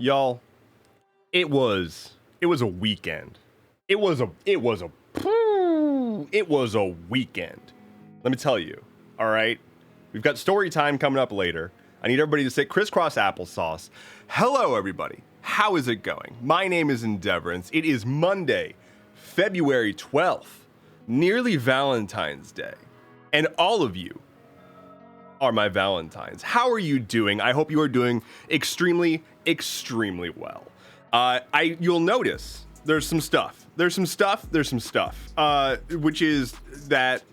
Y'all, it was a weekend. It was a weekend. Let me tell you. All right. We've got story time coming up later. I need everybody to say crisscross applesauce. Hello, everybody. How is it going? My name is Endeavorance. It is Monday, February 12th, nearly Valentine's Day. And all of you are my Valentines. How are you doing? I hope you are doing extremely, extremely well. You'll notice there's some stuff, which is that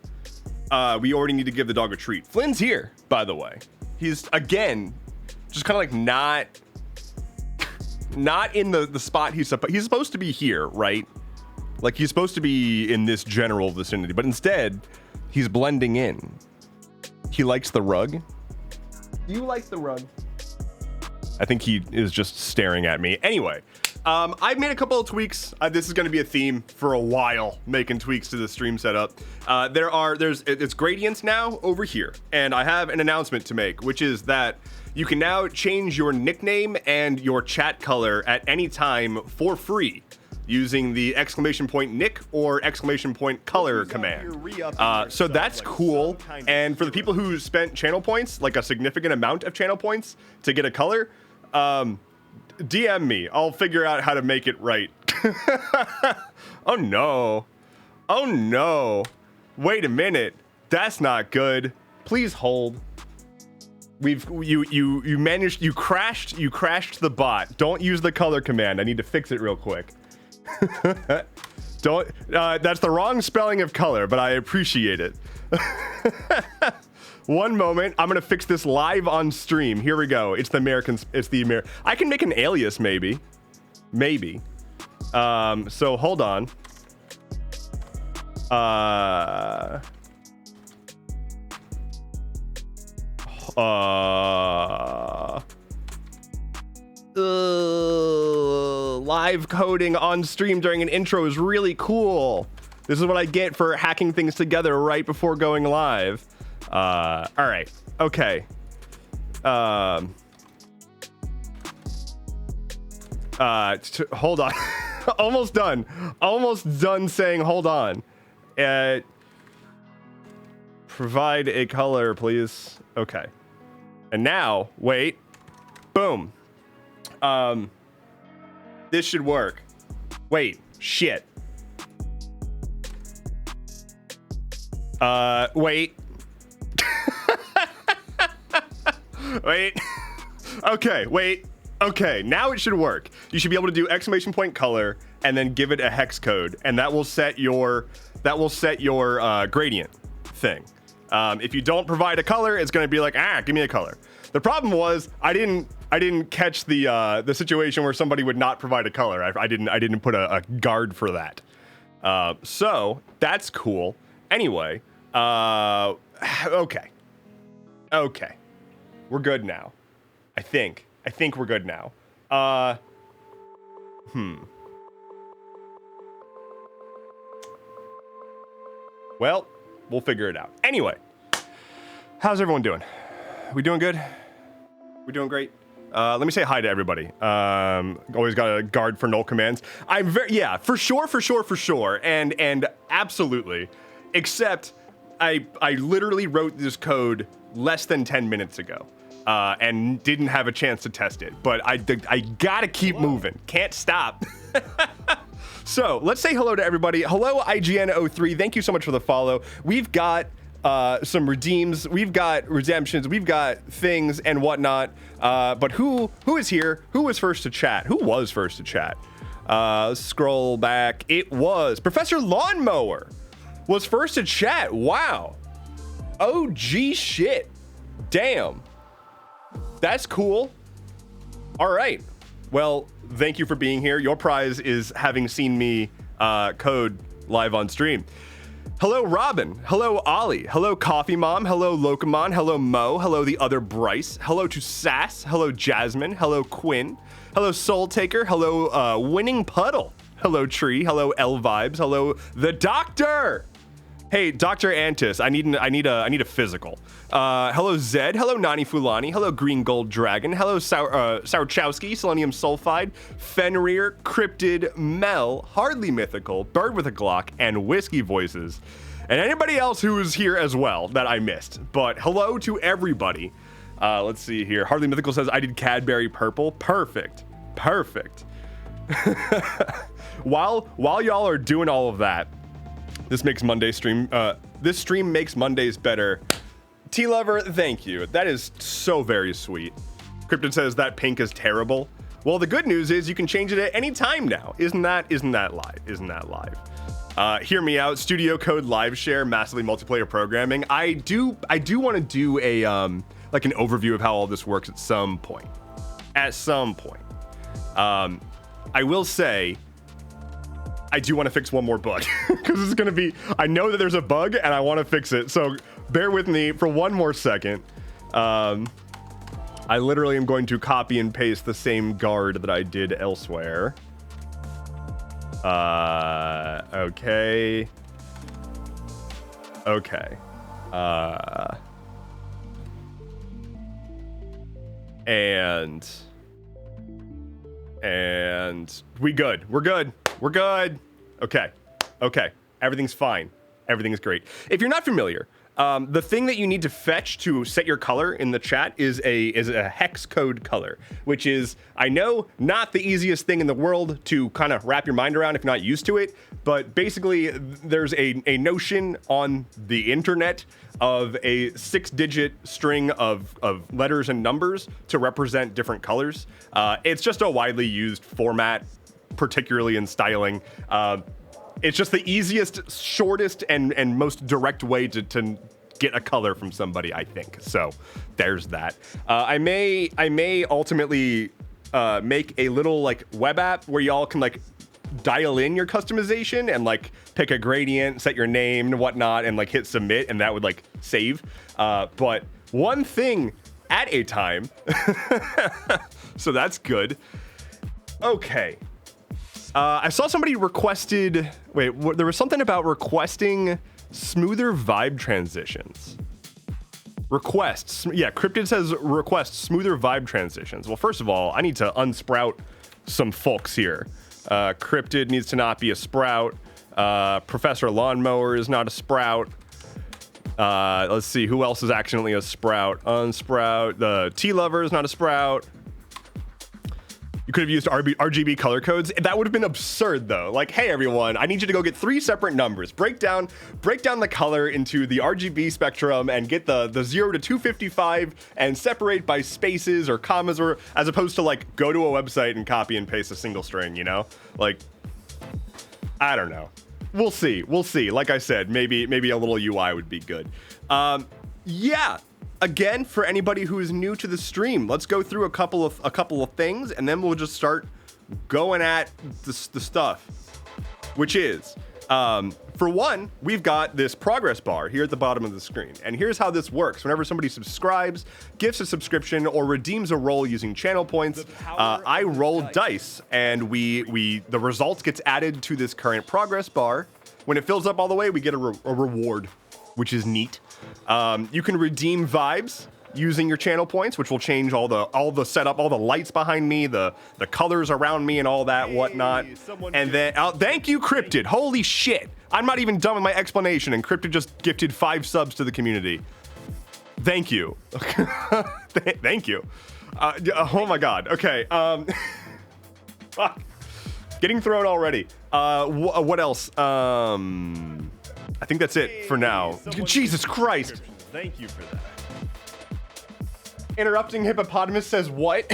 we already need to give the dog a treat. Flynn's here, by the way. He's, again, just kind of like not in the spot he's supposed to be here, right? Like, he's supposed to be in this general vicinity, but instead, he's blending in. He likes the rug. Do you like the rug? I think he is just staring at me. Anyway, I've made a couple of tweaks. This is going to be a theme for a while, making tweaks to the stream setup. It's gradients now over here, and I have an announcement to make, which is that you can now change your nickname and your chat color at any time for free using the !nick or !color command. So that's cool. And for the people who spent channel points, like a significant amount of channel points to get a color, DM me. I'll figure out how to make it right. Oh no. Oh no. Wait a minute. That's not good. Please hold. You crashed the bot. Don't use the color command. I need to fix it real quick. That's the wrong spelling of color, but I appreciate it. One moment, I'm gonna fix this live on stream. Here we go. It's the American. I can make an alias, maybe. So hold on. Live coding on stream during an intro is really cool. This is what I get for hacking things together right before going live. All right. Okay. Hold on. Almost done saying hold on. Provide a color, please. Okay. And now, wait. Boom. This should work. Wait, shit. Wait. Wait. Okay, wait. Okay, now it should work. You should be able to do !color and then give it a hex code, and that will set your gradient thing. If you don't provide a color, it's gonna be like, give me a color. The problem was I didn't catch the situation where somebody would not provide a color. I didn't put a guard for that. So that's cool. Anyway, okay, we're good now. I think we're good now. Well, we'll figure it out. Anyway, how's everyone doing? We doing good? We doing great? Let me say hi to everybody. Always got a guard for null commands. For sure. And absolutely. Except I literally wrote this code less than 10 minutes ago. And didn't have a chance to test it. But I gotta keep moving. Can't stop. So let's say hello to everybody. Hello, IGN03. Thank you so much for the follow. We've got some redeems, we've got redemptions, we've got things and whatnot. But who is here? Who was first to chat? Who was first to chat? Let's scroll back. It was Professor Lawnmower was first to chat. Wow. OG shit. Damn. That's cool. All right. Well, thank you for being here. Your prize is having seen me code live on stream. Hello, Robin. Hello, Ollie. Hello, Coffee Mom. Hello, Locomon. Hello, Mo. Hello, the other Bryce. Hello to Sass. Hello, Jasmine. Hello, Quinn. Hello, Soul Taker. Hello, Winning Puddle. Hello, Tree. Hello, L Vibes. Hello, the Doctor. Hey, Dr. Antis, I need a physical. Hello Zed, hello Nani Fulani, hello Green Gold Dragon, hello Sourchowski, Selenium Sulfide, Fenrir, Cryptid, Mel, Hardly Mythical, Bird with a Glock, and Whiskey Voices. And anybody else who is here as well that I missed. But hello to everybody. Let's see here. Hardly Mythical says, I did Cadbury Purple. Perfect. Perfect. While y'all are doing all of that, this stream makes Mondays better. T-Lover, thank you. That is so very sweet. Cryptid says that pink is terrible. Well, the good news is you can change it at any time now. Isn't that live? Isn't that live? Hear me out. Studio Code live share, massively multiplayer programming. I do want to do a like an overview of how all this works at some point. At some point. I will say, I do want to fix one more bug because it's going to be, I know that there's a bug and I want to fix it. So bear with me for one more second. I literally am going to copy and paste the same guard that I did elsewhere. Okay. Okay. And we good. We're good. We're good. Okay. Okay. Everything's fine. Everything is great. If you're not familiar, the thing that you need to fetch to set your color in the chat is a hex code color, which is, I know, not the easiest thing in the world to kind of wrap your mind around if you're not used to it, but basically there's a notion on the internet of a 6-digit string of letters and numbers to represent different colors. It's just a widely used format, particularly in styling. It's just the easiest, shortest, and most direct way to get a color from somebody, I think. So there's that. I may ultimately make a little like web app where y'all can like dial in your customization and like pick a gradient, set your name and whatnot, and like hit submit, and that would like save. But one thing at a time. So that's good. Okay. I saw somebody requested, wait, there was something about requesting smoother vibe transitions. Requests, yeah, Cryptid says request smoother vibe transitions. Well, first of all, I need to unsprout some folks here. Cryptid needs to not be a sprout. Professor Lawnmower is not a sprout. Let's see, who else is accidentally a sprout? Unsprout. The T-Lover is not a sprout. You could have used RGB color codes. That would have been absurd though. Like, hey everyone, I need you to go get 3 separate numbers. Break down the color into the RGB spectrum and get the 0 to 255 and separate by spaces or commas, or as opposed to like go to a website and copy and paste a single string, you know? Like, I don't know. We'll see. We'll see. Like I said, maybe a little UI would be good. Yeah. Again, for anybody who is new to the stream, let's go through a couple of things, and then we'll just start going at the stuff, which is, for one, we've got this progress bar here at the bottom of the screen, and here's how this works. Whenever somebody subscribes, gifts a subscription, or redeems a roll using channel points, I roll dice, and the result gets added to this current progress bar. When it fills up all the way, we get a reward, which is neat. You can redeem vibes using your channel points, which will change all the setup, all the lights behind me, the colors around me, and all that whatnot. And then, thank you, Cryptid. Holy shit! I'm not even done with my explanation, and Cryptid just gifted 5 subs to the community. Thank you. Thank you. Oh my god. Okay. Fuck. Getting thrown already. What else? I think that's it for now. Jesus Christ. Thank you for that. Interrupting Hippopotamus says what?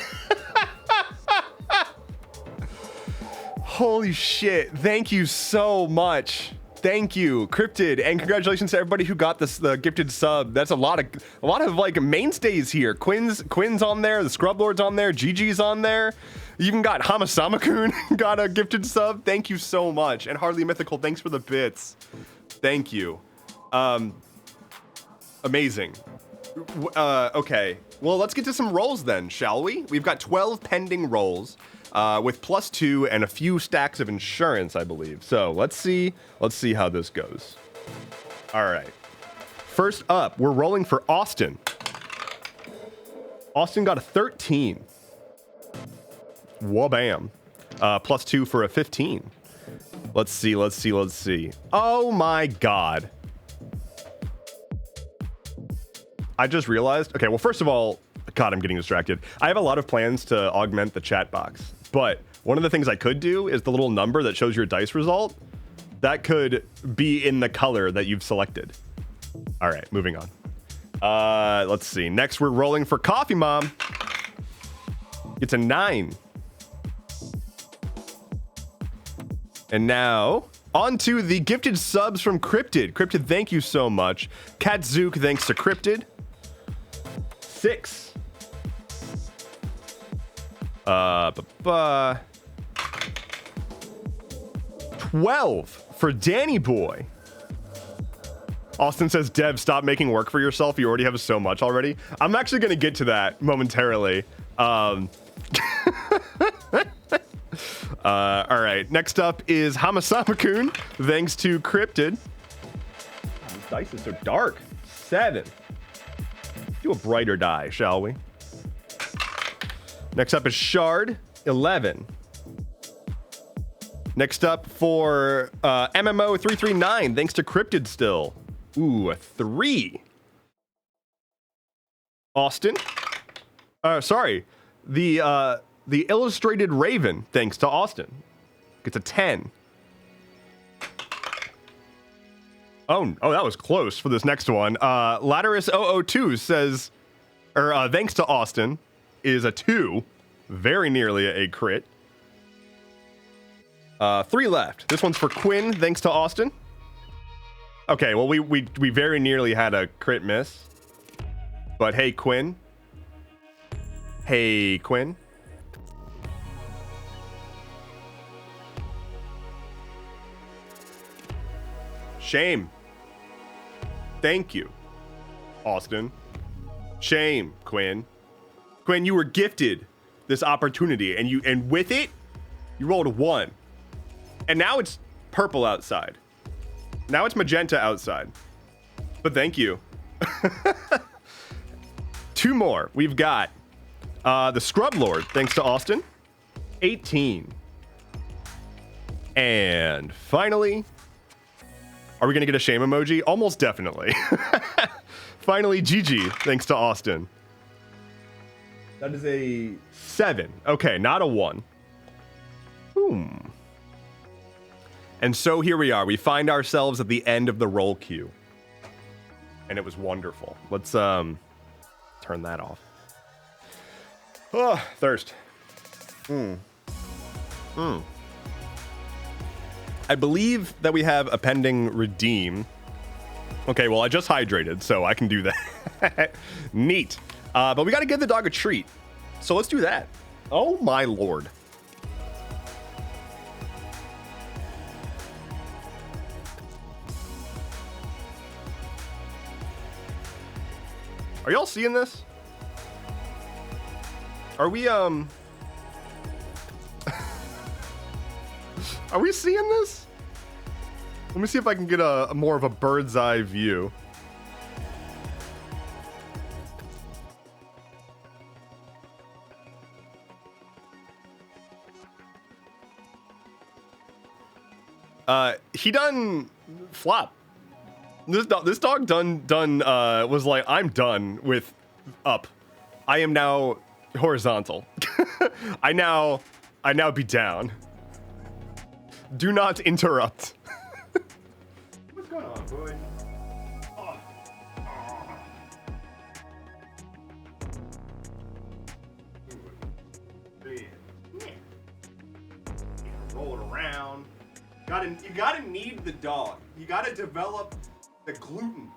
Holy shit. Thank you so much. Thank you, Cryptid, and congratulations to everybody who got the gifted sub. That's a lot of like mainstays here. Quinn's on there, the Scrub Lord's on there, Gigi's on there. You even got Hamasama-kun got a gifted sub. Thank you so much. And Hardly Mythical, thanks for the bits. Thank you. Amazing. Okay. Well, let's get to some rolls then, shall we? We've got 12 pending rolls with +2 and a few stacks of insurance, I believe. So let's see how this goes. All right. First up, we're rolling for Austin. Austin got a 13. Wha-bam. +2 for a 15. Let's see. Oh my God. I just realized. Okay, well, first of all, God, I'm getting distracted. I have a lot of plans to augment the chat box, but one of the things I could do is the little number that shows your dice result. That could be in the color that you've selected. All right, moving on. Let's see. Next, we're rolling for Coffee Mom. It's a 9. And now, on to the gifted subs from Cryptid. Cryptid, thank you so much. Katzook, thanks to Cryptid. 6. 12 for Danny Boy. Austin says, Dev, stop making work for yourself. You already have so much already. I'm actually going to get to that momentarily. All right. Next up is Hamasama-kun. Thanks to Cryptid. This dice is so dark. 7. Do a brighter die, shall we? Next up is Shard. 11. Next up for MMO339. Thanks to Cryptid still. Ooh, a 3. Austin. Sorry. The Illustrated Raven, thanks to Austin. Gets a 10. Oh, that was close for this next one. Latterus002 says, thanks to Austin, is a 2. Very nearly a crit. 3 left. This one's for Quinn, thanks to Austin. Okay, well, we very nearly had a crit miss. But hey, Quinn. Hey, Quinn. Shame. Thank you, Austin. Shame, Quinn. Quinn, you were gifted this opportunity, and with it, you rolled a 1. And now it's purple outside. Now it's magenta outside. But thank you. 2 more. We've got the Scrub Lord, thanks to Austin. 18. And finally, are we going to get a shame emoji? Almost definitely. Finally, GG, thanks to Austin. That is a 7. Okay, not a 1. Boom. And so here we are. We find ourselves at the end of the roll queue. And it was wonderful. Let's turn that off. Oh, thirst. I believe that we have a pending redeem. Okay, well, I just hydrated, so I can do that. Neat. But we got to give the dog a treat. So let's do that. Oh, my Lord. Are y'all seeing this? Are we, Are we seeing this? Let me see if I can get a more of a bird's eye view. He done flop. This dog done was like, I'm done with up. I am now horizontal. I now be down. Do not interrupt. What's going on, boy? Oh. Roll it around. You gotta knead the dog. You gotta develop the gluten.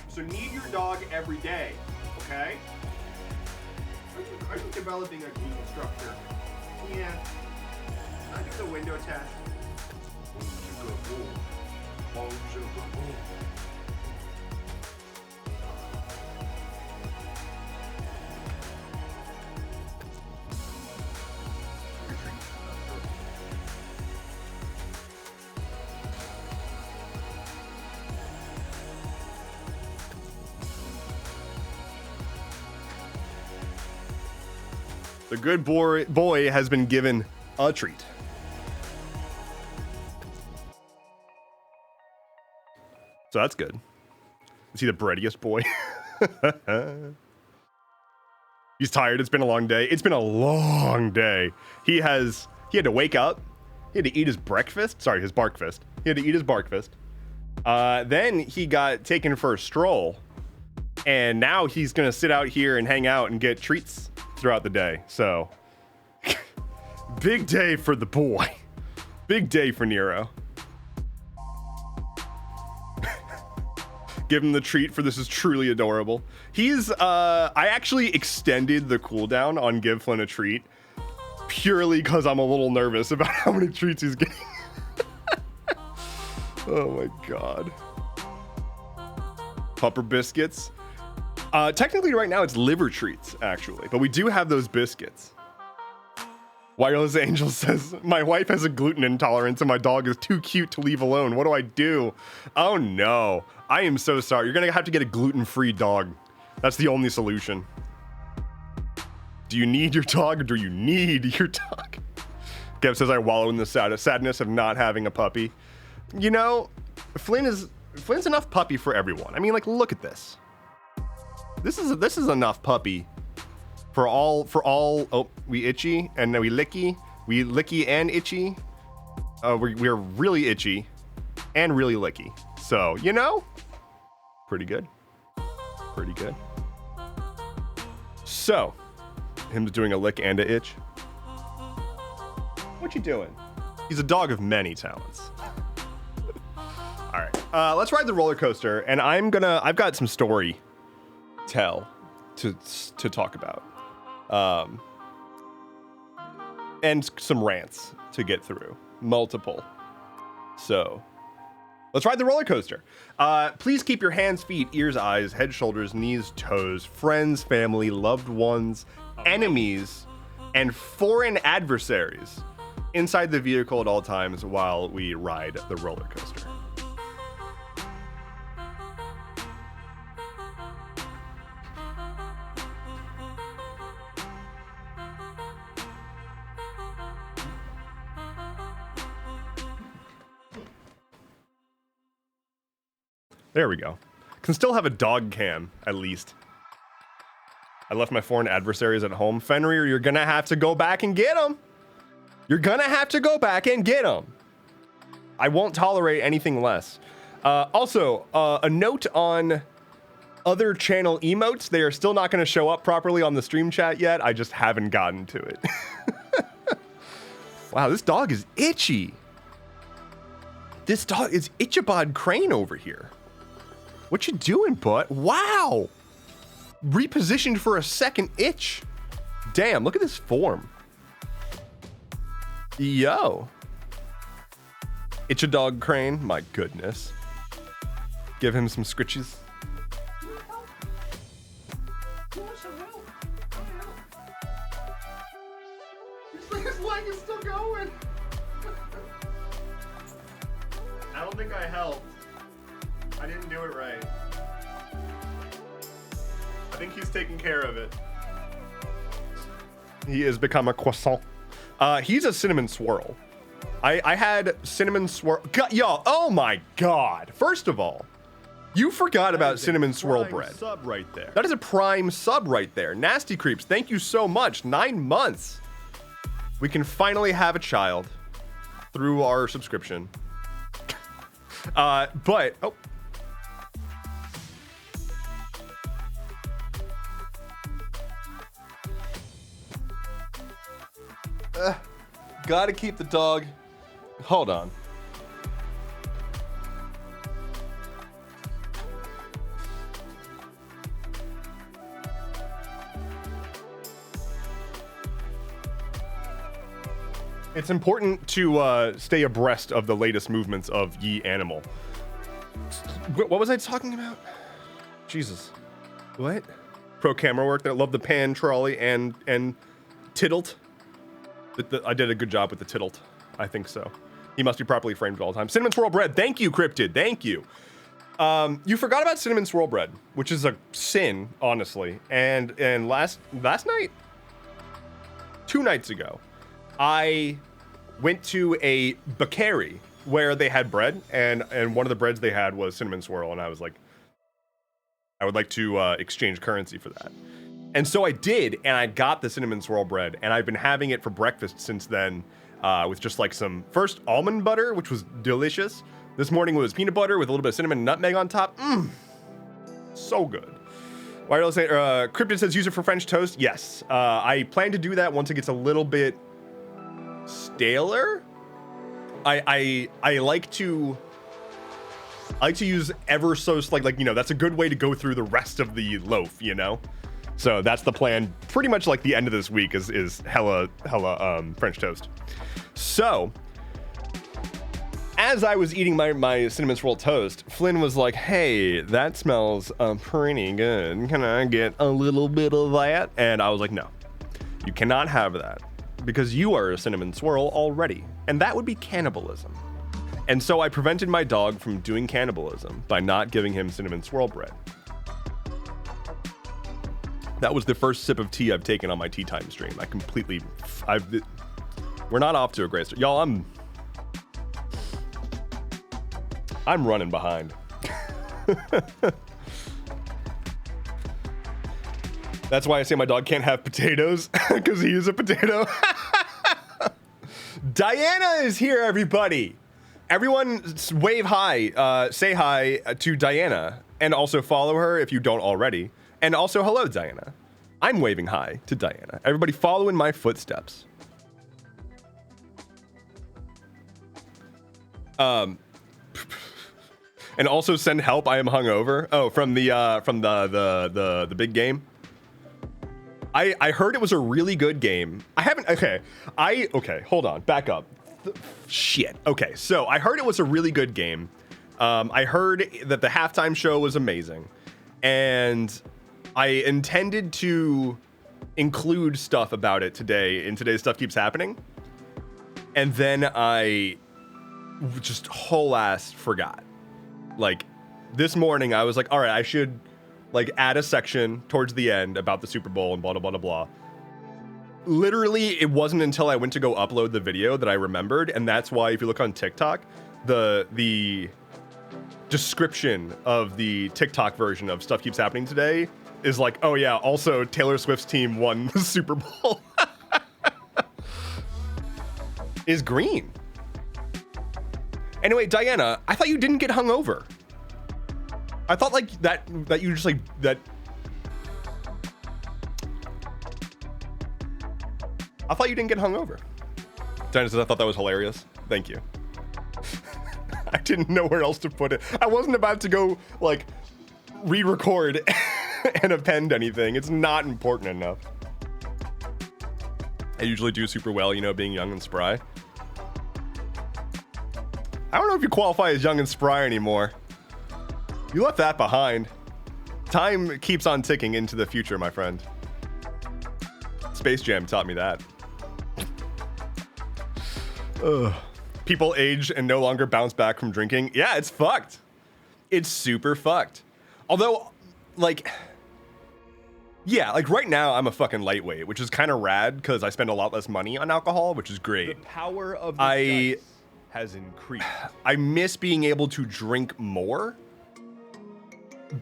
So knead your dog every day, okay? Are you developing a gluten structure? Yeah. I do the window test. The good boy has been given a treat. So that's good. Is he the breadiest boy? He's tired. It's been a long day. It's been a long day. He had to wake up. He had to eat his breakfast. Sorry, his barkfast. He had to eat his barkfast. Then he got taken for a stroll. And now he's going to sit out here and hang out and get treats throughout the day. So, big day for the boy. Big day for Nero. Give him the treat for this is truly adorable. I actually extended the cooldown on Give Flynn a treat purely because I'm a little nervous about how many treats he's getting. Oh my God. Pupper biscuits. Technically right now it's liver treats actually, but we do have those biscuits. Wireless Angel says, my wife has a gluten intolerance and my dog is too cute to leave alone. What do I do? Oh no, I am so sorry. You're gonna have to get a gluten-free dog. That's the only solution. Do you need your dog or do you need your dog? Kev says, I wallow in the sadness of not having a puppy. You know, Flynn's enough puppy for everyone. I mean, like, look at this. This is enough puppy. For all, oh, we itchy and then we licky and itchy. We're really itchy and really licky. So, you know, pretty good. Pretty good. So, him's doing a lick and a itch. What you doing? He's a dog of many talents. All right, let's ride the roller coaster. And I've got some story tell to talk about. And some rants to get through. Multiple. So, let's ride the roller coaster. Please keep your hands, feet, ears, eyes, head, shoulders, knees, toes, friends, family, loved ones, enemies, and foreign adversaries inside the vehicle at all times while we ride the roller coaster. There we go. Can still have a dog cam, at least. I left my foreign adversaries at home. Fenrir, you're gonna have to go back and get them. You're gonna have to go back and get them. I won't tolerate anything less. Also, a note on other channel emotes. They are still not gonna show up properly on the stream chat yet. I just haven't gotten to it. Wow, this dog is itchy. This dog is Ichabod Crane over here. What you doing, bud? Wow! Repositioned for a second itch. Damn, look at this form. Yo. Itch-a-dog Crane, my goodness. Give him some scritches. His leg is still going. I don't think I helped. I didn't do it right. I think he's taking care of it. He has become a croissant. He's a cinnamon swirl. I had cinnamon swirl. Y'all, oh my God. First of all, you forgot about cinnamon swirl bread. Sub right there. That is a prime sub right there. Nasty Creeps, thank you so much. 9 months. We can finally have a child through our subscription. But, oh. Gotta keep the dog. Hold on. It's important to stay abreast of the latest movements of ye animal. What was I talking about? Jesus. What? Pro camera work. I love the pan, trolley, and tiddled. I did a good job with the tiddled. I think so. He must be properly framed at all times. Cinnamon swirl bread. Thank you, Cryptid. Thank you. You forgot about cinnamon swirl bread, which is a sin, honestly. And last night, 2 nights ago, I went to a bakery where they had bread, and one of the breads they had was cinnamon swirl, and I was like, I would like to exchange currency for that. And so I did, and I got the cinnamon swirl bread, and I've been having it for breakfast since then, with just like some, first almond butter, which was delicious. This morning was peanut butter with a little bit of cinnamon and nutmeg on top. So good. Wireless, Cryptid says use it for French toast. Yes, I plan to do that once it gets a little bit staler. I like to use ever so like, you know, that's a good way to go through the rest of the loaf, you know. So that's the plan. Pretty much like the end of this week is hella French toast. So as I was eating my cinnamon swirl toast, Flynn was like, hey, that smells pretty good. Can I get a little bit of that? And I was like, no, you cannot have that because you are a cinnamon swirl already. And that would be cannibalism. And so I prevented my dog from doing cannibalism by not giving him cinnamon swirl bread. That was the first sip of tea I've taken on my tea time stream. We're not off to a great start. Y'all, I'm running behind. That's why I say my dog can't have potatoes, because he is a potato. Diana is here, everybody. Everyone wave hi, say hi to Diana, and also follow her if you don't already. And also, hello, Diana. I'm waving hi to Diana. Everybody follow in my footsteps. And also send help. I am hungover. Oh, from the big game. I heard it was a really good game. I haven't. Okay. Hold on. Back up. Shit. Okay. So I heard it was a really good game. I heard that the halftime show was amazing, and I intended to include stuff about it today in today's Stuff Keeps Happening, and then I just whole ass forgot. Like this morning, I was like, all right, I should like add a section towards the end about the Super Bowl and blah, blah, blah, blah. Literally, it wasn't until I went to go upload the video that I remembered. And that's why if you look on TikTok, the description of the TikTok version of Stuff Keeps Happening today is like, oh yeah, also Taylor Swift's team won the Super Bowl. Is green. Anyway, Diana, I thought you didn't get hungover. I thought like that you just like that. I thought you didn't get hungover. Diana says, I thought that was hilarious. Thank you. I didn't know where else to put it. I wasn't about to go like re-record and append anything. It's not important enough. I usually do super well, you know, being young and spry. I don't know if you qualify as young and spry anymore. You left that behind. Time keeps on ticking into the future, my friend. Space Jam taught me that. Ugh. People age and no longer bounce back from drinking. Yeah, it's fucked. It's super fucked. Although, like, yeah, like right now I'm a fucking lightweight, which is kind of rad because I spend a lot less money on alcohol, which is great. The power of the dice has increased. I miss being able to drink more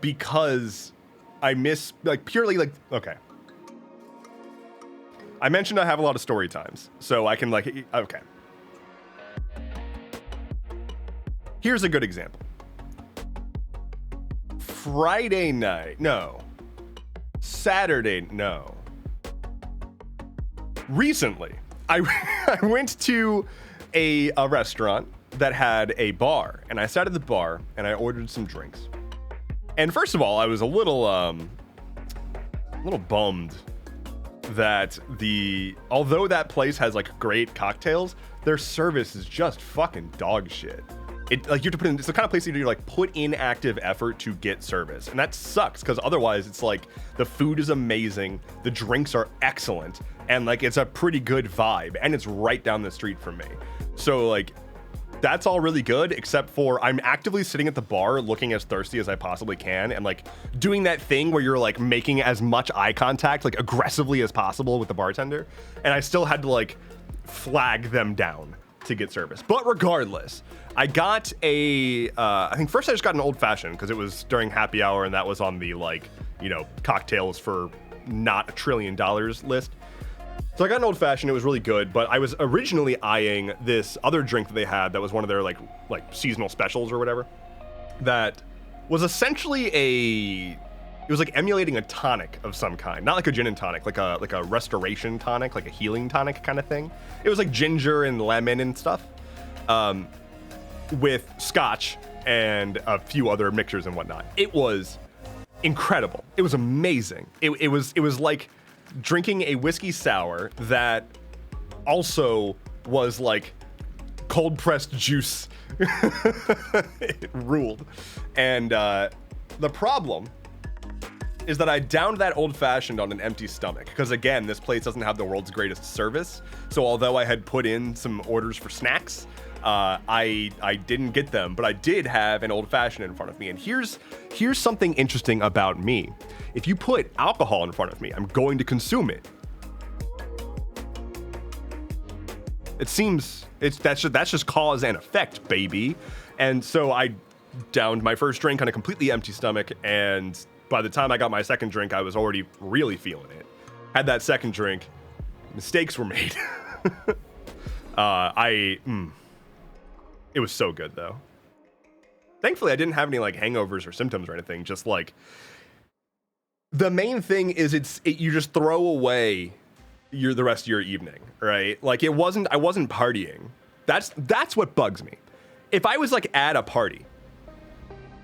because I miss, like, purely, like, okay. I mentioned I have a lot of story times, so I can, like, okay. Here's a good example. Friday night, no. Saturday, no. Recently, I went to a restaurant that had a bar, and I sat at the bar and I ordered some drinks. And first of all, I was a little bummed that although that place has like great cocktails, their service is just fucking dog shit. It, like, you have to put in, it's the kind of place that you like put in active effort to get service, and that sucks because otherwise it's like the food is amazing, the drinks are excellent, and like it's a pretty good vibe, and it's right down the street from me. So like that's all really good, except for I'm actively sitting at the bar looking as thirsty as I possibly can and like doing that thing where you're like making as much eye contact, like aggressively as possible with the bartender. And I still had to like flag them down to get service. But regardless, I got I think first I just got an old fashioned because it was during happy hour and that was on the like, you know, cocktails for not $1 trillion list. So I got an old fashioned, it was really good, but I was originally eyeing this other drink that they had that was one of their like seasonal specials or whatever. That was essentially it was like emulating a tonic of some kind. Not like a gin and tonic, like a restoration tonic, like a healing tonic kind of thing. It was like ginger and lemon and stuff. With scotch and a few other mixtures and whatnot. It was incredible. It was amazing. It was like drinking a whiskey sour that also was like cold pressed juice. It ruled. And the problem is that I downed that old fashioned on an empty stomach because again, this place doesn't have the world's greatest service. So although I had put in some orders for snacks, I didn't get them, but I did have an old fashioned in front of me. And here's something interesting about me. If you put alcohol in front of me, I'm going to consume it. It seems that's just cause and effect, baby. And so I downed my first drink on a completely empty stomach, and by the time I got my second drink, I was already really feeling it. Had that second drink, mistakes were made. It was so good though. Thankfully, I didn't have any like hangovers or symptoms or anything. Just like the main thing is you just throw away the rest of your evening, right? Like I wasn't partying. That's what bugs me. If I was like at a party,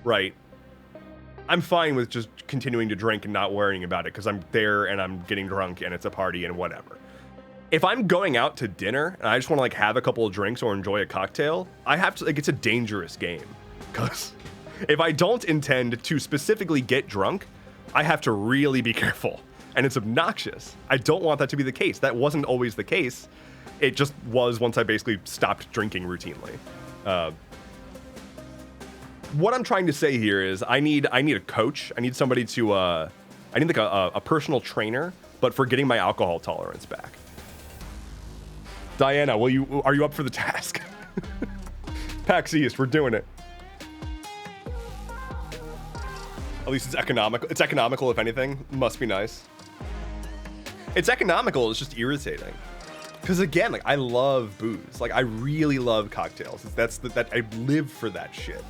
right? I'm fine with just continuing to drink and not worrying about it because I'm there and I'm getting drunk and it's a party and whatever. If I'm going out to dinner and I just want to like have a couple of drinks or enjoy a cocktail, I have to like, it's a dangerous game because if I don't intend to specifically get drunk, I have to really be careful and it's obnoxious. I don't want that to be the case. That wasn't always the case. It just was once I basically stopped drinking routinely. What I'm trying to say here is I need a coach. I need somebody to, I need like a personal trainer, but for getting my alcohol tolerance back. Diana, are you up for the task? PAX East, we're doing it. At least it's economical. It's economical, if anything. Must be nice. It's economical, it's just irritating. Because again, like I love booze. Like I really love cocktails. I live for that shit.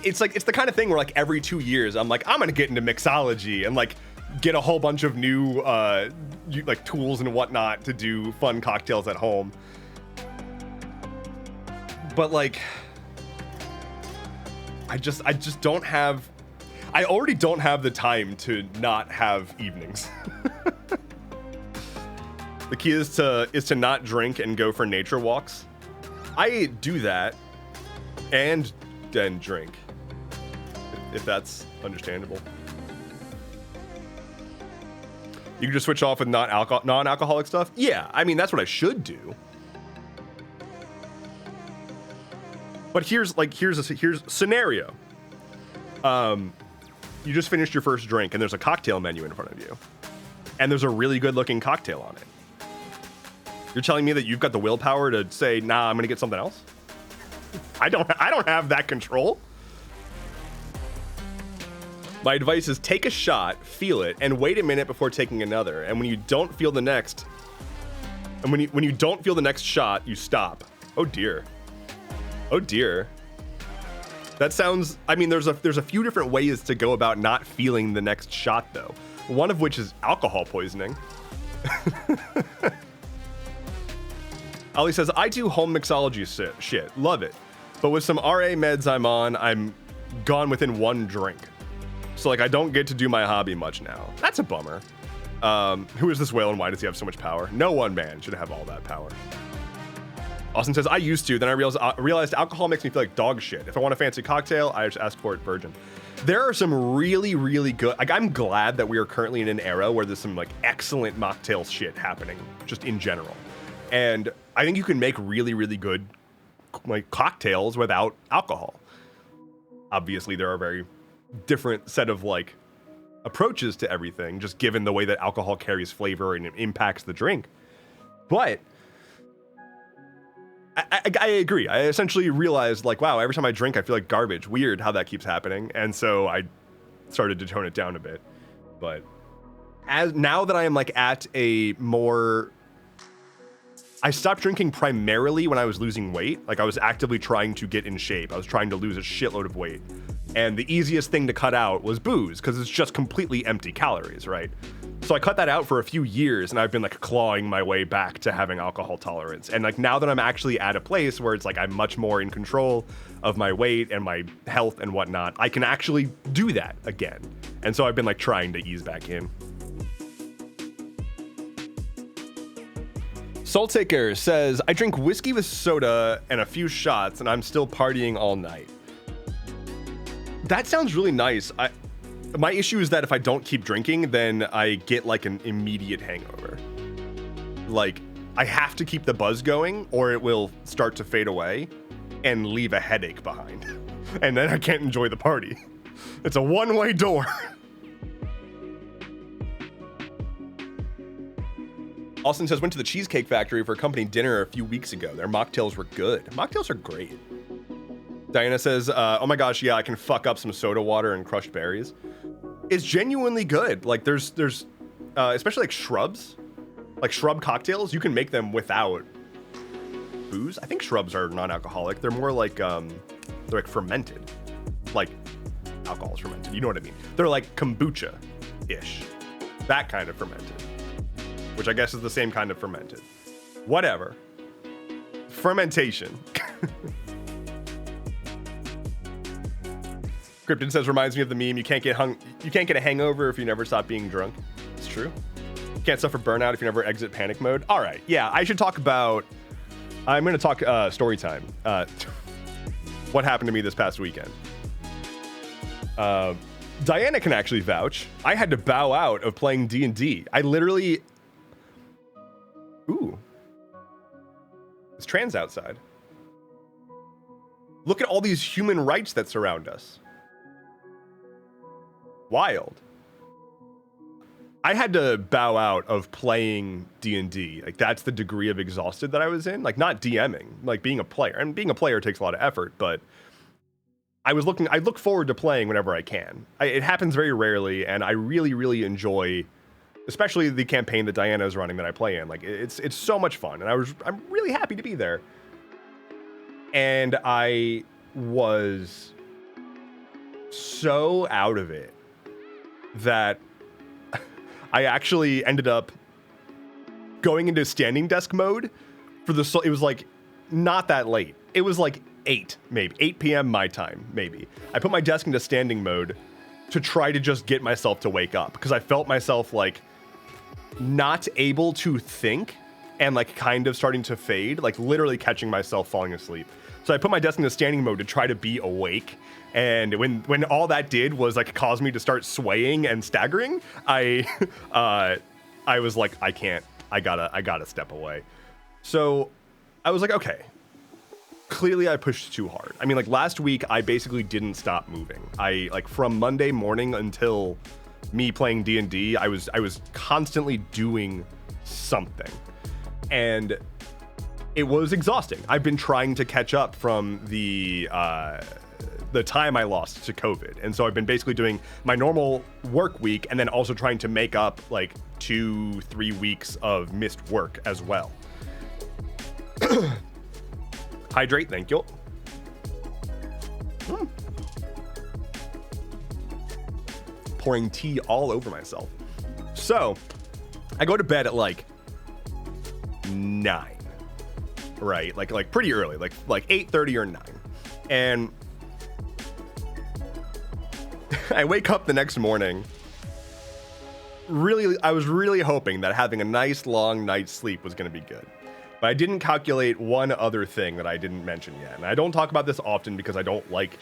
It's the kind of thing where like every 2 years I'm like, I'm gonna get into mixology and like get a whole bunch of new like tools and whatnot to do fun cocktails at home. But like I already don't have the time to not have evenings. The key is to not drink and go for nature walks. I do that and then drink, if that's understandable. You can just switch off with non-alcoholic stuff? Yeah, I mean, that's what I should do. But here's a scenario. You just finished your first drink and there's a cocktail menu in front of you. And there's a really good looking cocktail on it. You're telling me that you've got the willpower to say, nah, I'm gonna get something else? I don't have that control. My advice is take a shot, feel it, and wait a minute before taking another. And when you don't feel the next, when you don't feel the next shot, you stop. Oh dear. Oh dear. That sounds, I mean, there's a few different ways to go about not feeling the next shot though. One of which is alcohol poisoning. Ali says, I do home mixology shit. Love it. But with some RA meds I'm on, I'm gone within one drink. So like I don't get to do my hobby much now. That's a bummer. Who is this whale and why does he have so much power? No one man should have all that power. Austin says, I used to, then I realized alcohol makes me feel like dog shit. If I want a fancy cocktail, I just ask for it virgin. There are some really, really good, like I'm glad that we are currently in an era where there's some like excellent mocktail shit happening just in general. And I think you can make really, really good like cocktails without alcohol. Obviously, there are very different set of like approaches to everything, just given the way that alcohol carries flavor and it impacts the drink. But I agree. I essentially realized like, wow, every time I drink, I feel like garbage. Weird how that keeps happening. And so I started to tone it down a bit. But now that I am like at a more, I stopped drinking primarily when I was losing weight. Like I was actively trying to get in shape. I was trying to lose a shitload of weight. And the easiest thing to cut out was booze because it's just completely empty calories, right? So I cut that out for a few years and I've been like clawing my way back to having alcohol tolerance. And like now that I'm actually at a place where it's like I'm much more in control of my weight and my health and whatnot, I can actually do that again. And so I've been like trying to ease back in. Soultaker says, I drink whiskey with soda and a few shots and I'm still partying all night. That sounds really nice. My issue is that if I don't keep drinking, then I get like an immediate hangover. Like, I have to keep the buzz going or it will start to fade away and leave a headache behind. And then I can't enjoy the party. It's a one-way door. Austin says, went to the Cheesecake Factory for a company dinner a few weeks ago. Their mocktails were good. Mocktails are great. Diana says, oh my gosh, yeah, I can fuck up some soda water and crushed berries. It's genuinely good. Like there's especially like shrubs, like shrub cocktails, you can make them without booze. I think shrubs are non-alcoholic. They're more like, they're like fermented, like alcohol is fermented. You know what I mean? They're like kombucha-ish, that kind of fermented, which I guess is the same kind of fermented. Whatever. Fermentation. Krypton says, reminds me of the meme, you can't get a hangover if you never stop being drunk. It's true. You can't suffer burnout if you never exit panic mode. All right, yeah, I should talk about, I'm gonna talk story time. What happened to me this past weekend. Diana can actually vouch. I had to bow out of playing D&D. I literally, ooh, it's trans outside. Look at all these human rights that surround us. Wild. I had to bow out of playing D&D. Like that's the degree of exhausted that I was in. Like not DMing, like being a player. And being a player takes a lot of effort, but I look forward to playing whenever I can. It happens very rarely, and I really, really enjoy, especially the campaign that Diana is running that I play in. Like it's so much fun, and I'm really happy to be there. And I was so out of it that I actually ended up going into standing desk mode for the, it was like not that late. It was like 8 p.m. my time, maybe. I put my desk into standing mode to try to just get myself to wake up because I felt myself like not able to think and like kind of starting to fade, like literally catching myself falling asleep. So I put my desk into standing mode to try to be awake. And when all that did was like cause me to start swaying and staggering, I was like, I can't, I gotta step away. So I was like, okay, clearly I pushed too hard. I mean, like last week, I basically didn't stop moving. I like from Monday morning until me playing D&D, I was constantly doing something. And it was exhausting. I've been trying to catch up from the time I lost to COVID. And so I've been basically doing my normal work week and then also trying to make up like 2-3 weeks of missed work as well. Hydrate, thank you. Pouring tea all over myself. So I go to bed at like 9, right? Like pretty early, like 8:30 or 9. And I wake up the next morning. I was really hoping that having a nice long night's sleep was going to be good. But I didn't calculate one other thing that I didn't mention yet. And I don't talk about this often because I don't like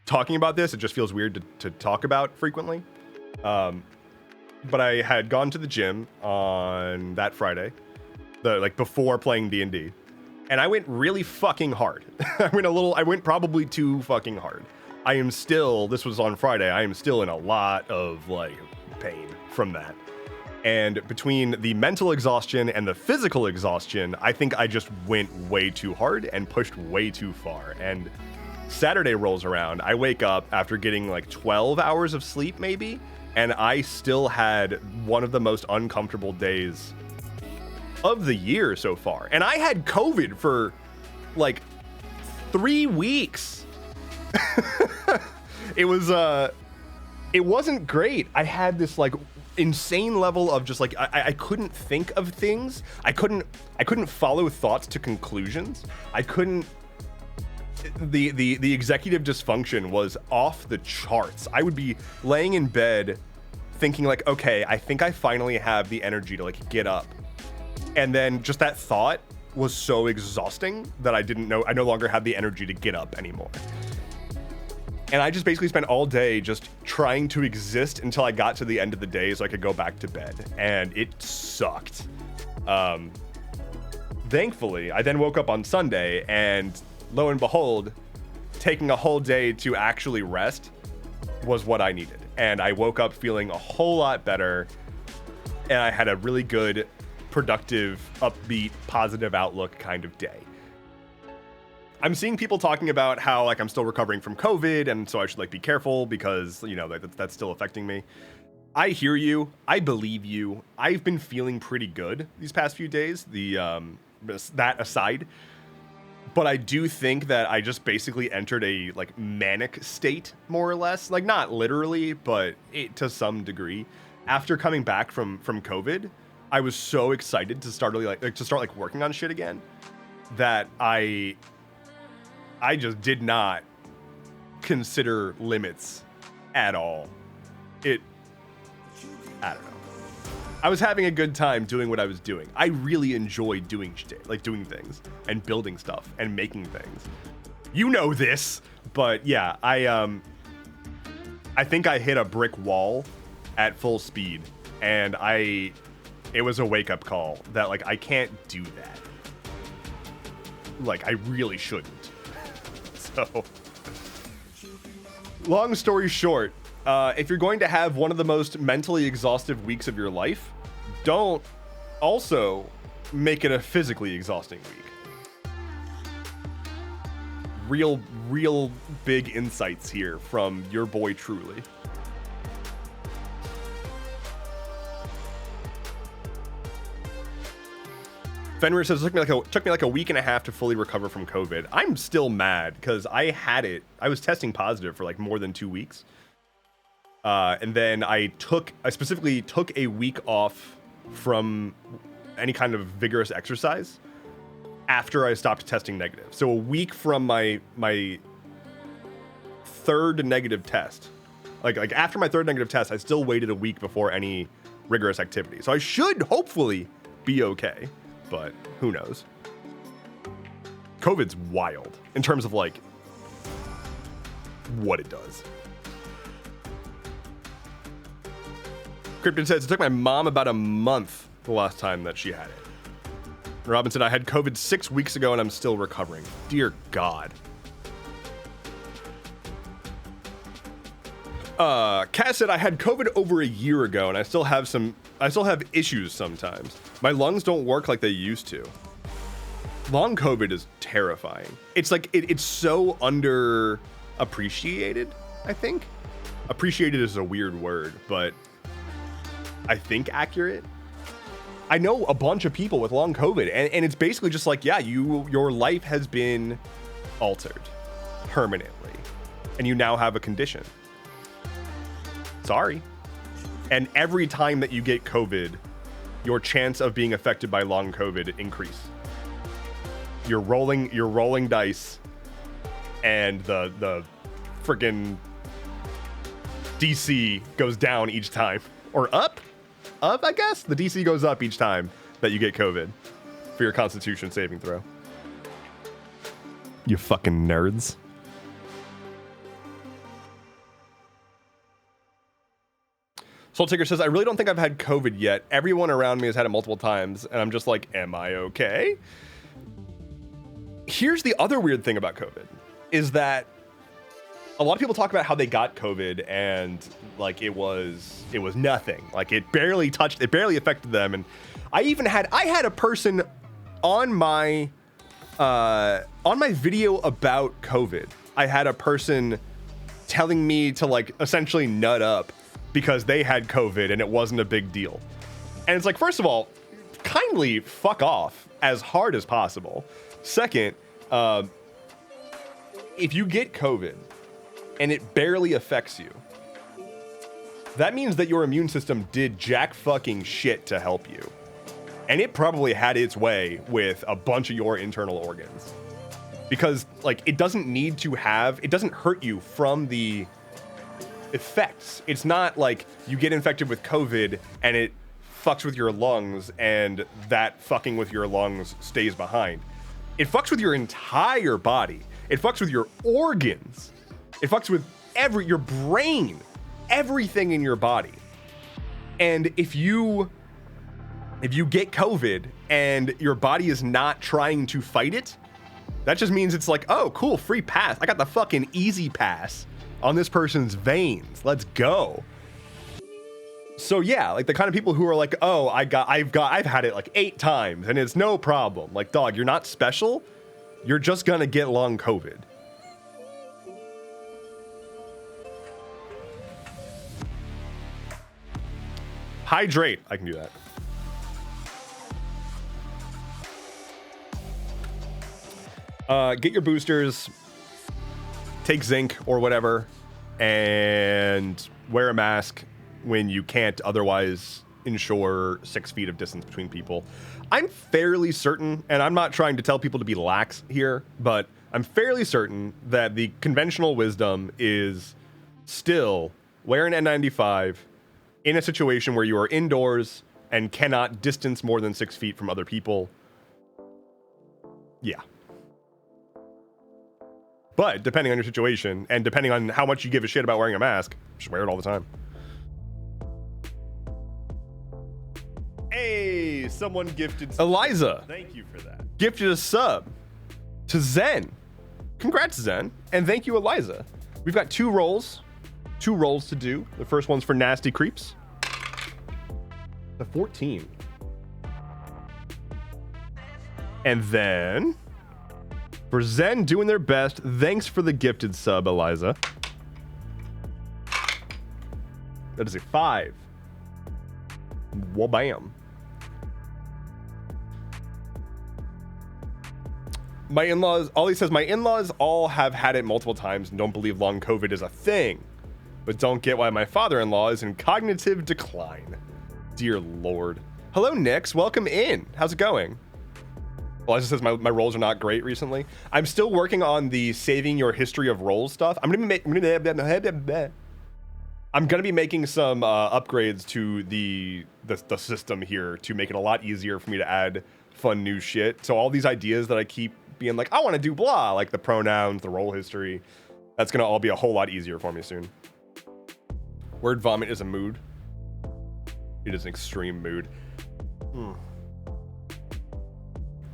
talking about this. It just feels weird to talk about frequently. But I had gone to the gym on that Friday. like before playing D&D. And I went really fucking hard. I went probably too fucking hard. I am still, this was on Friday, I am still in a lot of like pain from that. And between the mental exhaustion and the physical exhaustion, I think I just went way too hard and pushed way too far. And Saturday rolls around, I wake up after getting like 12 hours of sleep maybe, and I still had one of the most uncomfortable days of the year so far. And I had COVID for like 3 weeks. It wasn't great. I had this like insane level of just like I couldn't think of things. I couldn't follow thoughts to conclusions. I couldn't. The executive dysfunction was off the charts. I would be laying in bed thinking like, okay, I think I finally have the energy to like get up. And then just that thought was so exhausting that I no longer had the energy to get up anymore. And I just basically spent all day just trying to exist until I got to the end of the day so I could go back to bed. And it sucked. Thankfully, I then woke up on Sunday and lo and behold, taking a whole day to actually rest was what I needed. And I woke up feeling a whole lot better. And I had a really good, productive, upbeat, positive outlook kind of day. I'm seeing people talking about how like I'm still recovering from COVID and so I should like be careful because, you know, that's still affecting me. I hear you. I believe you. I've been feeling pretty good these past few days, that aside. But I do think that I just basically entered a like manic state, more or less. Like not literally, but to some degree. After coming back from COVID, I was so excited to start working on shit again that I just did not consider limits at all. I don't know. I was having a good time doing what I was doing. I really enjoyed doing shit, like doing things and building stuff and making things. You know this, but yeah, I think I hit a brick wall at full speed, and it was a wake-up call that like I can't do that. Like I really shouldn't. So, long story short, if you're going to have one of the most mentally exhaustive weeks of your life, don't also make it a physically exhausting week. Real big insights here from your boy truly. Fenrir says it took me like a week and a half to fully recover from COVID. I'm still mad because I was testing positive for like more than 2 weeks. And then I specifically took a week off from any kind of vigorous exercise after I stopped testing negative. So a week from my third negative test, like after my third negative test, I still waited a week before any rigorous activity. So I should hopefully be okay. But who knows? COVID's wild in terms of like what it does. Cryptid says, it took my mom about a month the last time that she had it. Robin said, I had COVID 6 weeks ago and I'm still recovering. Dear God. Cass said, I had COVID over a year ago and I still have issues sometimes. My lungs don't work like they used to. Long COVID is terrifying. It's like, it's so underappreciated, I think. Appreciated is a weird word, but I think accurate. I know a bunch of people with long COVID, and it's basically just like, yeah, your life has been altered permanently, and you now have a condition. Sorry. And every time that you get COVID, your chance of being affected by long COVID increase. You're rolling dice, and the friggin' DC goes down each time, or up, I guess. The DC goes up each time that you get COVID for your Constitution saving throw. You fucking nerds. Soul Tigger says, I really don't think I've had COVID yet. Everyone around me has had it multiple times, and I'm just like, am I okay? Here's the other weird thing about COVID, is that a lot of people talk about how they got COVID and like it was nothing. Like it barely affected them. And I had a person on my video about COVID. I had a person telling me to like essentially nut up because they had COVID and it wasn't a big deal. And it's like, first of all, kindly fuck off as hard as possible. Second, if you get COVID and it barely affects you, that means that your immune system did jack fucking shit to help you. And it probably had its way with a bunch of your internal organs. Because like it doesn't hurt you from the effects. It's not like you get infected with COVID and it fucks with your lungs and that fucking with your lungs stays behind. It fucks with your entire body. It fucks with your organs. It fucks with your brain, everything in your body. And if you get COVID and your body is not trying to fight it, that just means it's like, oh, cool, free pass. I got the fucking easy pass on this person's veins. Let's go. So yeah, like the kind of people who are like, oh, I've had it like 8 times and it's no problem. Like, dog, you're not special. You're just gonna get long COVID. Hydrate. I can do that. Get your boosters, take zinc or whatever, and wear a mask when you can't otherwise ensure 6 feet of distance between people. I'm fairly certain, and I'm not trying to tell people to be lax here, but I'm fairly certain that the conventional wisdom is still wear an N95 in a situation where you are indoors and cannot distance more than 6 feet from other people. Yeah. But depending on your situation and depending on how much you give a shit about wearing a mask, just wear it all the time. Hey, someone gifted. Eliza. Thank you for that. Gifted a sub to Zen. Congrats, Zen. And thank you, Eliza. We've got 2 rolls to do. The first one's for Nasty Creeps. The 14. And then for Zen doing their best, thanks for the gifted sub, Eliza. That is a 5. Well, bam. My in-laws, Ollie says, my in-laws all have had it multiple times and don't believe long COVID is a thing, but don't get why my father-in-law is in cognitive decline. Dear Lord. Hello, Nix. Welcome in. How's it going? Eliza says my rolls are not great recently. I'm still working on the saving your history of rolls stuff. I'm gonna be making some upgrades to the system here to make it a lot easier for me to add fun new shit. So all these ideas that I keep being like, I want to do blah, like the pronouns, the roll history, that's gonna all be a whole lot easier for me soon. Word vomit is a mood. It is an extreme mood.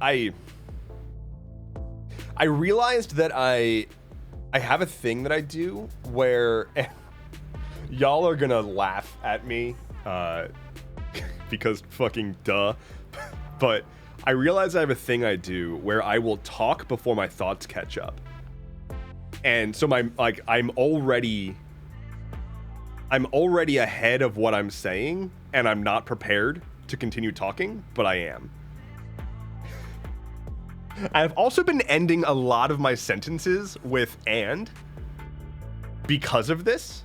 I realized that I have a thing that I do where y'all are gonna laugh at me because fucking duh, but I realize I have a thing I do where I will talk before my thoughts catch up. And so I'm already ahead of what I'm saying and I'm not prepared to continue talking, but I am. I've also been ending a lot of my sentences with "and" because of this.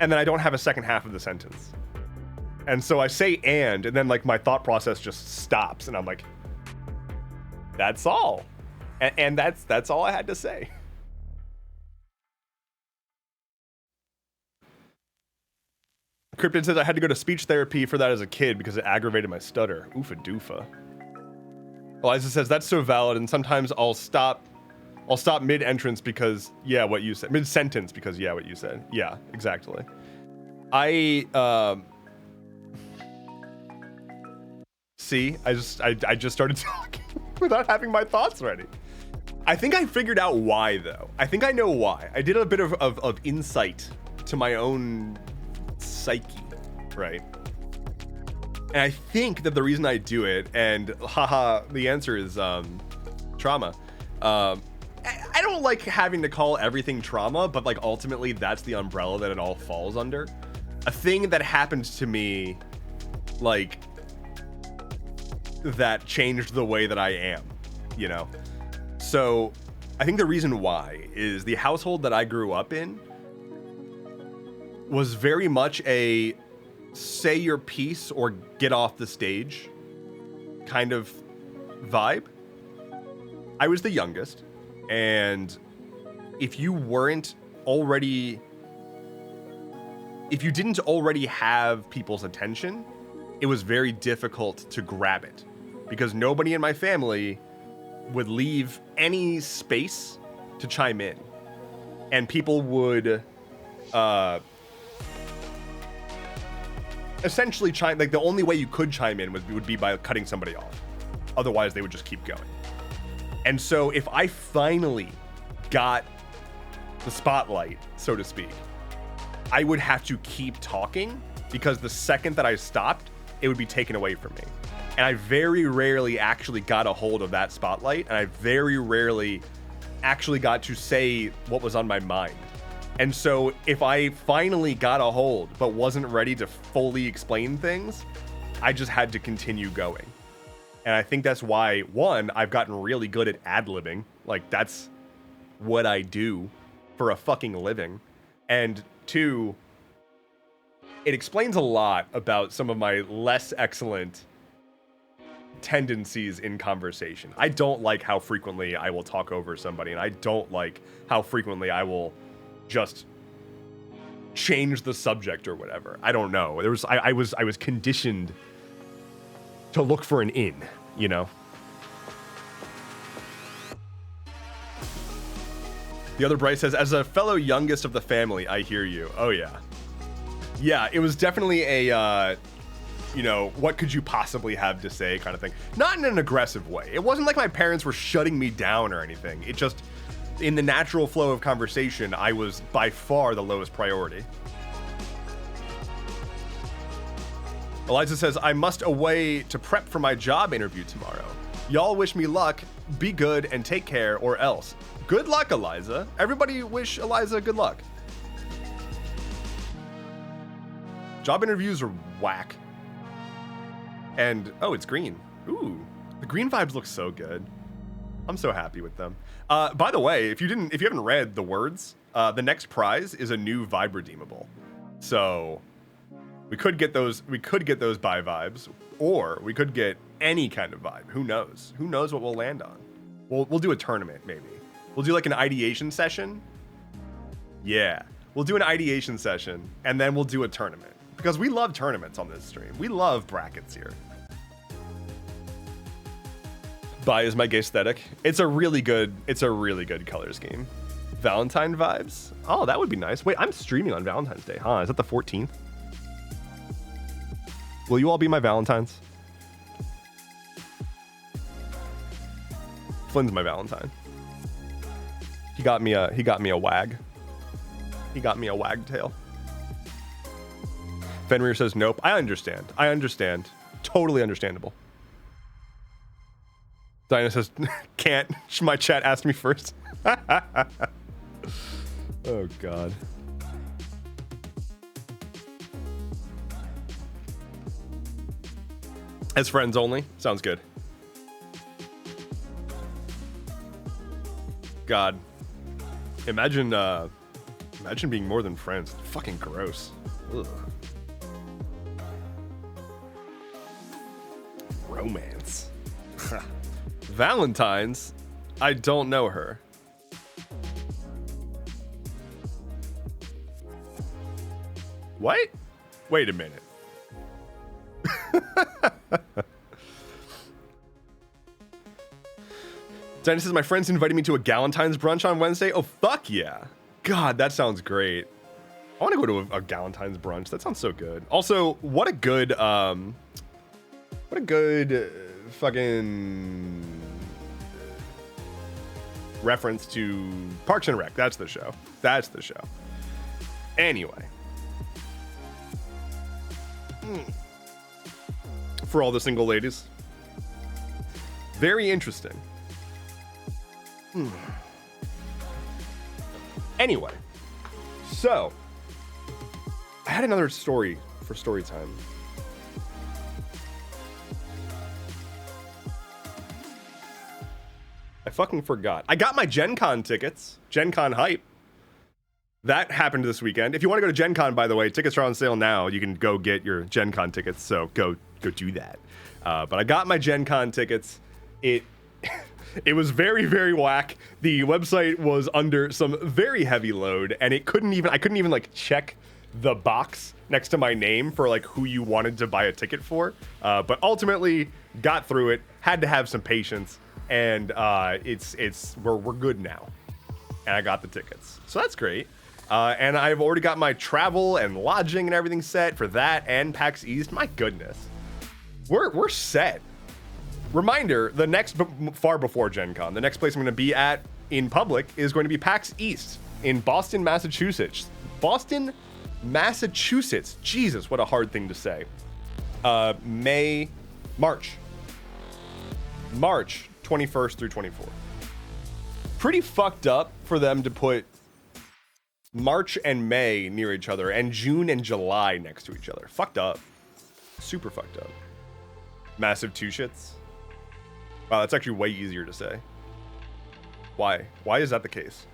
And then I don't have a second half of the sentence. And so I say and then like my thought process just stops and I'm like, that's all. And that's all I had to say. Cryptid says I had to go to speech therapy for that as a kid because it aggravated my stutter. Oofa doofa. Eliza says that's so valid, and sometimes I'll stop mid-entrance because, yeah, what you said. Mid-sentence because, yeah, what you said. Yeah, exactly. See, I just started talking without having my thoughts ready. I think I figured out why, though. I think I know why. I did a bit of insight to my own psyche, right? And I think that the reason I do it, and haha, the answer is trauma. I don't like having to call everything trauma, but like ultimately that's the umbrella that it all falls under. A thing that happened to me, like, that changed the way that I am, you know? So I think the reason why is the household that I grew up in was very much a say your piece or get off the stage kind of vibe. I was the youngest, and if you didn't already have people's attention, it was very difficult to grab it because nobody in my family would leave any space to chime in, and people would essentially chime, like the only way you could chime in would be by cutting somebody off. Otherwise they would just keep going. And so if I finally got the spotlight, so to speak, I would have to keep talking because the second that I stopped, it would be taken away from me. And I very rarely actually got a hold of that spotlight, and I very rarely actually got to say what was on my mind. And so if I finally got a hold but wasn't ready to fully explain things, I just had to continue going. And I think that's why, one, I've gotten really good at ad-libbing. Like, that's what I do for a fucking living. And two, it explains a lot about some of my less excellent tendencies in conversation. I don't like how frequently I will talk over somebody, and I don't like how frequently I will just change the subject or whatever. I don't know. I was conditioned to look for an in, you know? The other Bryce says, as a fellow youngest of the family, I hear you. Oh yeah. Yeah, it was definitely a, you know, what could you possibly have to say kind of thing. Not in an aggressive way. It wasn't like my parents were shutting me down or anything. It just, in the natural flow of conversation, I was by far the lowest priority. Eliza says, I must away to prep for my job interview tomorrow. Y'all wish me luck, be good, and take care, or else. Good luck, Eliza. Everybody wish Eliza good luck. Job interviews are whack. And, oh, it's green. Ooh, the green vibes look so good. I'm so happy with them. By the way, if you haven't read the words, the next prize is a new vibe redeemable. So we could get those buy vibes, or we could get any kind of vibe. Who knows? Who knows what we'll land on? We'll do a tournament, maybe. We'll do like an ideation session. Yeah, we'll do an ideation session, and then we'll do a tournament. Because we love tournaments on this stream. We love brackets here. Bi is my gay aesthetic. It's a really good color scheme. Valentine vibes? Oh, that would be nice. Wait, I'm streaming on Valentine's Day, huh? Is that the 14th? Will you all be my Valentines? Flynn's my Valentine. He got me a wag. He got me a wagtail. Fenrir says nope. I understand. Totally understandable. Dinah says can't. My chat asked me first. Oh god. As friends only. Sounds good. God. Imagine being more than friends. Fucking gross. Ugh. Romance. Valentine's? I don't know her. What? Wait a minute. Dennis says, my friends invited me to a Galentine's brunch on Wednesday. Oh, fuck yeah. God, that sounds great. I want to go to a Galentine's brunch. That sounds so good. Also, what a good fucking reference to Parks and Rec. That's the show. That's the show. Anyway. For all the single ladies. Very interesting. Anyway. So, I had another story for story time. I fucking forgot. I got my Gen Con tickets. Gen Con hype. That happened this weekend. If you want to go to Gen Con, by the way, tickets are on sale now. You can go get your Gen Con tickets, so go do that. But I got my Gen Con tickets. It was very, very whack. The website was under some very heavy load, and I couldn't even like check the box next to my name for like who you wanted to buy a ticket for. But ultimately got through it. Had to have some patience, and we're good now. And I got the tickets, so that's great. And I've already got my travel and lodging and everything set for that and PAX East. My goodness, we're set. Reminder, the next, far before Gen Con, the next place I'm going to be at in public is going to be PAX East in Boston, Massachusetts. Boston, Massachusetts. Jesus, what a hard thing to say. March 21st through 24th. Pretty fucked up for them to put March and May near each other and June and July next to each other. Fucked up. Super fucked up. Massive two shits. Wow, that's actually way easier to say. Why? Why is that the case?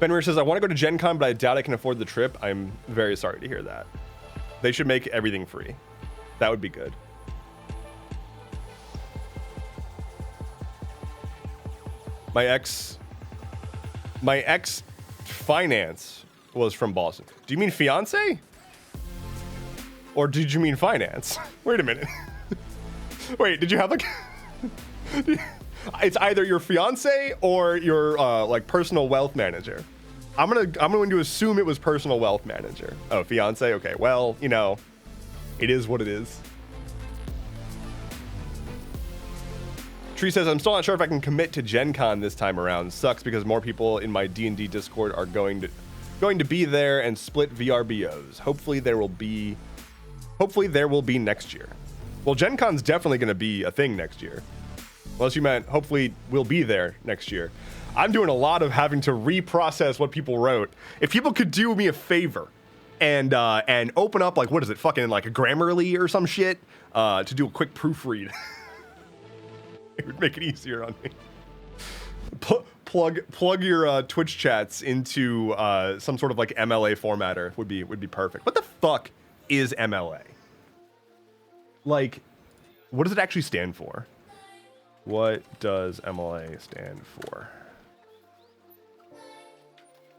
Benwer says, I want to go to Gen Con, but I doubt I can afford the trip. I'm very sorry to hear that. They should make everything free. That would be good. My ex finance was from Boston. Do you mean fiance? Or did you mean finance? Wait a minute. Wait, did you have like... It's either your fiance or your like personal wealth manager. I'm going to assume it was personal wealth manager. Oh, fiance? Okay, well, you know, it is what it is. Tree says, I'm still not sure if I can commit to Gen Con this time around. Sucks because more people in my D&D Discord are going to be there and split VRBOs. Hopefully there will be next year. Well, Gen Con's definitely going to be a thing next year. Unless you meant hopefully we'll be there next year. I'm doing a lot of having to reprocess what people wrote. If people could do me a favor and open up, like, what is it, fucking like a Grammarly or some shit, to do a quick proofread. It would make it easier on me. Plug your Twitch chats into some sort of like MLA formatter would be perfect. What the fuck is MLA? Like, what does it actually stand for? What does MLA stand for?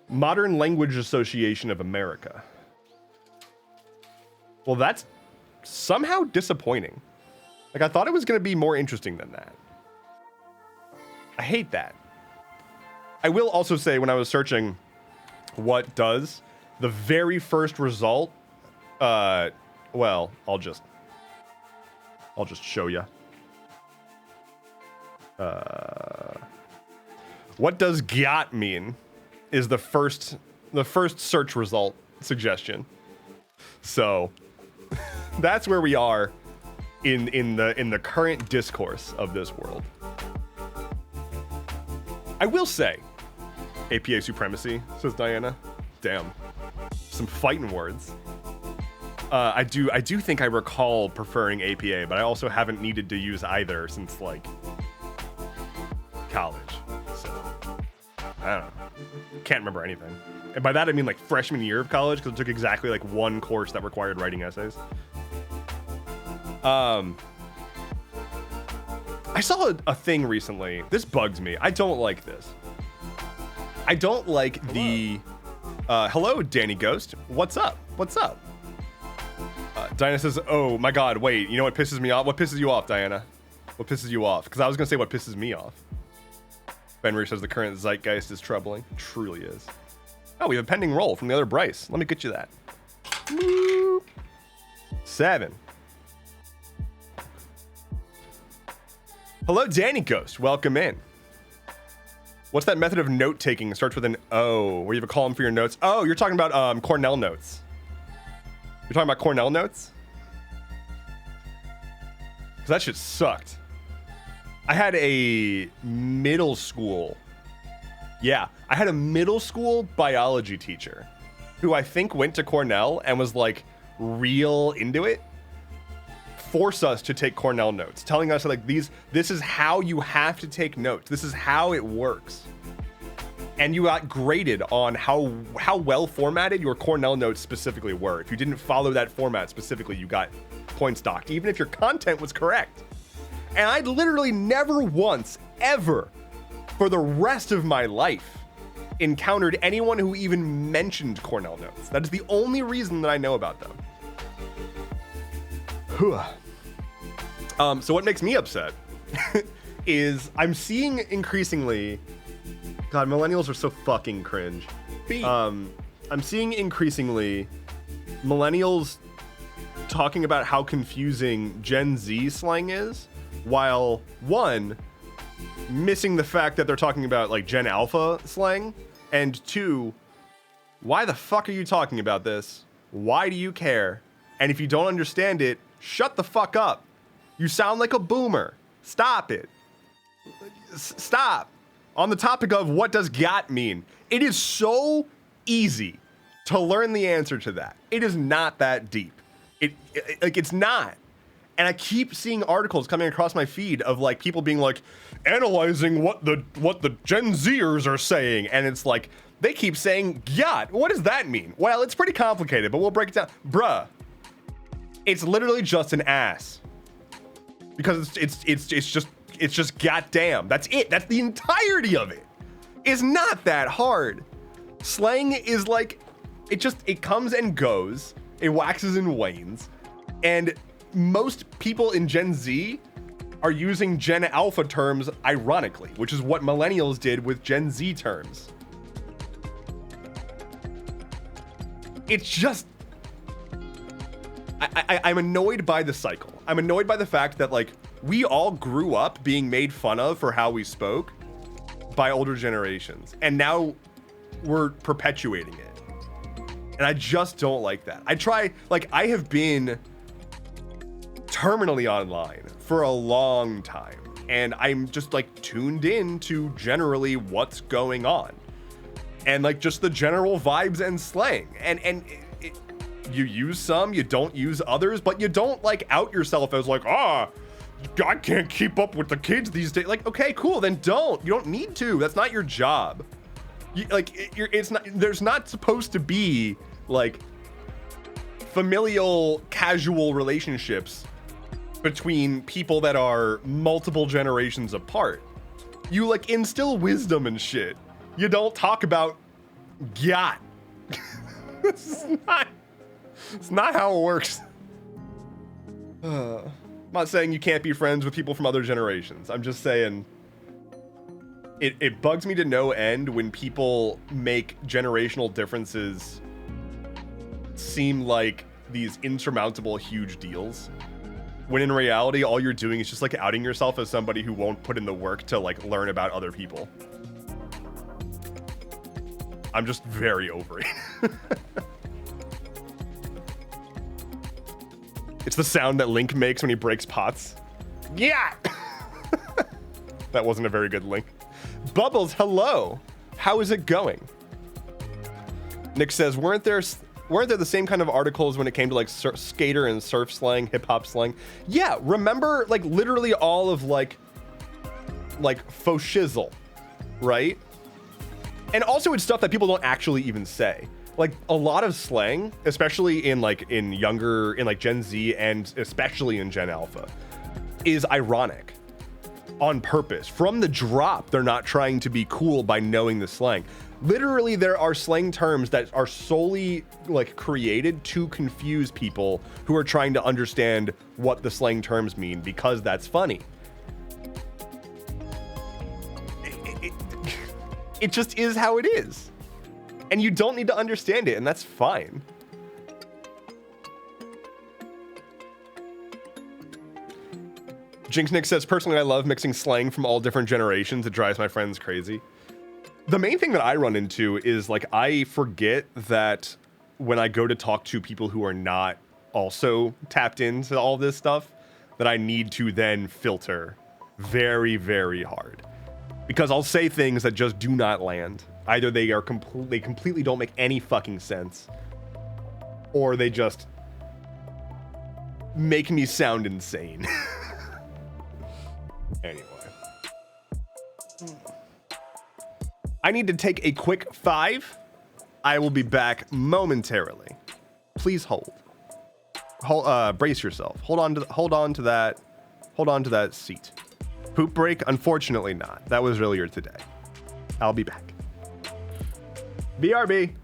Modern Language Association of America. Well, that's somehow disappointing. Like, I thought it was going to be more interesting than that. I hate that. I will also say, when I was searching what does, the very first result, well, I'll just show you. What does GYOT mean is the first search result suggestion. So that's where we are in the current discourse of this world. I will say, APA supremacy, says Diana. Damn, some fighting words. I do think I recall preferring APA, but I also haven't needed to use either since like college. So I don't know. Can't remember anything. And by that I mean like freshman year of college, because it took exactly like one course that required writing essays. I saw a thing recently. This bugs me. I don't like this. I don't like the... hello, Danny Ghost. What's up? What's up? Diana says, oh my god, wait. You know what pisses me off? What pisses you off, Diana? What pisses you off? Because I was going to say what pisses me off. Benry says the current zeitgeist is troubling. It truly is. Oh, we have a pending roll from the other Bryce. Let me get you that. Boop. 7. Hello, Danny Ghost. Welcome in. What's that method of note taking? It starts with an O, where you have a column for your notes. Oh, you're talking about Cornell notes. You're talking about Cornell notes? Because that shit sucked. I had a middle school. Yeah, I had a middle school biology teacher who I think went to Cornell and was like real into it. Force us to take Cornell notes, telling us like this is how you have to take notes. This is how it works. And you got graded on how well formatted your Cornell notes specifically were. If you didn't follow that format specifically, you got points docked, even if your content was correct. And I literally never once, ever, for the rest of my life, encountered anyone who even mentioned Cornell notes. That is the only reason that I know about them. So what makes me upset is I'm seeing increasingly, God, millennials are so fucking cringe. I'm seeing increasingly millennials talking about how confusing Gen Z slang is, while one, missing the fact that they're talking about like Gen Alpha slang, and two, why the fuck are you talking about this? Why do you care? And if you don't understand it, shut the fuck up. You sound like a boomer. Stop it. Stop. On the topic of what does got mean, it is so easy to learn the answer to that. It is not that deep. It's not. And I keep seeing articles coming across my feed of like people being like analyzing what the Gen Zers are saying, and it's like they keep saying "yacht." What does that mean? Well, it's pretty complicated, but we'll break it down, bruh. It's literally just an ass, because it's just goddamn. That's it. That's the entirety of it. It's not that hard. Slang is like it comes and goes. It waxes and wanes, and most people in Gen Z are using Gen Alpha terms ironically, which is what millennials did with Gen Z terms. It's just, I'm annoyed by the cycle. I'm annoyed by the fact that like we all grew up being made fun of for how we spoke by older generations, and now we're perpetuating it. And I just don't like that. I have been terminally online for a long time, and I'm just like tuned in to generally what's going on, and like just the general vibes and slang, and you use some, you don't use others, but you don't like out yourself as like, I can't keep up with the kids these days. Like, okay, cool, then don't. You don't need to. That's not your job. There's not supposed to be like familial casual relationships between people that are multiple generations apart. You like instill wisdom and shit. You don't talk about yacht. It's not how it works. I'm not saying you can't be friends with people from other generations. I'm just saying it bugs me to no end when people make generational differences seem like these insurmountable huge deals, when in reality all you're doing is just like outing yourself as somebody who won't put in the work to like learn about other people. I'm just very over it. It's the sound that Link makes when he breaks pots. Yeah. That wasn't a very good Link. Bubbles, hello. How is it going? Nick says, weren't there the same kind of articles when it came to like skater and surf slang, hip hop slang? Yeah, remember like literally all of like faux shizzle, right? And also it's stuff that people don't actually even say. Like a lot of slang, especially in like Gen Z and especially in Gen Alpha, is ironic on purpose. From the drop, they're not trying to be cool by knowing the slang. Literally, there are slang terms that are solely like created to confuse people who are trying to understand what the slang terms mean because that's funny. It just is how it is. And you don't need to understand it, and that's fine. Jinx Nick says, personally, I love mixing slang from all different generations. It drives my friends crazy. The main thing that I run into is, like, I forget that when I go to talk to people who are not also tapped into all this stuff, that I need to then filter very, very hard. Because I'll say things that just do not land. Either they are they completely don't make any fucking sense, or they just make me sound insane. Anyway. I need to take a quick 5. I will be back momentarily. Please hold. Brace yourself. Hold on to that seat. Poop break? Unfortunately not. That was earlier today. I'll be back. BRB.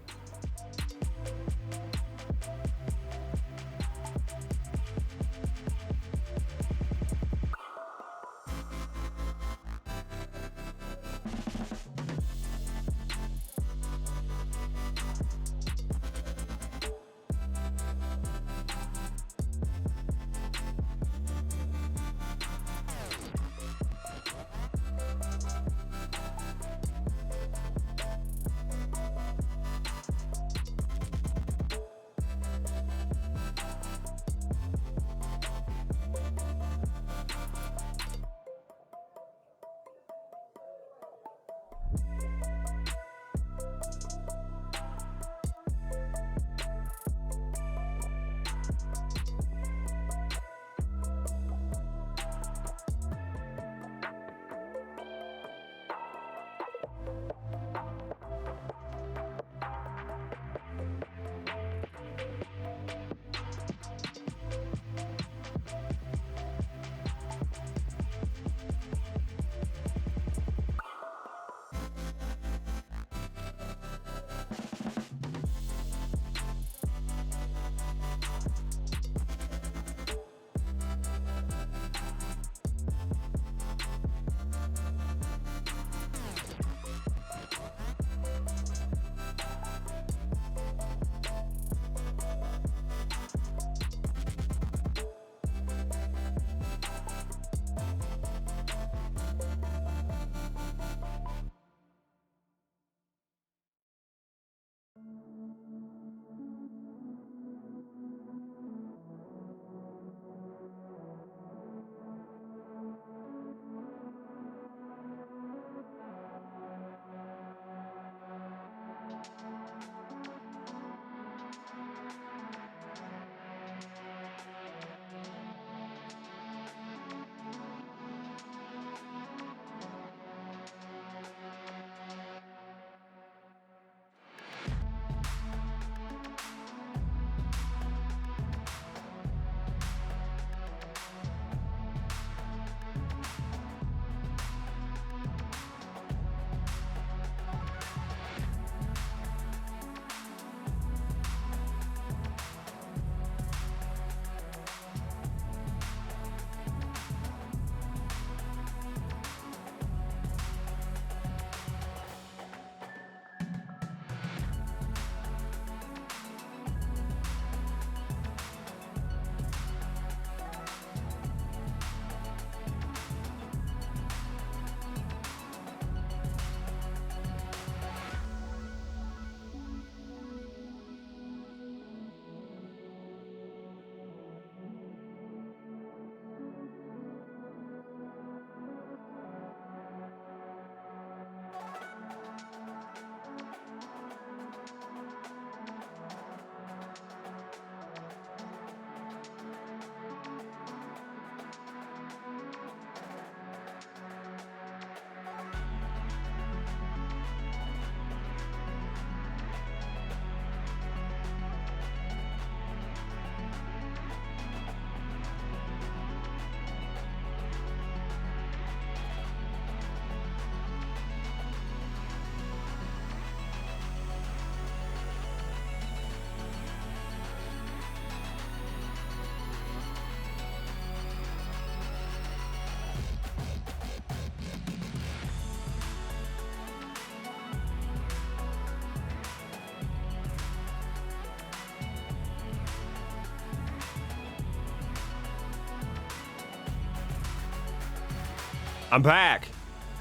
I'm back.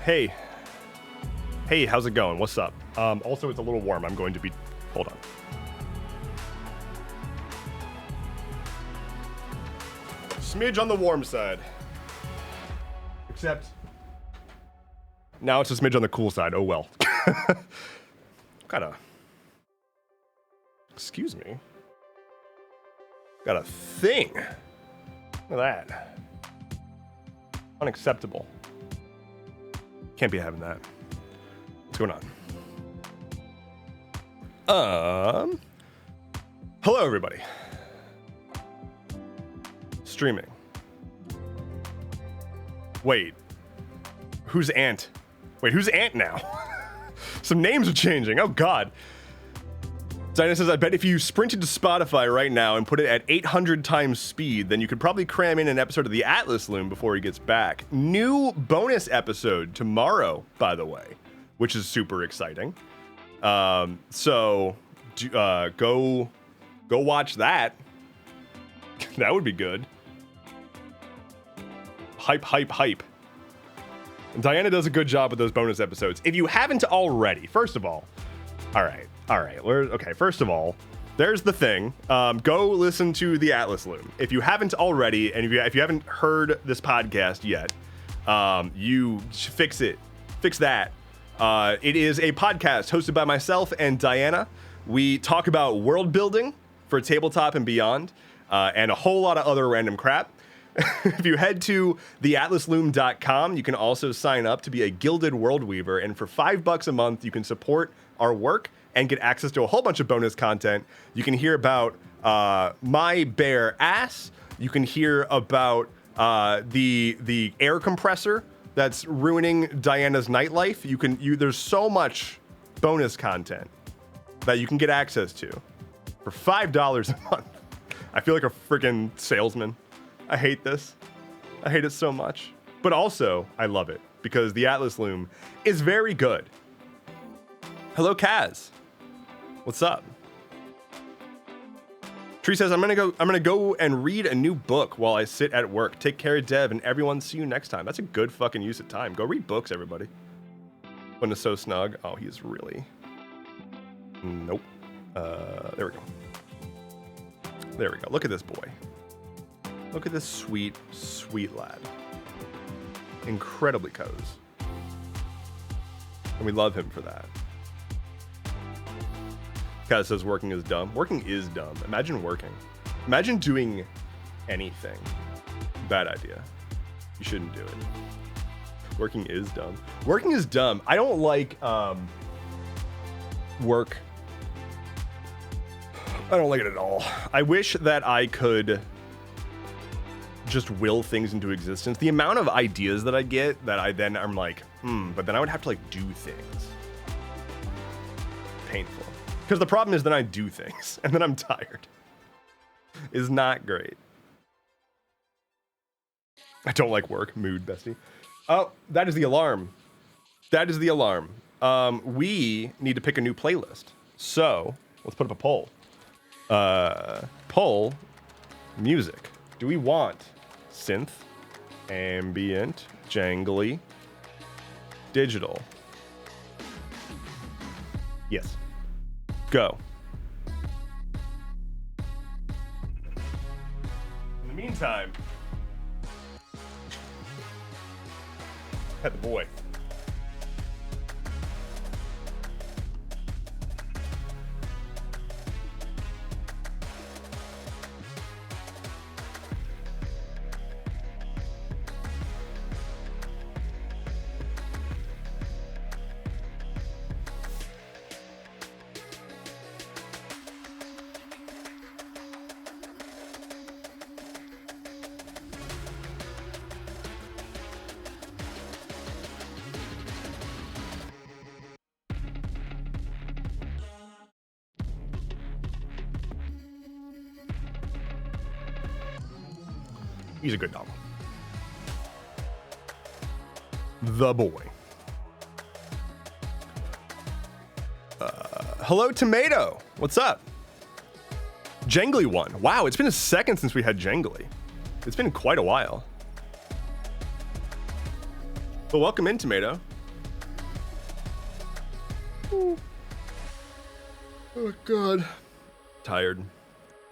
Hey. Hey, how's it going? What's up? Also, it's a little warm. I'm going to be... Hold on. Smidge on the warm side. Except... now it's a smidge on the cool side. Oh, well. Got a... Excuse me. Got a thing. Look at that. Unacceptable. Can't be having that. What's going on? Hello everybody. Streaming. Wait. Who's Ant? Wait, who's Ant now? Some names are changing. Oh god. Dinah says, I bet if you sprinted to Spotify right now and put it at 800 times speed, then you could probably cram in an episode of the Atlas Loom before he gets back. New bonus episode tomorrow, by the way, which is super exciting. So go watch that. That would be good. Hype, hype, hype. And Diana does a good job with those bonus episodes. If you haven't already, first of all, all right. Okay, first of all, there's the thing. Go listen to the Atlas Loom. If you haven't already, and if you haven't heard this podcast yet, you fix it. Fix that. It is a podcast hosted by myself and Diana. We talk about world building for tabletop and beyond, and a whole lot of other random crap. If you head to theatlasloom.com, you can also sign up to be a Gilded World Weaver, and for $5 a month, you can support our work and get access to a whole bunch of bonus content. You can hear about my bare ass. You can hear about the air compressor that's ruining Diana's nightlife. There's so much bonus content that you can get access to for $5 a month. I feel like a freaking salesman. I hate this. I hate it so much. But also, I love it because the Atlas Loom is very good. Hello, Kaz. What's up? Tree says, I'm gonna go and read a new book while I sit at work. Take care, Dev, and everyone. See you next time. That's a good fucking use of time. Go read books, everybody. When it's so snug. Oh, he's really... Nope. There we go. There we go. Look at this boy. Look at this sweet, sweet lad. Incredibly cozy. And we love him for that. Kaz says working is dumb. Working is dumb. Imagine working. Imagine doing anything. Bad idea. You shouldn't do it. Working is dumb. Working is dumb. I don't like work. I don't like it at all. I wish that I could just will things into existence. The amount of ideas that I get that I'm like, but then I would have to like do things. Painful. Because the problem is then I do things and then I'm tired. Is not great. I don't like work. Mood, bestie. Oh, that is the alarm. That is the alarm. We need to pick a new playlist. So let's put up a poll. Poll music. Do we want synth, ambient, jangly, digital? Yes. Go. In the meantime, pet the boy. He's a good dog. The boy. Hello, Tomato. What's up? Jangly one. Wow, it's been a second since we had Jangly. It's been quite a while. But welcome in, Tomato. Ooh. Oh, God. Tired.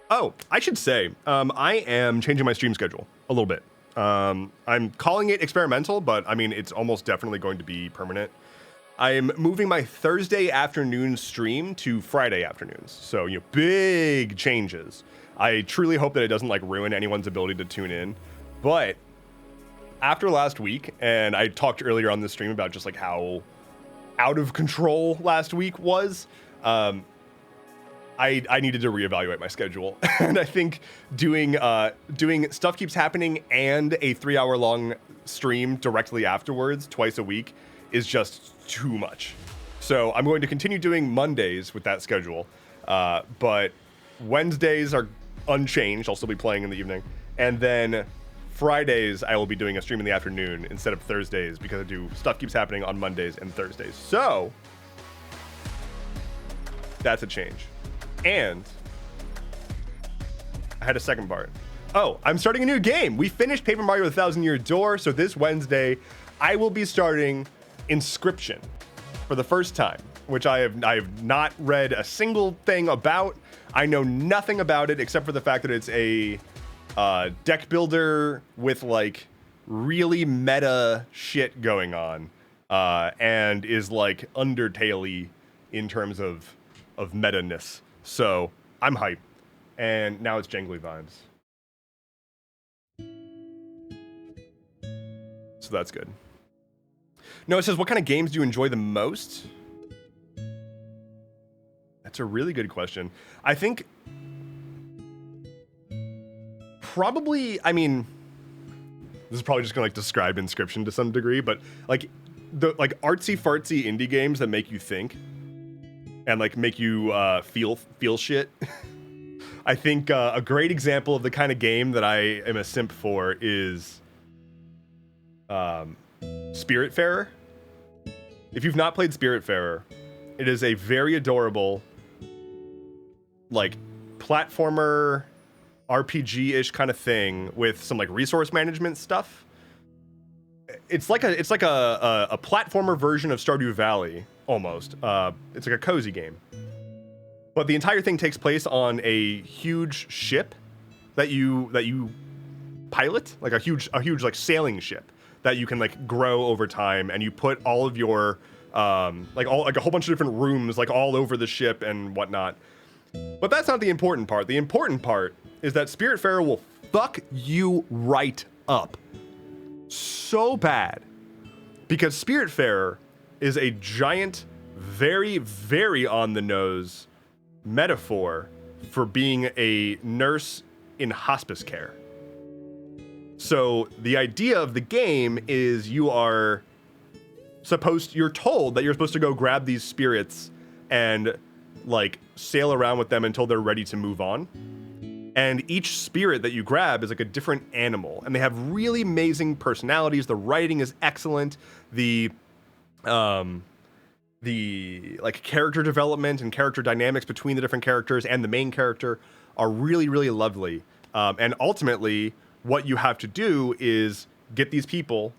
Oh, I should say, I am changing my stream schedule a little bit. I'm calling it experimental, but I mean, it's almost definitely going to be permanent. I am moving my Thursday afternoon stream to Friday afternoons. So, you know, big changes. I truly hope that it doesn't like ruin anyone's ability to tune in. But after last week, and I talked earlier on the stream about just like how out of control last week was, I needed to reevaluate my schedule. And I think doing Stuff Keeps Happening and a 3-hour long stream directly afterwards, twice a week, is just too much. So I'm going to continue doing Mondays with that schedule, but Wednesdays are unchanged. I'll still be playing in the evening. And then Fridays, I will be doing a stream in the afternoon instead of Thursdays because I do Stuff Keeps Happening on Mondays and Thursdays. So that's a change. And I had a second part. Oh, I'm starting a new game. We finished Paper Mario: The Thousand Year Door, so this Wednesday I will be starting Inscription for the first time, which I have not read a single thing about. I know nothing about it except for the fact that it's a deck builder with like really meta shit going on, and is like Undertale-y in terms of meta-ness. So I'm hyped, and now it's jangly vibes. So that's good. No, it says, what kind of games do you enjoy the most? That's a really good question. I think probably, I mean, this is probably just gonna like describe Inscription to some degree, but like the like artsy fartsy indie games that make you think and like make you feel shit. I think a great example of the kind of game that I am a simp for is Spiritfarer. If you've not played Spiritfarer, it is a very adorable like platformer RPG-ish kind of thing with some like resource management stuff. It's like a platformer version of Stardew Valley almost. It's like a cozy game, but the entire thing takes place on a huge ship that you pilot, like a huge like sailing ship that you can like grow over time, and you put all of your like a whole bunch of different rooms like all over the ship and whatnot. But that's not the important part. The important part is that Spiritfarer will fuck you right up so bad, because Spiritfarer is a giant, very, very on the nose metaphor for being a nurse in hospice care. So the idea of the game is you're told that you're supposed to go grab these spirits and like sail around with them until they're ready to move on. And each spirit that you grab is like a different animal, and they have really amazing personalities. The writing is excellent. The like character development and character dynamics between the different characters and the main character are really, really lovely. And ultimately, what you have to do is get these people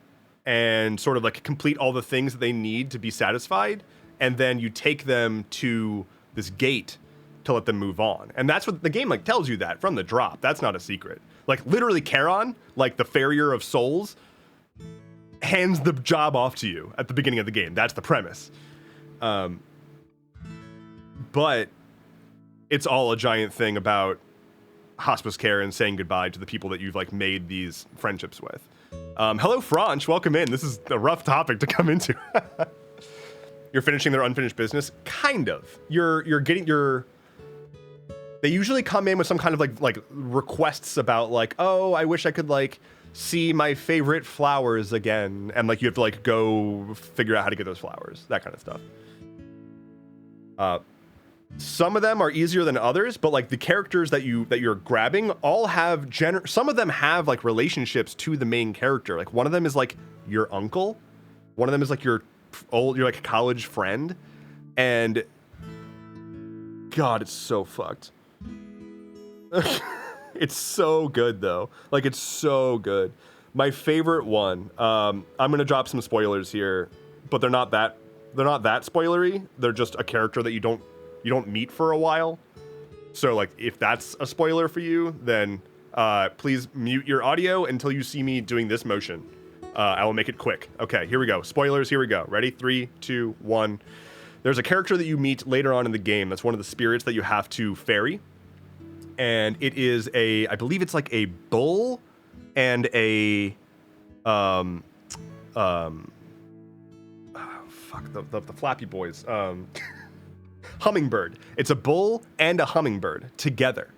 and sort of like complete all the things that they need to be satisfied, and then you take them to this gate to let them move on. And that's what the game like tells you that from the drop. That's not a secret. Like literally Charon, like the farrier of souls, hands the job off to you at the beginning of the game. That's the premise. But it's all a giant thing about hospice care and saying goodbye to the people that you've like made these friendships with. Hello, Franch. Welcome in. This is a rough topic to come into. You're finishing their unfinished business? Kind of. You're getting your... They usually come in with some kind of like requests about like, oh, I wish I could like see my favorite flowers again, and like you have to like go figure out how to get those flowers, that kind of stuff. Some of them are easier than others, but like the characters that you're grabbing all have some of them have like relationships to the main character. Like one of them is like your uncle, one of them is like your like college friend, and God, it's so fucked. It's so good though. Like it's so good. My favorite one. I'm gonna drop some spoilers here, but they're not that spoilery. They're just a character that you don't meet for a while. So like, if that's a spoiler for you, then please mute your audio until you see me doing this motion. I will make it quick. Okay, here we go. Spoilers. Here we go. Ready? 3, 2, 1. There's a character that you meet later on in the game. That's one of the spirits that you have to ferry. And it is I believe it's like a bull and a, the Flappy Boys, hummingbird. It's a bull and a hummingbird together.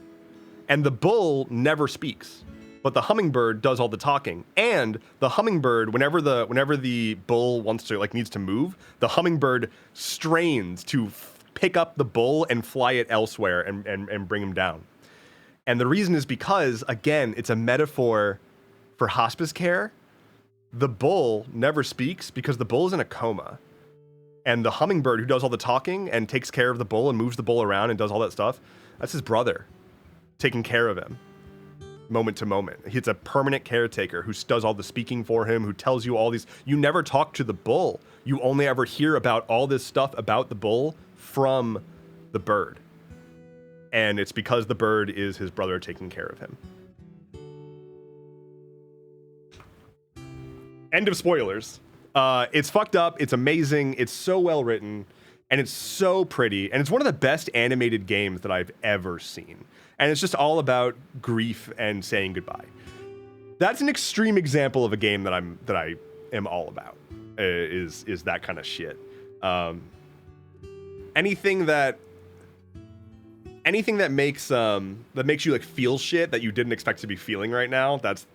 And the bull never speaks, but the hummingbird does all the talking. And the hummingbird, whenever the bull wants to, like, needs to move, the hummingbird strains to pick up the bull and fly it elsewhere and bring him down. And the reason is because, again, it's a metaphor for hospice care. The bull never speaks because the bull is in a coma. And the hummingbird who does all the talking and takes care of the bull and moves the bull around and does all that stuff, that's his brother taking care of him moment to moment. He's a permanent caretaker who does all the speaking for him, who tells you all these. You never talk to the bull. You only ever hear about all this stuff about the bull from the bird. And it's because the bird is his brother taking care of him. End of spoilers. It's fucked up. It's amazing. It's so well written. And it's so pretty. And it's one of the best animated games that I've ever seen. And it's just all about grief and saying goodbye. That's an extreme example of a game that I am all about. Is that kind of shit. Anything that makes you like feel shit that you didn't expect to be feeling right now, that's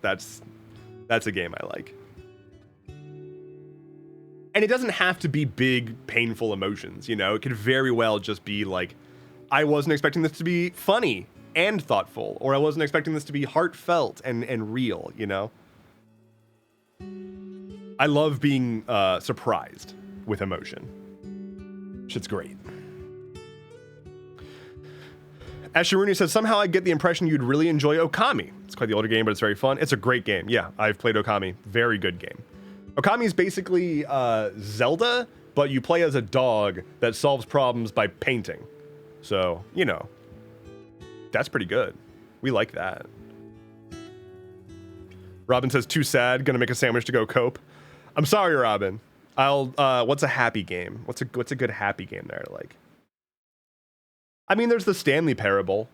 a game I like. And it doesn't have to be big, painful emotions, you know? It could very well just be like, I wasn't expecting this to be funny and thoughtful, or I wasn't expecting this to be heartfelt and real, you know? I love being surprised with emotion. Shit's great. Asharuni says, somehow I get the impression you'd really enjoy Okami. It's quite the older game, but it's very fun. It's a great game. Yeah, I've played Okami. Very good game. Okami is basically Zelda, but you play as a dog that solves problems by painting. So, you know, that's pretty good. We like that. Robin says, too sad, gonna make a sandwich to go cope. I'm sorry, Robin. What's a happy game? What's a good happy game there, like? I mean, there's the Stanley Parable,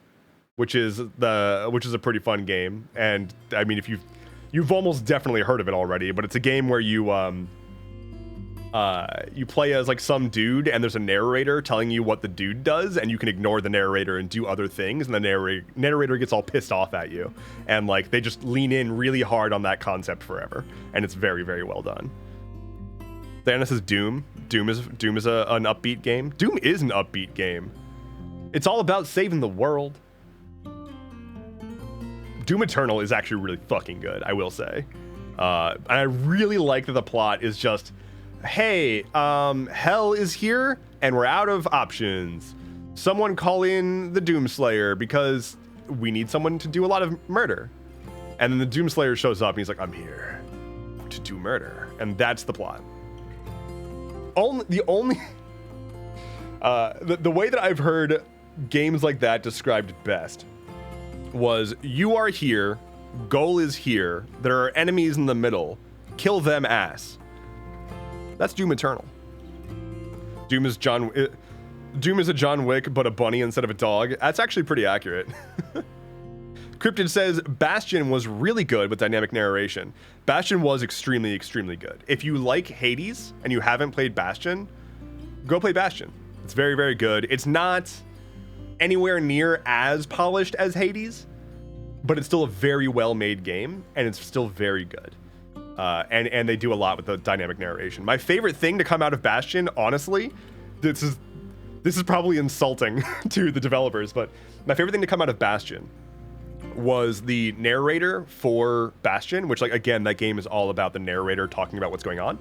which is a pretty fun game. And I mean, if you've almost definitely heard of it already, but it's a game where you play as like some dude and there's a narrator telling you what the dude does, and you can ignore the narrator and do other things, and the narrator gets all pissed off at you, and like they just lean in really hard on that concept forever, and it's very, very well done. Diana says Doom. Doom is an upbeat game. Doom is an upbeat game. It's all about saving the world. Doom Eternal is actually really fucking good, I will say. And I really like that the plot is just, hey, hell is here and we're out of options. Someone call in the Doomslayer because we need someone to do a lot of murder. And then the Doomslayer shows up and he's like, I'm here to do murder. And that's the plot. The way that I've heard games like that described best was, you are here, goal is here, there are enemies in the middle, kill them ass. That's Doom Eternal. Doom is a John Wick, but a bunny instead of a dog. That's actually pretty accurate. Cryptid says, Bastion was really good with dynamic narration. Bastion was extremely, extremely good. If you like Hades and you haven't played Bastion, go play Bastion. It's very, very good. It's not anywhere near as polished as Hades, but it's still a very well-made game, and it's still very good. And they do a lot with the dynamic narration. My favorite thing to come out of Bastion, honestly, this is probably insulting to the developers, but my favorite thing to come out of Bastion was the narrator for Bastion, which, like, again, that game is all about the narrator talking about what's going on.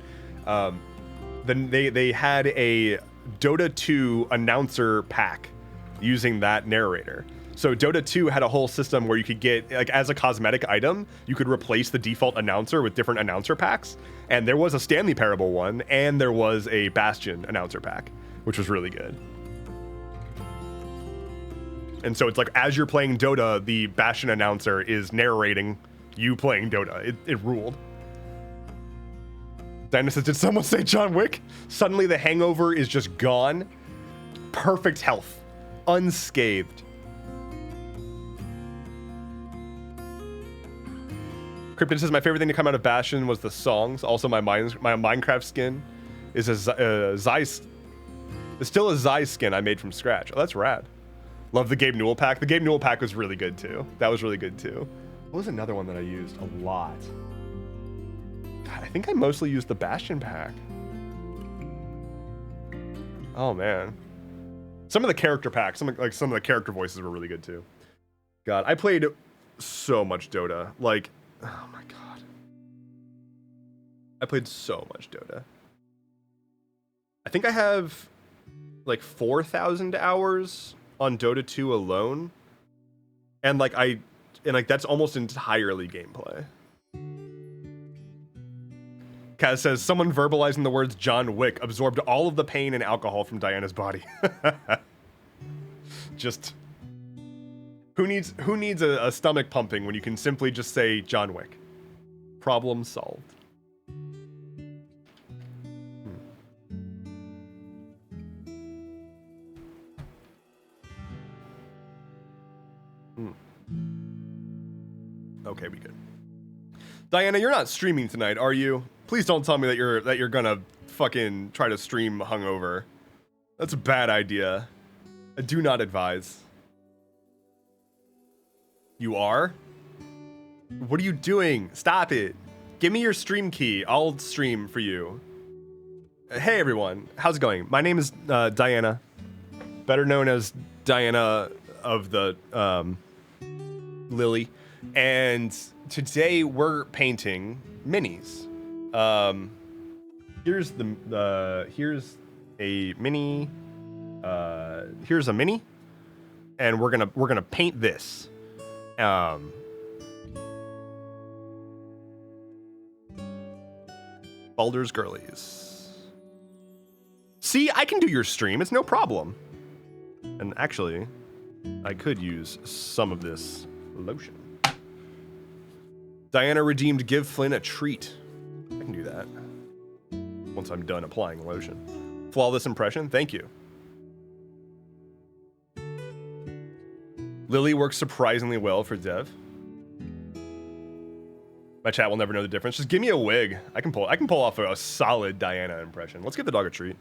Then they had a Dota 2 announcer pack using that narrator. So Dota 2 had a whole system where you could get, like, as a cosmetic item, you could replace the default announcer with different announcer packs. And there was a Stanley Parable one, and there was a Bastion announcer pack, which was really good. And so it's like, as you're playing Dota, the Bastion announcer is narrating you playing Dota. It ruled. Diana says, did someone say John Wick? Suddenly the hangover is just gone. Perfect health. Unscathed. Krypton says, my favorite thing to come out of Bastion was the songs. Also, my Minecraft skin is a Zeiss. It's still a Zeiss skin I made from scratch. Oh, that's rad. Love the Gabe Newell pack. The Gabe Newell pack was really good too. That was really good too. What was another one that I used a lot? God, I think I mostly used the Bastion pack. Oh man. Some of the character packs, some of the character voices were really good too. God, I played so much Dota. Like, oh my god. I played so much Dota. I think I have like 4,000 hours on Dota 2 alone. And that's almost entirely gameplay. Kaz says, someone verbalizing the words John Wick absorbed all of the pain and alcohol from Diana's body. Just, who needs a stomach pumping when you can simply just say John Wick? Problem solved. Okay, we good. Diana, you're not streaming tonight, are you? Please don't tell me that you're gonna fucking try to stream hungover. That's a bad idea. I do not advise. You are? What are you doing? Stop it. Give me your stream key. I'll stream for you. Hey everyone, how's it going? My name is Diana, better known as Diana of the Lily. And today we're painting minis. Here's a mini. Here's a mini, and we're gonna paint this. Baldur's Girlies. See, I can do your stream. It's no problem. And actually, I could use some of this lotion. Diana redeemed give Flynn a treat. I can do that once I'm done applying lotion. Flawless impression, thank you. Lily works surprisingly well for Dev. My chat will never know the difference. Just give me a wig. I can pull off a solid Diana impression. Let's give the dog a treat.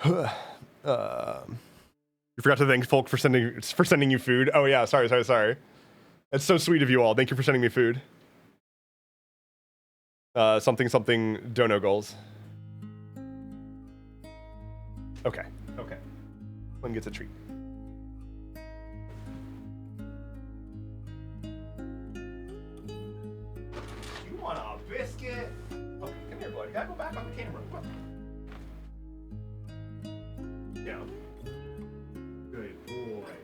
You forgot to thank folk for sending you food. Oh yeah, sorry. That's so sweet of you all. Thank you for sending me food. Something dono goals. Okay. One gets a treat. You want a biscuit? Okay, come here, buddy. You gotta go back on the camera. Come on. Yeah. Good boy.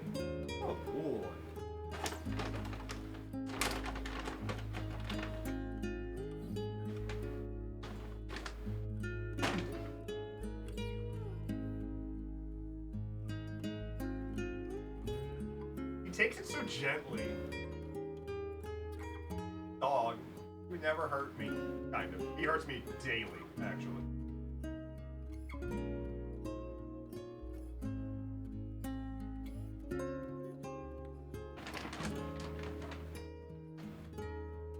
Oh boy. Takes it so gently. Dog, he would never hurt me. Kind of. He hurts me daily, actually.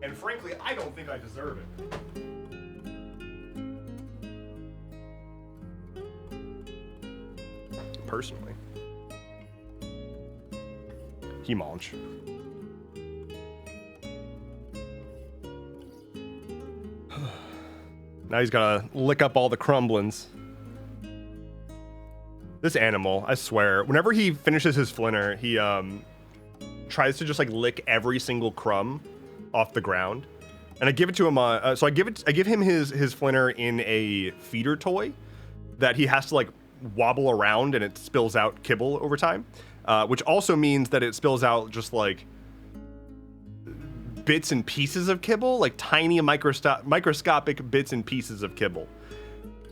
And frankly, I don't think I deserve it. Personally. He munch. Now he's gotta lick up all the crumblins. This animal, I swear, whenever he finishes his flinner, he tries to just like lick every single crumb off the ground. And I give it to him. So I give him his flinner in a feeder toy that he has to like wobble around, and it spills out kibble over time. which also means that it spills out just like bits and pieces of kibble, like tiny microscopic bits and pieces of kibble.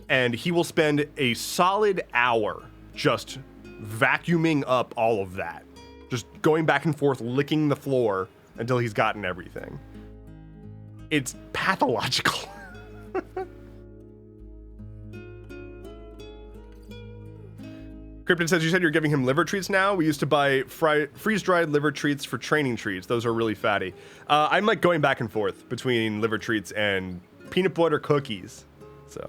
And he will spend a solid hour just vacuuming up all of that. Just going back and forth, licking the floor until he's gotten everything. It's pathological. Cryptid says, you said you're giving him liver treats now? We used to buy freeze-dried liver treats for training treats. Those are really fatty. I'm like going back and forth between liver treats and peanut butter cookies. So,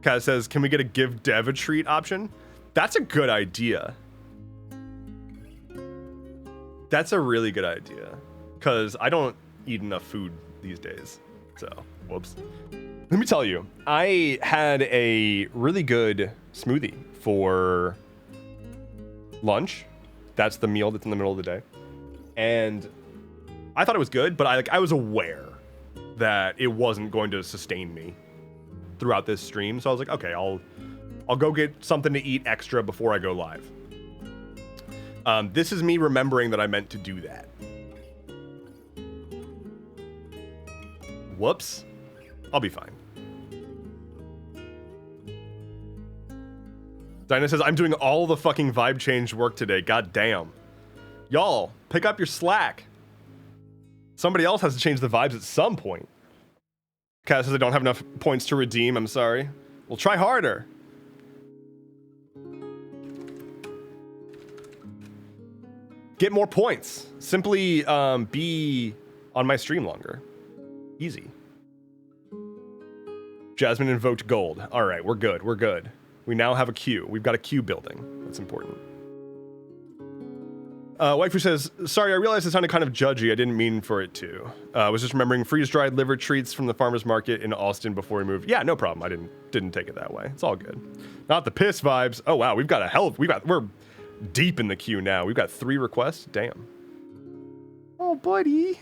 Kaz says, can we get a give Dev a treat option? That's a good idea. That's a really good idea. Because I don't eat enough food these days. So, whoops. Let me tell you, I had a really good smoothie for lunch. That's the meal that's in the middle of the day. And I thought it was good, but I was aware that it wasn't going to sustain me throughout this stream. So I was like, okay, I'll go get something to eat extra before I go live. This is me remembering that I meant to do that. Whoops. I'll be fine. Dinah says, I'm doing all the fucking vibe change work today. God damn. Y'all, pick up your slack. Somebody else has to change the vibes at some point. Kat says, I don't have enough points to redeem. I'm sorry. Well, try harder. Get more points. Simply be on my stream longer. Easy. Jasmine invoked gold. All right, we're good. We're good. We now have a queue. We've got a queue building. That's important. Waifu says, sorry, I realized it sounded kind of judgy. I didn't mean for it to. I was just remembering freeze-dried liver treats from the farmer's market in Austin before we moved. Yeah, no problem. I didn't take it that way. It's all good. Not the piss vibes. Oh, wow. We've got we're deep in the queue now. We've got 3 requests. Damn. Oh, buddy.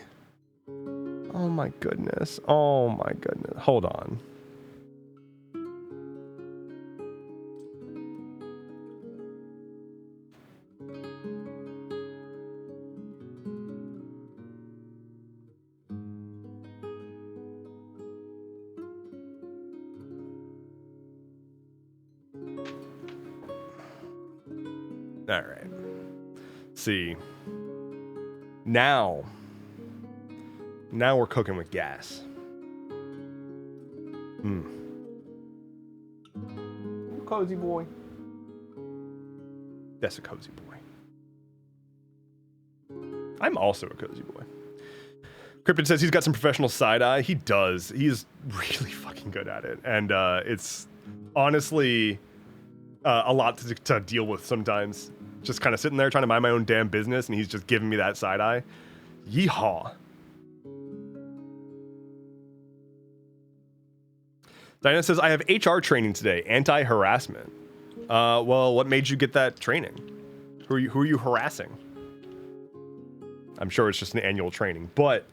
Oh, my goodness. Oh, my goodness. Hold on. All right. See. Now we're cooking with gas. Cozy boy. That's a cozy boy. I'm also a cozy boy. Cryptid says he's got some professional side-eye. He does. He's really fucking good at it. And it's honestly a lot to deal with sometimes. Just kind of sitting there trying to mind my own damn business, and he's just giving me that side-eye. Yeehaw. Diana says, I have HR training today, anti-harassment. Well, what made you get that training? Who are you harassing? I'm sure it's just an annual training, but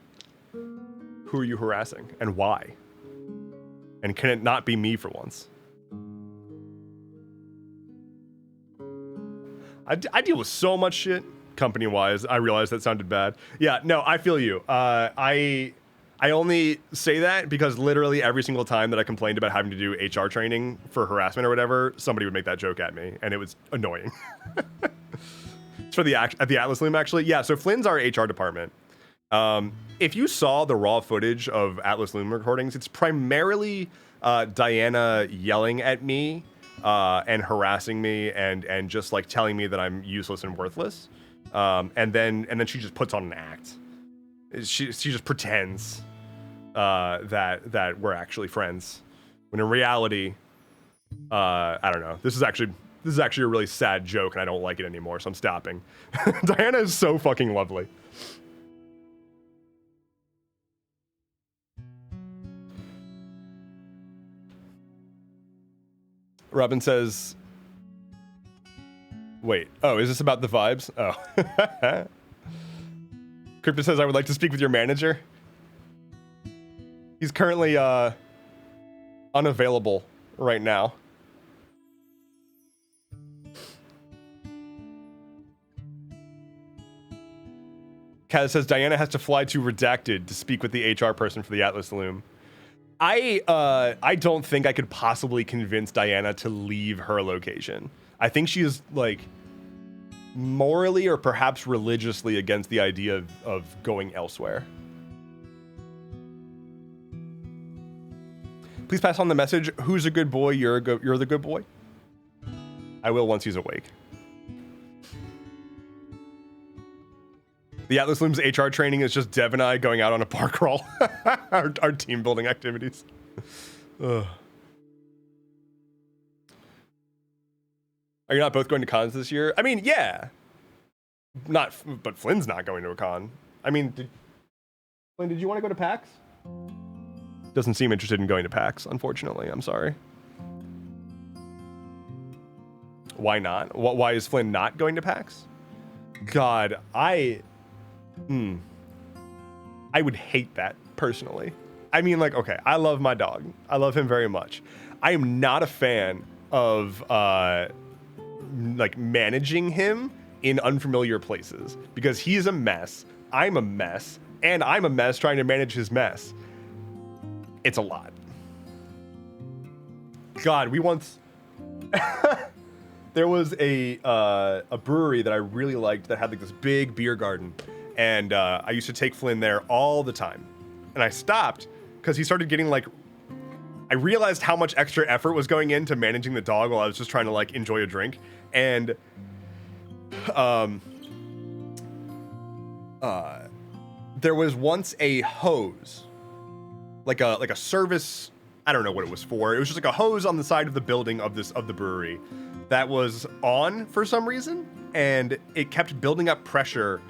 who are you harassing and why? And can it not be me for once? I deal with so much shit company-wise. I realized that sounded bad. Yeah, no, I feel you. I only say that because literally every single time that I complained about having to do HR training for harassment or whatever, somebody would make that joke at me, and it was annoying. It's for at the Atlas Loom, actually. Yeah, so Flynn's our HR department. If you saw the raw footage of Atlas Loom recordings, it's primarily Diana yelling at me and harassing me and just like telling me that I'm useless and worthless. And then she just puts on an act. She just pretends that we're actually friends, when in reality, I don't know. This is actually a really sad joke, and I don't like it anymore, so I'm stopping. Diana is so fucking lovely. Robin says, wait, oh, is this about the vibes? Oh. Crypto says, I would like to speak with your manager. He's currently unavailable right now. Kaz says Diana has to fly to Redacted to speak with the HR person for the Atlas Loom. I don't think I could possibly convince Diana to leave her location. I think she is like morally or perhaps religiously against the idea of going elsewhere. Please pass on the message. Who's a good boy? You're the good boy. I will once he's awake. The Atlas Loom's HR training is just Dev and I going out on a park crawl. our team building activities. Ugh. Are you not both going to cons this year? I mean, yeah. But Flynn's not going to a con. I mean, Flynn, did you want to go to PAX? Doesn't seem interested in going to PAX, unfortunately. I'm sorry. Why not? Why is Flynn not going to PAX? God, I would hate that personally. I mean, like, okay, I love my dog. I love him very much. I am not a fan of like managing him in unfamiliar places because he's a mess. I'm a mess, and I'm a mess trying to manage his mess. It's a lot. God, we once there was a brewery that I really liked that had like this big beer garden, and I used to take Flynn there all the time, and I stopped because he started getting like. I realized how much extra effort was going into managing the dog while I was just trying to like enjoy a drink, and there was once a hose, like a service. I don't know what it was for. It was just like a hose on the side of the building of the brewery that was on for some reason, and it kept building up pressure,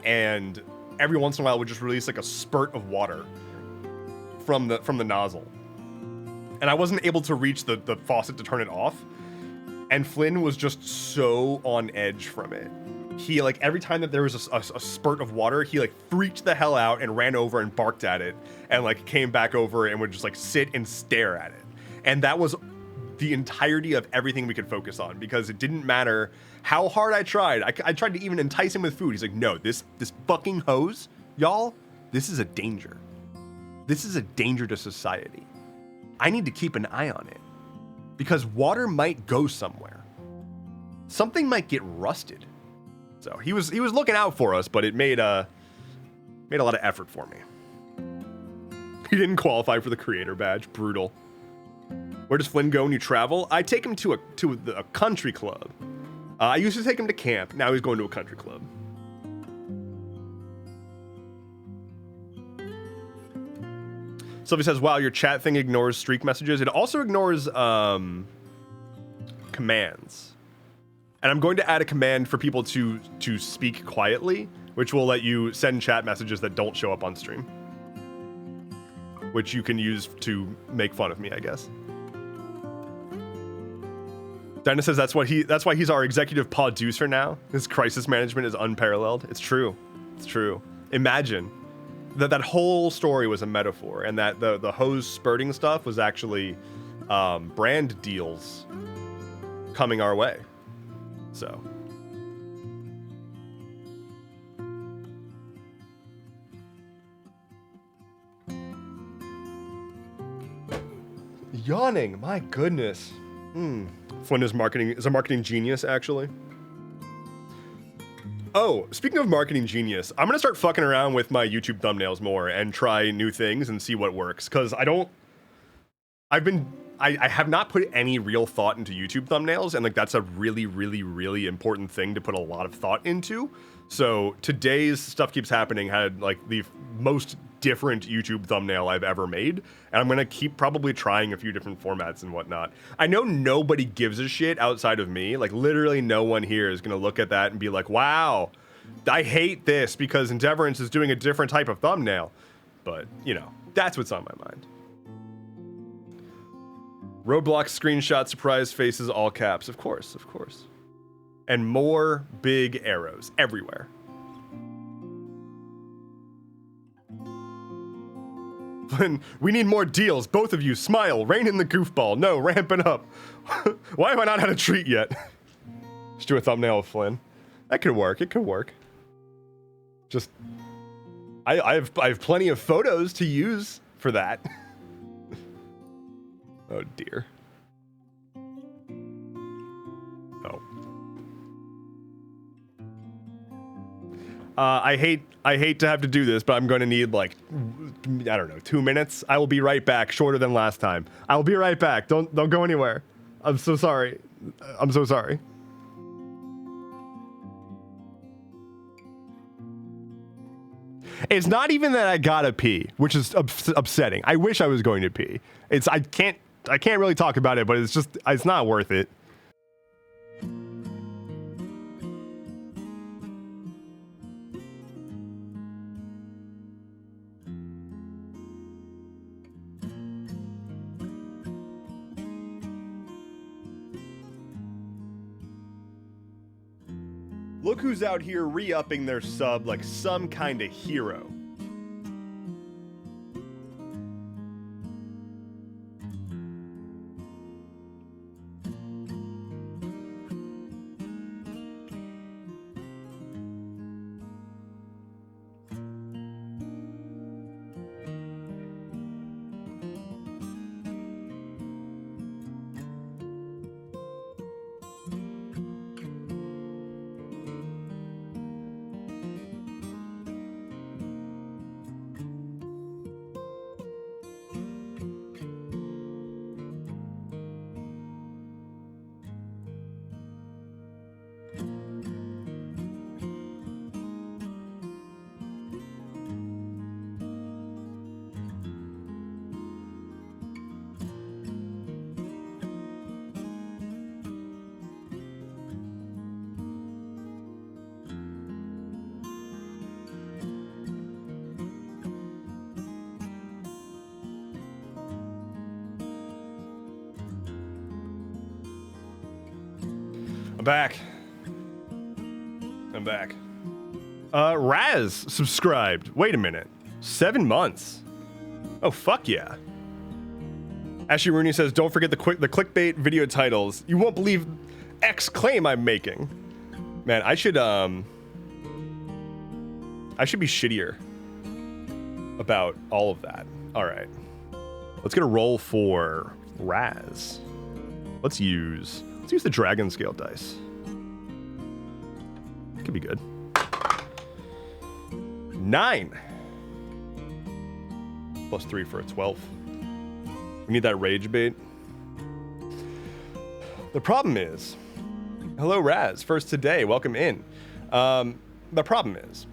and every once in a while it would just release like a spurt of water from the nozzle. And I wasn't able to reach the faucet to turn it off, and Flynn was just so on edge from it. He, like, every time that there was a spurt of water, he, like, freaked the hell out and ran over and barked at it, and, like, came back over and would just, like, sit and stare at it. And that was the entirety of everything we could focus on, because it didn't matter how hard I tried. I tried to even entice him with food. He's like, no, this fucking hose, y'all, this is a danger. This is a danger to society. I need to keep an eye on it, because water might go somewhere. Something might get rusted. So he was looking out for us, but it made a lot of effort for me. He didn't qualify for the creator badge. Brutal. Where does Flynn go when you travel? I take him to a country club. I used to take him to camp. Now he's going to a country club. Sylvie says, wow, your chat thing ignores streak messages. It also ignores commands. And I'm going to add a command for people to speak quietly, which will let you send chat messages that don't show up on stream. Which you can use to make fun of me, I guess. Dinah says that's why he's our executive producer now. His crisis management is unparalleled. It's true. It's true. Imagine that whole story was a metaphor, and that the hose spurting stuff was actually brand deals coming our way. So. Yawning, my goodness. Flynn is a marketing genius, actually. Oh, speaking of marketing genius, I'm gonna start fucking around with my YouTube thumbnails more and try new things and see what works. Cause I have not put any real thought into YouTube thumbnails, and like that's a really, really, really important thing to put a lot of thought into. So today's Stuff Keeps Happening had like the most different YouTube thumbnail I've ever made, and I'm gonna keep probably trying a few different formats and whatnot. I know nobody gives a shit outside of me. Like literally no one here is gonna look at that and be like, wow, I hate this because Endeavorance is doing a different type of thumbnail. But, you know, that's what's on my mind. Roblox screenshot, surprise faces, all caps. Of course, of course. And more big arrows everywhere. We need more deals. Both of you, smile. Rein in the goofball. No, ramp it up. Why have I not had a treat yet? Just do a thumbnail of Flynn. That could work. It could work. Just I have plenty of photos to use for that. Oh dear. Oh. I hate to have to do this, but I'm going to need like, I don't know, 2 minutes. I will be right back. Shorter than last time. I will be right back. Don't go anywhere. I'm so sorry. I'm so sorry. It's not even that I gotta pee, which is upsetting. I wish I was going to pee. I can't really talk about it, but it's not worth it. Look who's out here re-upping their sub like some kind of hero. Back. I'm back. Raz subscribed. Wait a minute. 7 months. Oh, fuck yeah. Ashley Rooney says, don't forget the clickbait video titles. You won't believe X claim I'm making. Man, I should be shittier about all of that. All right. Let's get a roll for Raz. Let's use the dragon scale dice. Could be good. 9. +3 for a 12. We need that rage bait. The problem is, hello Raz, first today, welcome in. The problem is,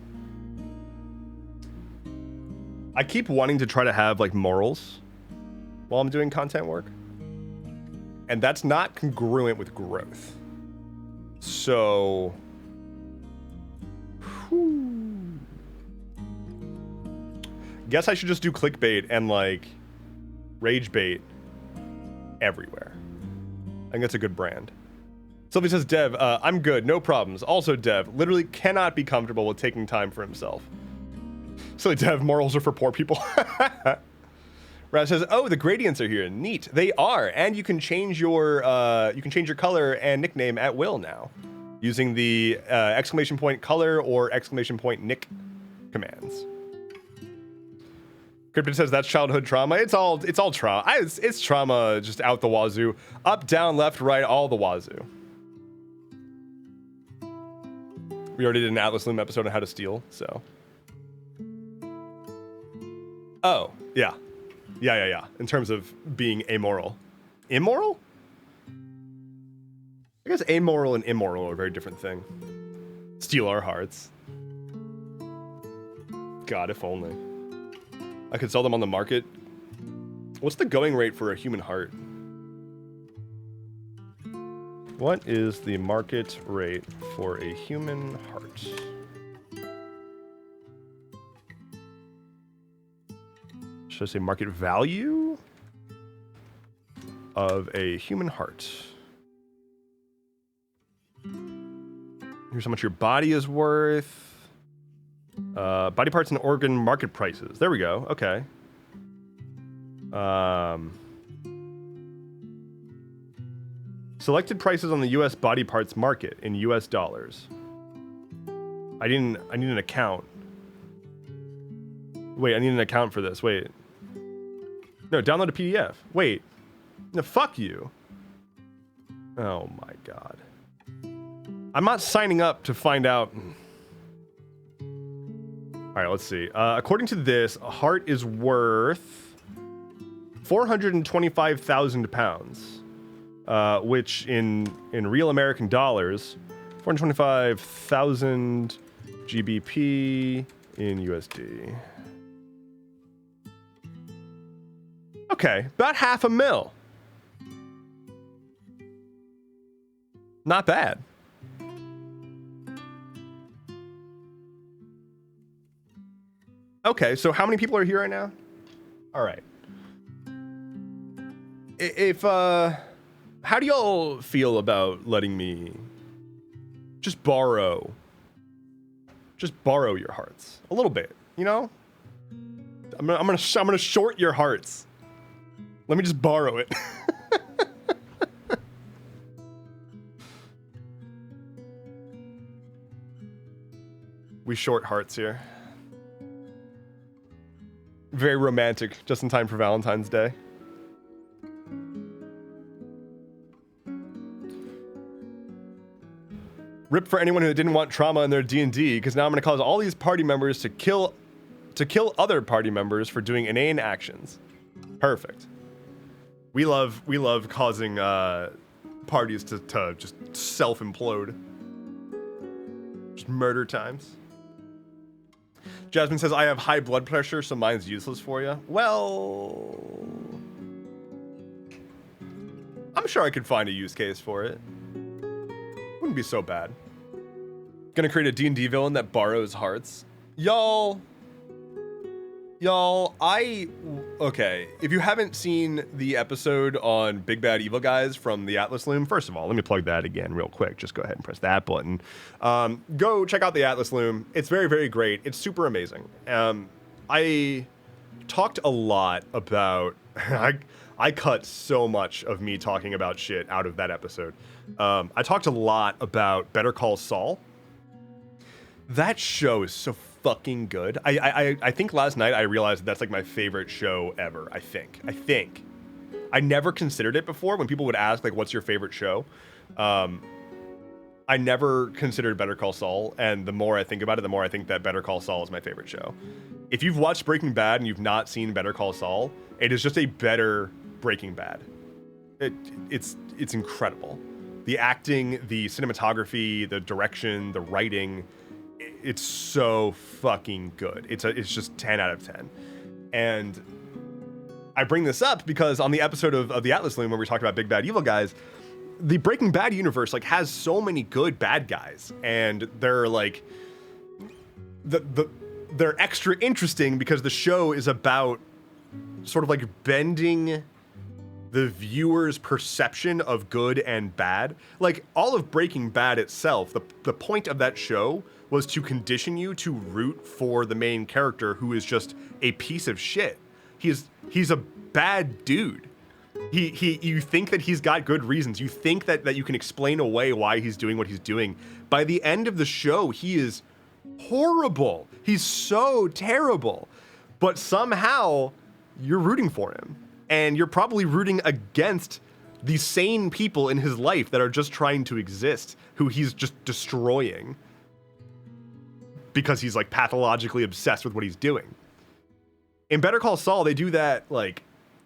I keep wanting to try to have like morals while I'm doing content work. And that's not congruent with growth. So, guess I should just do clickbait and like rage bait everywhere. I think that's a good brand. Sylvie says, Dev, I'm good, no problems. Also, Dev literally cannot be comfortable with taking time for himself. So, Dev, morals are for poor people. Raz says, "Oh, the gradients are here. Neat. They are, and you can change your color and nickname at will now, using the !color or !nick commands." Cryptid says that's childhood trauma. It's all trauma. It's trauma just out the wazoo. Up, down, left, right, all the wazoo. We already did an Atlas Loom episode on how to steal, so. Oh, yeah. Yeah. In terms of being amoral. Immoral? I guess amoral and immoral are a very different thing. Steal our hearts. God, if only. I could sell them on the market. What's the going rate for a human heart? What is the market rate for a human heart? Should I say market value of a human heart? Here's how much your body is worth. Body parts and organ market prices. There we go. Okay. Selected prices on the U.S. body parts market in U.S. dollars. I need an account. Wait, I need an account for this. Wait. No, download a PDF. Wait. No, fuck you. Oh my god. I'm not signing up to find out. Alright, let's see. According to this, a heart is worth 425,000 pounds. Which in real American dollars, 425,000 GBP in USD. Okay, about $500,000. Not bad. Okay, so how many people are here right now? All right. How do y'all feel about letting me just borrow your hearts a little bit, you know? I'm gonna short your hearts. Let me just borrow it. We short hearts here. Very romantic, just in time for Valentine's Day. Rip for anyone who didn't want trauma in their D&D, because now I'm going to cause all these party members to kill other party members for doing inane actions. Perfect. We love causing parties to just self-implode. Just murder times. Jasmine says, I have high blood pressure, so mine's useless for you. Well, I'm sure I could find a use case for it. Wouldn't be so bad. Gonna create a D&D villain that borrows hearts. Y'all, okay, if you haven't seen the episode on Big Bad Evil Guys from the Atlas Loom, first of all, let me plug that again real quick. Just go ahead and press that button. Go check out the Atlas Loom. It's very, very great. It's super amazing. I talked a lot about, I cut so much of me talking about shit out of that episode. I talked a lot about Better Call Saul. That show is so fucking good. I think last night I realized that's like my favorite show ever. I think. I never considered it before when people would ask like, what's your favorite show? I never considered Better Call Saul, and the more I think about it, the more I think that Better Call Saul is my favorite show. If you've watched Breaking Bad and you've not seen Better Call Saul, it is just a better Breaking Bad. It's incredible. The acting, the cinematography, the direction, the writing, it's so fucking good. It's just 10 out of 10. And I bring this up because on the episode of the Atlas Loom where we talked about Big Bad Evil Guys, the Breaking Bad universe like has so many good bad guys, and they're like they're extra interesting because the show is about sort of like bending the viewer's perception of good and bad. Like all of Breaking Bad itself, the point of that show was to condition you to root for the main character who is just a piece of shit. He's a bad dude. You think that he's got good reasons. You think that you can explain away why he's doing what he's doing. By the end of the show, he is horrible. He's so terrible. But somehow you're rooting for him. And you're probably rooting against the sane people in his life that are just trying to exist, who he's just destroying because he's like pathologically obsessed with what he's doing. In Better Call Saul, they do that like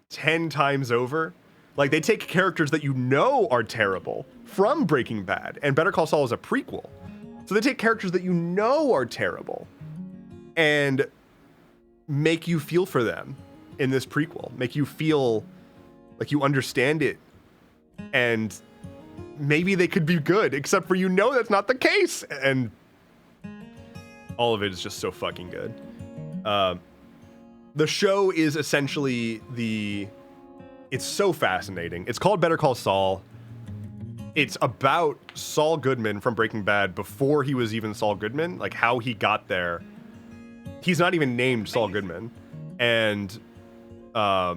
10 times over. Like they take characters that you know are terrible from Breaking Bad, and Better Call Saul is a prequel. So they take characters that you know are terrible and make you feel for them in this prequel, make you feel like you understand it, and maybe they could be good, except for you know that's not the case, and all of it is just so fucking good. The show is essentially it's so fascinating. It's called Better Call Saul. It's about Saul Goodman from Breaking Bad before he was even Saul Goodman, like how he got there. He's not even named Saul Goodman. And all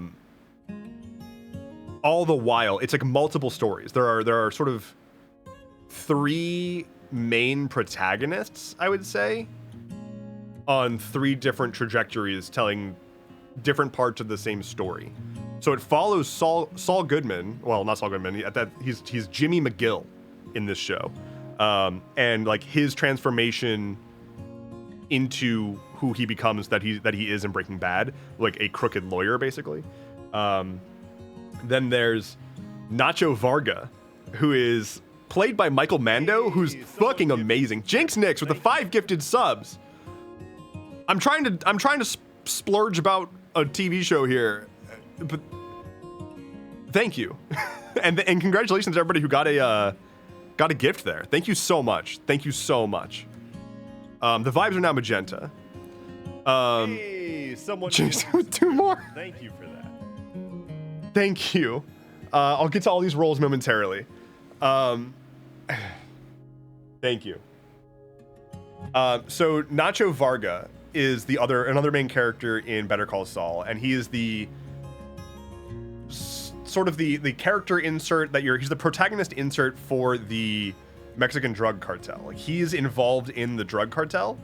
the while, it's like multiple stories. There are sort of 3 main protagonists, I would say, on 3 different trajectories telling different parts of the same story. So it follows Saul Goodman. Well, not Saul Goodman. He's Jimmy McGill in this show, and like his transformation into who he becomes that he is in Breaking Bad, like a crooked lawyer basically. Then there's Nacho Varga, who is played by Michael Mando, who's fucking amazing. Jinx Nix with the 5 gifted subs. I'm trying to splurge about a TV show here, but thank you, and congratulations to everybody who got a gift there. Thank you so much. Thank you so much. The vibes are now magenta. Hey, someone. Jeez, 2 more. Thank you for that. Thank you. I'll get to all these roles momentarily. Thank you. So Nacho Varga is another main character in Better Call Saul, and he is the sort of the character insert he's the protagonist insert for the Mexican drug cartel. Like, he's involved in the drug cartel,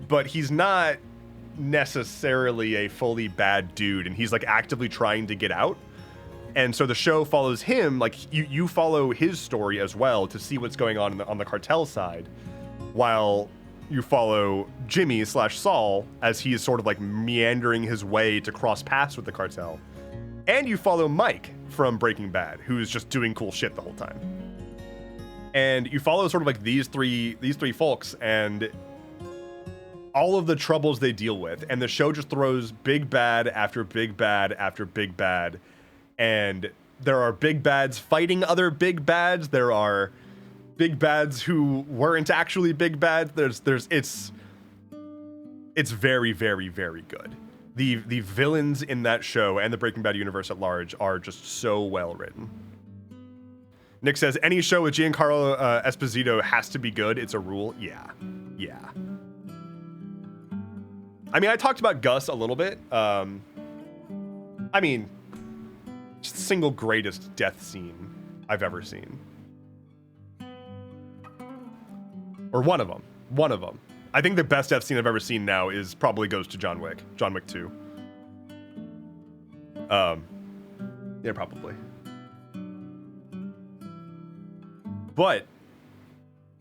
but he's not necessarily a fully bad dude, and he's like actively trying to get out. And so the show follows him, like you follow his story as well to see what's going on on the cartel side, while you follow Jimmy / Saul as he is sort of like meandering his way to cross paths with the cartel. And you follow Mike from Breaking Bad, who is just doing cool shit the whole time. And you follow sort of like these three folks and all of the troubles they deal with. And the show just throws big bad after big bad after big bad. And there are big bads fighting other big bads. There are big bads who weren't actually big bads. It's very, very, very good. The villains in that show and the Breaking Bad universe at large are just so well written. Nick says, any show with Giancarlo Esposito has to be good. It's a rule. Yeah. I mean, I talked about Gus a little bit. I mean, just the single greatest death scene I've ever seen. Or one of them. I think the best death scene I've ever seen now probably goes to John Wick 2. Yeah, probably. But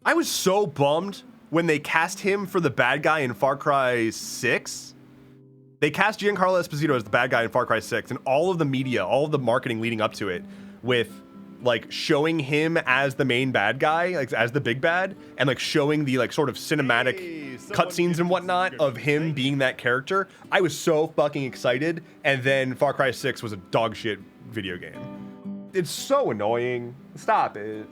I was so bummed when they cast him for the bad guy in Far Cry 6. They cast Giancarlo Esposito as the bad guy in Far Cry 6, and all of the media, all of the marketing leading up to it with like showing him as the main bad guy, like as the big bad, and like showing the like sort of cinematic cutscenes and whatnot of him being that character. I was so fucking excited, and then Far Cry 6 was a dog shit video game. It's so annoying. Stop it.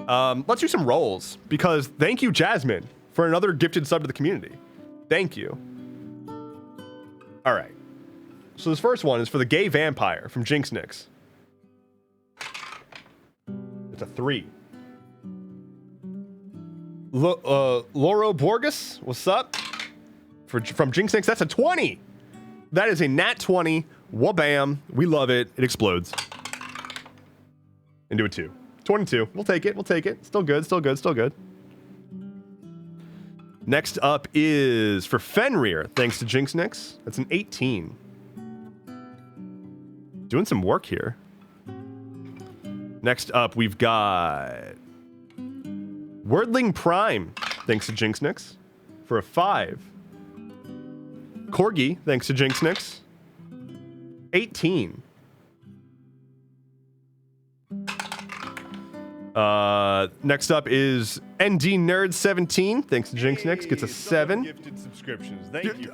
Let's do some rolls, because thank you, Jasmine, for another gifted sub to the community. Thank you. All right. So this first one is for the gay vampire from Jinx Nix. It's a 3. Loro Borges, what's up? From Jinx Nix, that's a 20. That is a nat 20. Wabam. We love it. It explodes. Into a 2. 22. We'll take it. Still good. Next up is for Fenrir, thanks to Jinx Nix. That's an 18. Doing some work here. Next up, we've got Wordling Prime, thanks to Jinx Nix, for a 5. Corgi, thanks to Jinx Nix, 18. Next up is ND Nerd 17, thanks to Jinx Nix, gets a 7. Gifted subscriptions. Thank you.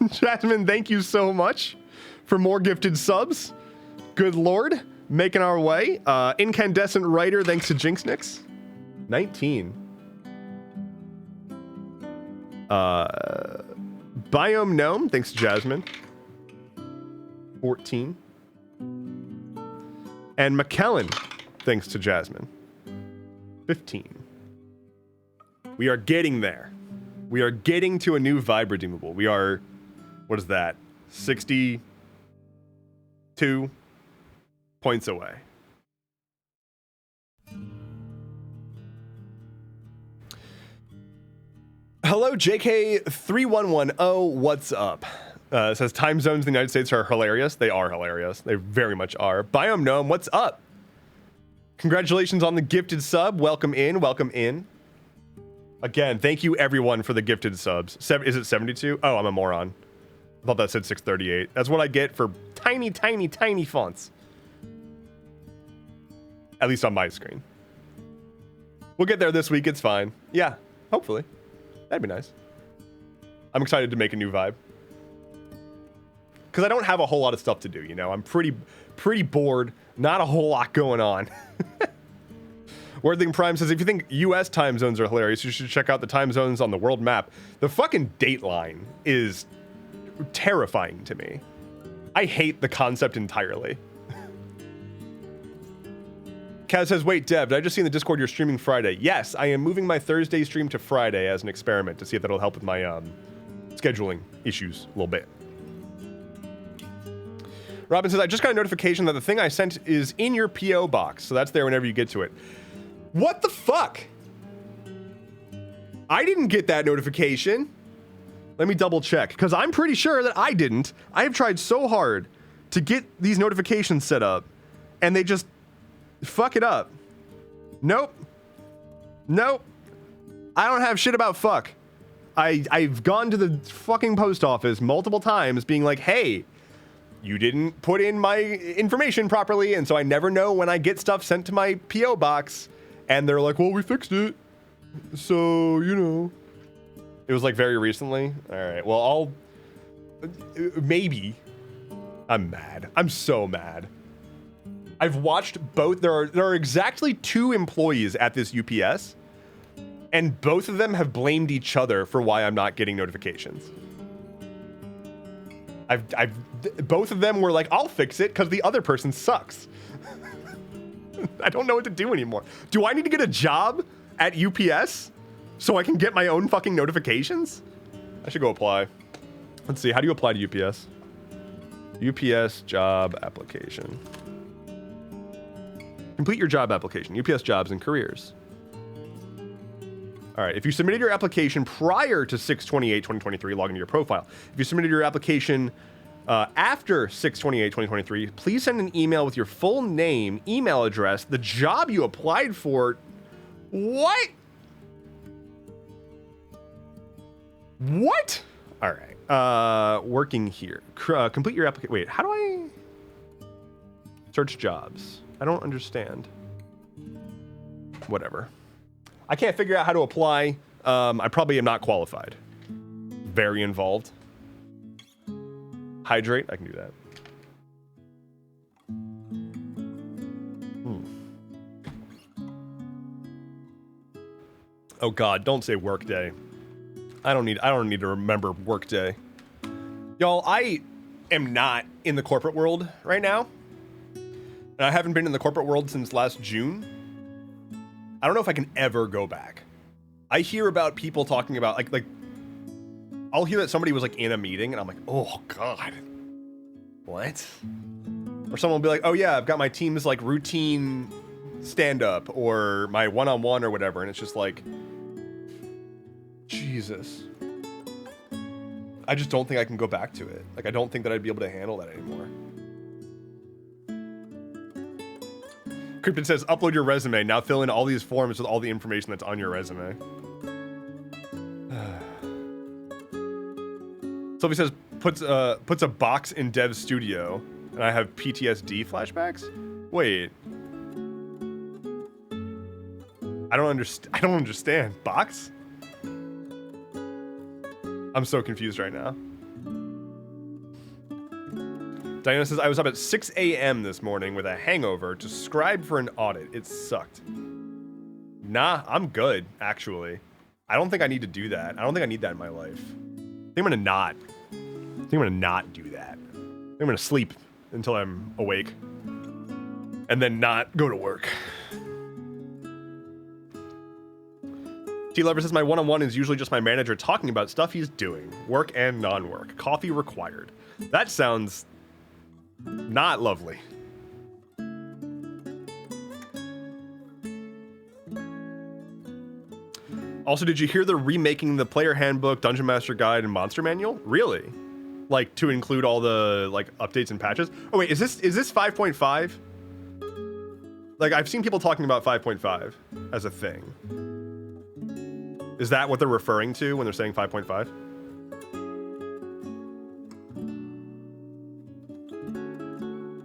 Jasmine, thank you so much for more gifted subs. Good lord, making our way. Incandescent Writer, thanks to Jinx Nix, 19. Biome Gnome, thanks to Jasmine, 14. And McKellen, thanks to Jasmine, 15. We are getting there. We are getting to a new vibe redeemable. We are, what is that? 62 points away. Hello, JK3110. What's up? It says time zones in the United States are hilarious. They are hilarious. They very much are. Biome Gnome, what's up? Congratulations on the gifted sub. Welcome in. Welcome in. Again, thank you everyone for the gifted subs. Is it 72? Oh, I'm a moron. I thought that said 638. That's what I get for tiny, tiny, tiny fonts. At least on my screen. We'll get there this week. It's fine. Yeah, hopefully. That'd be nice. I'm excited to make a new vibe. Because I don't have a whole lot of stuff to do, you know? I'm pretty bored. Not a whole lot going on. Worthing Prime says, if you think US time zones are hilarious, you should check out the time zones on the world map. The fucking dateline is terrifying to me. I hate the concept entirely. Kaz says, wait, Dev, did I just see in the Discord you're streaming Friday? Yes, I am moving my Thursday stream to Friday as an experiment to see if that'll help with my scheduling issues a little bit. Robin says, I just got a notification that the thing I sent is in your P.O. box, so that's there whenever you get to it. What the fuck? I didn't get that notification. Let me double check, because I'm pretty sure that I didn't. I have tried so hard to get these notifications set up, and they just fuck it up. Nope. Nope. I don't have shit about fuck. I've gone to the fucking post office multiple times being like, hey, you didn't put in my information properly, and so I never know when I get stuff sent to my P.O. box. And they're like, well, we fixed it. So, you know. It was like very recently. All right, well, maybe. I'm mad. I'm so mad. I've watched both. There are exactly 2 employees at this UPS, and both of them have blamed each other for why I'm not getting notifications. Both of them were like, I'll fix it because the other person sucks. I don't know what to do anymore. Do I need to get a job at UPS so I can get my own fucking notifications? I should go apply. Let's see, how do you apply to UPS? UPS job application. Complete your job application. UPS jobs and careers. All right, if you submitted your application prior to 6/28/2023, log into your profile. If you submitted your application after 6/28/2023, please send an email with your full name, email address, the job you applied for. What? What? All right, working here. Complete your application. Wait, how do I search jobs? I don't understand. Whatever. I can't figure out how to apply. I probably am not qualified. Very involved. Hydrate, I can do that. Oh God, don't say workday. I don't need to remember workday. Y'all, I am not in the corporate world right now. And I haven't been in the corporate world since last June. I don't know if I can ever go back. I hear about people talking about like I'll hear that somebody was like in a meeting and I'm like, oh God, what? Or someone will be like, oh yeah, I've got my team's like routine stand up or my one-on-one or whatever. And it's just like, Jesus. I just don't think I can go back to it. Like, I don't think that I'd be able to handle that anymore. Cryptid says, upload your resume. Now fill in all these forms with all the information that's on your resume. Sylvie says, puts a box in Dev's studio, and I have PTSD flashbacks? Wait. I don't understand. Box? I'm so confused right now. Diana says, I was up at 6 a.m. this morning with a hangover to scribe for an audit. It sucked. Nah, I'm good, actually. I don't think I need to do that. I don't think I need that in my life. I think I'm gonna not do that. I'm gonna sleep until I'm awake. And then not go to work. T-Lover says, my one-on-one is usually just my manager talking about stuff he's doing. Work and non-work. Coffee required. That sounds not lovely. Also, did you hear they're remaking the player handbook, dungeon master guide, and monster manual? Really? Like to include all the like updates and patches? Oh wait, is this 5.5? Like I've seen people talking about 5.5 as a thing. Is that what they're referring to when they're saying 5.5?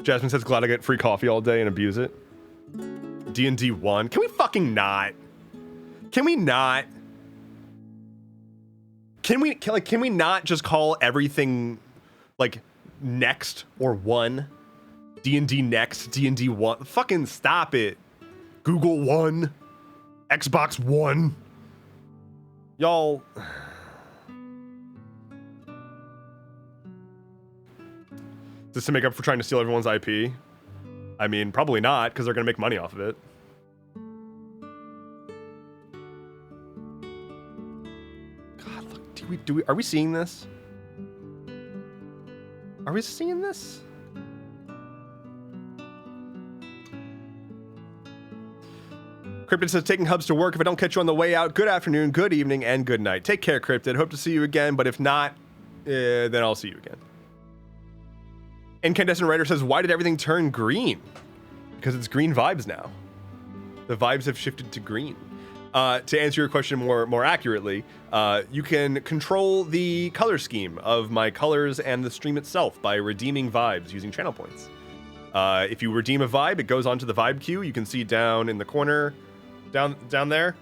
Jasmine says, glad I get free coffee all day and abuse it. D&D 1. Can we fucking not? Can we not? Can we not just call everything like next or one? D&D next, D&D 1. Fucking stop it. Google One. Xbox One. Y'all. Is this to make up for trying to steal everyone's IP? I mean, probably not, because they're going to make money off of it. God, look, are we seeing this? Are we seeing this? Cryptid says, taking hubs to work. If I don't catch you on the way out, good afternoon, good evening, and good night. Take care, Cryptid. Hope to see you again, but if not, then I'll see you again. Incandescent Writer says, why did everything turn green? Because it's green vibes now. The vibes have shifted to green. To answer your question more accurately, you can control the color scheme of my colors and the stream itself by redeeming vibes using channel points. If you redeem a vibe, it goes onto the vibe queue. You can see down in the corner, down there.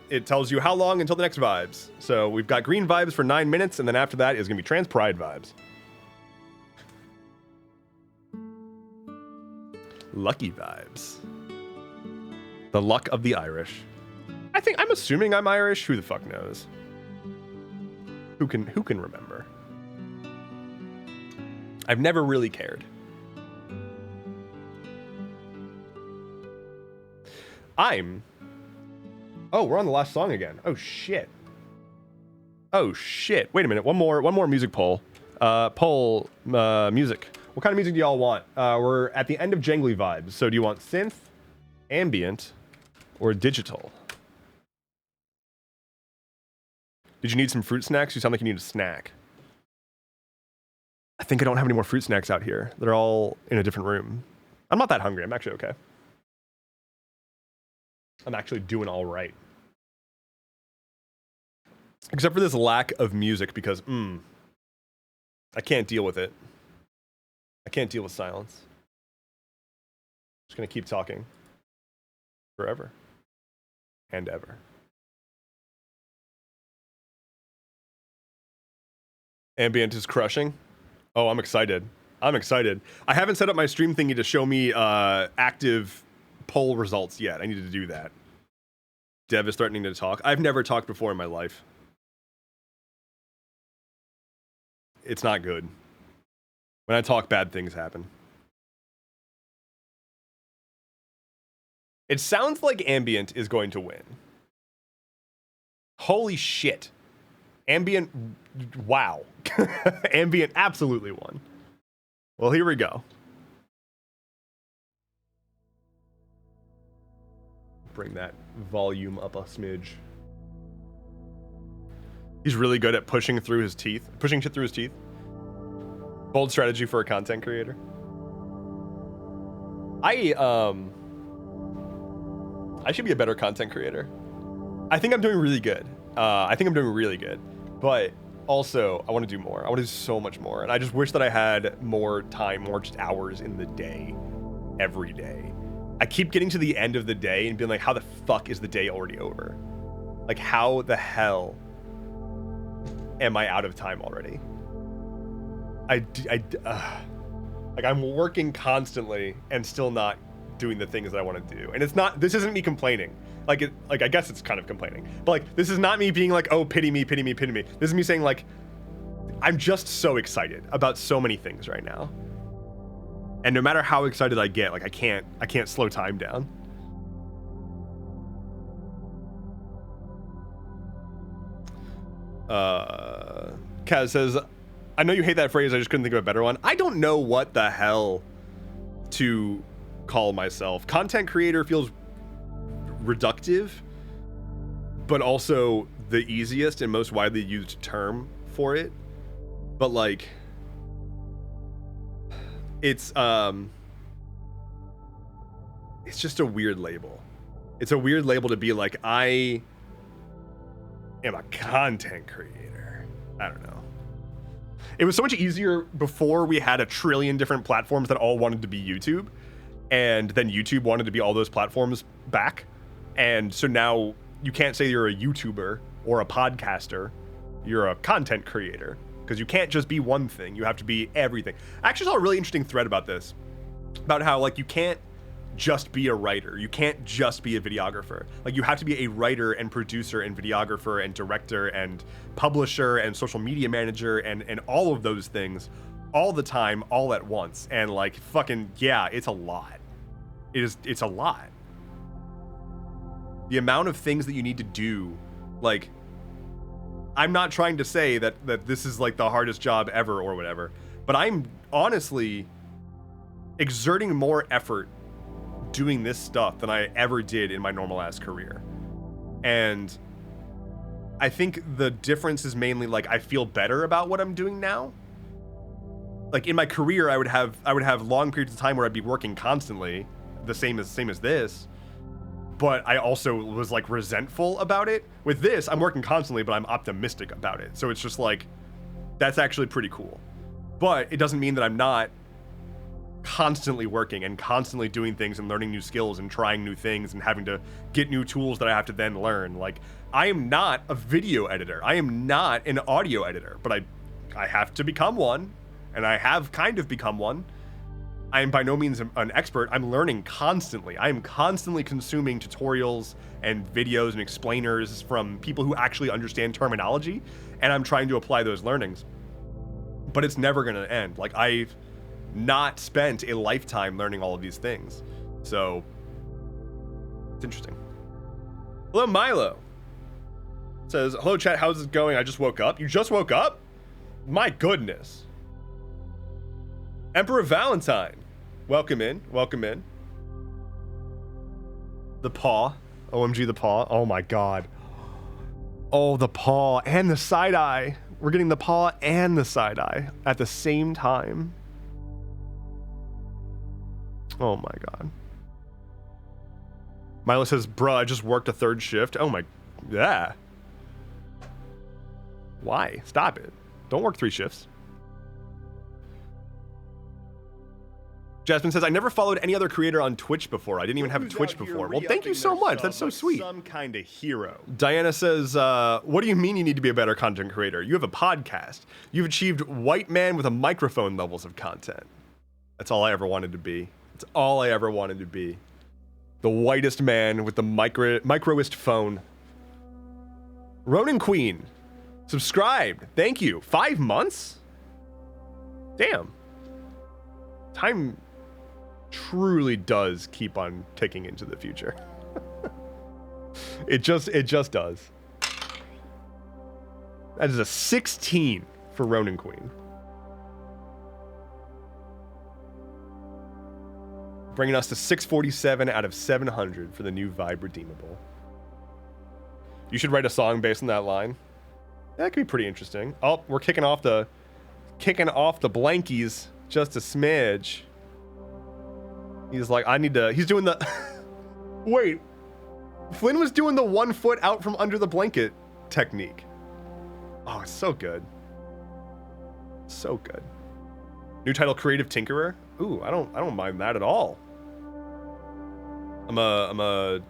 It tells you how long until the next vibes. So we've got green vibes for 9 minutes, and then after that is going to be trans pride vibes. Lucky vibes. The luck of the Irish. I'm assuming I'm Irish. Who the fuck knows? Who can remember? I've never really cared. Oh, we're on the last song again. Oh shit. Oh shit. Wait a minute. One more music poll. Music. What kind of music do y'all want? We're at the end of Jangly Vibes. So do you want synth, ambient, or digital? Did you need some fruit snacks? You sound like you need a snack. I think I don't have any more fruit snacks out here. They're all in a different room. I'm not that hungry. I'm actually okay. I'm actually doing all right. Except for this lack of music because, I can't deal with it. I can't deal with silence. I'm just gonna keep talking. Forever. And ever. Ambient is crushing. Oh, I'm excited. I'm excited. I haven't set up my stream thingy to show me active poll results yet. I need to do that. Dev is threatening to talk. I've never talked before in my life. It's not good. When I talk, bad things happen. It sounds like Ambient is going to win. Holy shit. Ambient, wow. Ambient absolutely won. Well, here we go. Bring that volume up a smidge. He's really good at pushing shit through his teeth. Bold strategy for a content creator. I should be a better content creator. I think I'm doing really good. But also, I want to do more. I want to do so much more. And I just wish that I had more time, more just hours in the day, every day. I keep getting to the end of the day and being like, how the fuck is the day already over? Like, how the hell am I out of time already? Like, I'm working constantly and still not doing the things that I want to do. And this isn't me complaining. Like, I guess it's kind of complaining. But, like, this is not me being like, oh, pity me, pity me, pity me. This is me saying, like, I'm just so excited about so many things right now. And no matter how excited I get, like, I can't slow time down. Kaz says, I know you hate that phrase, I just couldn't think of a better one. I don't know what the hell to call myself. Content creator feels reductive, but also the easiest and most widely used term for it. But like, it's just a weird label. It's a weird label to be like, I am a content creator. I don't know. It was so much easier before we had a trillion different platforms that all wanted to be YouTube, and then YouTube wanted to be all those platforms back. And so now you can't say you're a YouTuber or a podcaster. You're a content creator, because you can't just be one thing. You have to be everything. I actually saw a really interesting thread about this, about how like you can't just be a writer. You can't just be a videographer. Like, you have to be a writer and producer and videographer and director and publisher and social media manager and all of those things all the time, all at once. And like, fucking, yeah, it's a lot. It's a lot. The amount of things that you need to do, like, I'm not trying to say that this is like the hardest job ever or whatever, but I'm honestly exerting more effort doing this stuff than I ever did in my normal ass career. And I think the difference is mainly like, I feel better about what I'm doing now. Like, in my career, I would have long periods of time where I'd be working constantly, the same as this, but I also was like resentful about it. With this, I'm working constantly, but I'm optimistic about it. So it's just like, that's actually pretty cool. But it doesn't mean that I'm not constantly working and constantly doing things and learning new skills and trying new things and having to get new tools that I have to then learn. Like, I am not a video editor. I am not an audio editor, but I have to become one, and I have kind of become one. I am by no means an expert. I'm learning constantly. I am constantly consuming tutorials and videos and explainers from people who actually understand terminology, and I'm trying to apply those learnings. But it's never gonna end. Like, I've not spent a lifetime learning all of these things. So it's interesting. Hello, Milo. Says, hello chat, how's it going? I just woke up. You just woke up? My goodness. Emperor Valentine, welcome in, welcome in. The paw, OMG the paw, oh my god. Oh, the paw and the side eye. We're getting the paw and the side eye at the same time. Oh my god. Milo says, bruh, I just worked a third shift. Oh my, yeah. Why? Stop it. Don't work 3 shifts. Jasmine says, I never followed any other creator on Twitch before. I didn't even have a Twitch before. Well, thank you so much. That's so sweet. Some kind of hero. Diana says, what do you mean you need to be a better content creator? You have a podcast. You've achieved white man with a microphone levels of content. That's all I ever wanted to be. That's all I ever wanted to be. The whitest man with the microest phone. Ronin Queen, subscribed. Thank you. 5 months? Damn. Time truly does keep on ticking into the future. It just does. That is a 16 for Ronin Queen. Bringing us to 647 out of 700 for the new Vibe Redeemable. You should write a song based on that line. That could be pretty interesting. Oh, we're kicking off the blankies just a smidge. He's like, I need to, he's doing the, wait, Flynn was doing the 1 foot out from under the blanket technique. Oh, it's so good. So good. New title, Creative Tinkerer. Ooh, I don't mind that at all. I'm a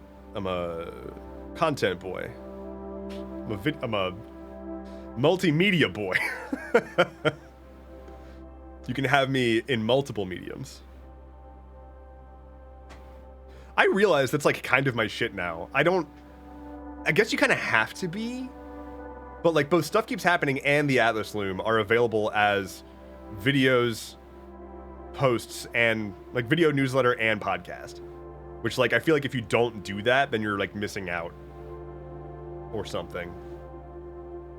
content boy. I'm a multimedia boy. You can have me in multiple mediums. I realize that's like kind of my shit now. I guess you kind of have to be, but like both Stuff Keeps Happening and the Atlas Loom are available as videos, posts, and like video newsletter and podcast, which like I feel like if you don't do that, then you're like missing out or something.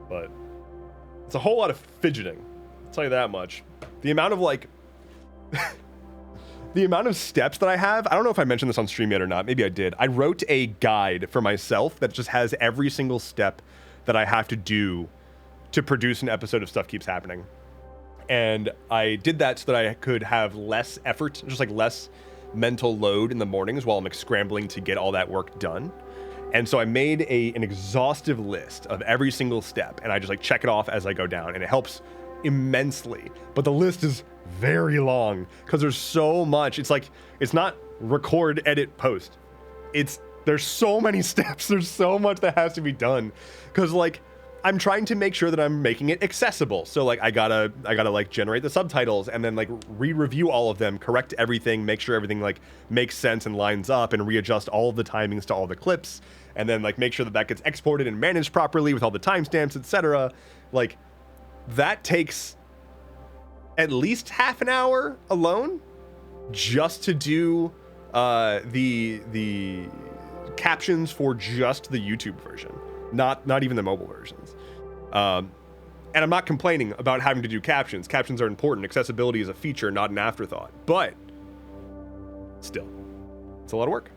But it's a whole lot of fidgeting, I'll tell you that much. The amount of like the amount of steps that I have, I don't know if I mentioned this on stream yet or not. Maybe I did. I wrote a guide for myself that just has every single step that I have to do to produce an episode of Stuff Keeps Happening. And I did that so that I could have less effort, just like less mental load in the mornings while I'm like scrambling to get all that work done. And so I made an exhaustive list of every single step, and I just like check it off as I go down, and it helps immensely. But the list is very long because there's so much. It's like, it's not record, edit, post. There's so many steps. There's so much that has to be done because like I'm trying to make sure that I'm making it accessible. So like I gotta like generate the subtitles and then like re-review all of them, correct everything, make sure everything like makes sense and lines up, and readjust all of the timings to all the clips, and then like make sure that gets exported and managed properly with all the timestamps, etc. Like that takes at least half an hour alone just to do the captions for just the YouTube version, not even the mobile versions. And I'm not complaining about having to do captions. Captions are important. Accessibility is a feature, not an afterthought. But still, it's a lot of work.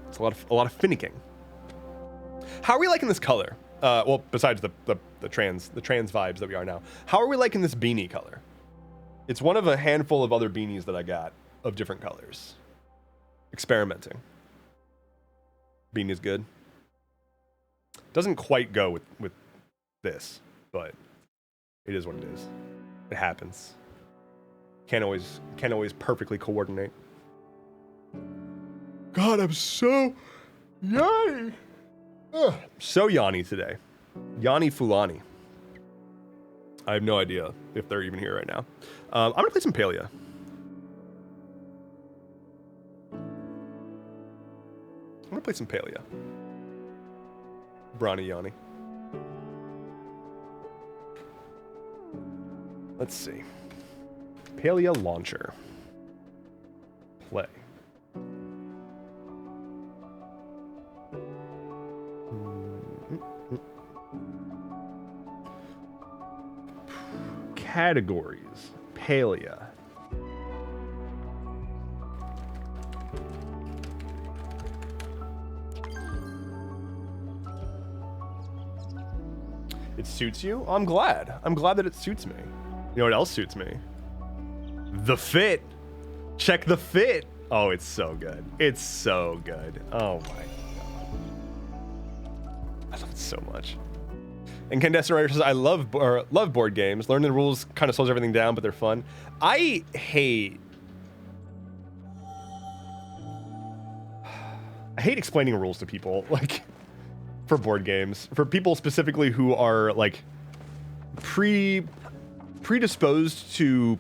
It's a lot of finicking. How are we liking this color? Well, besides the trans vibes that we are now, how are we liking this beanie color? It's one of a handful of other beanies that I got of different colors. Experimenting. Beanie's good. Doesn't quite go with this, but it is what it is. It happens. Can't always perfectly coordinate. God, I'm so yay. So Yanni today. Yanni Fulani. I have no idea if they're even here right now. I'm gonna play some Palia. I'm gonna play some Palia. Brawny Yanni. Let's see. Palia launcher. Play. Categories. Palia. It suits you? I'm glad. I'm glad that it suits me. You know what else suits me? The fit. Check the fit. Oh, it's so good. It's so good. Oh my god. I love it so much. And Candescent Writer says, I love board games. Learning the rules kind of slows everything down, but they're fun. I hate explaining rules to people, like, for board games. For people specifically who are, like, predisposed to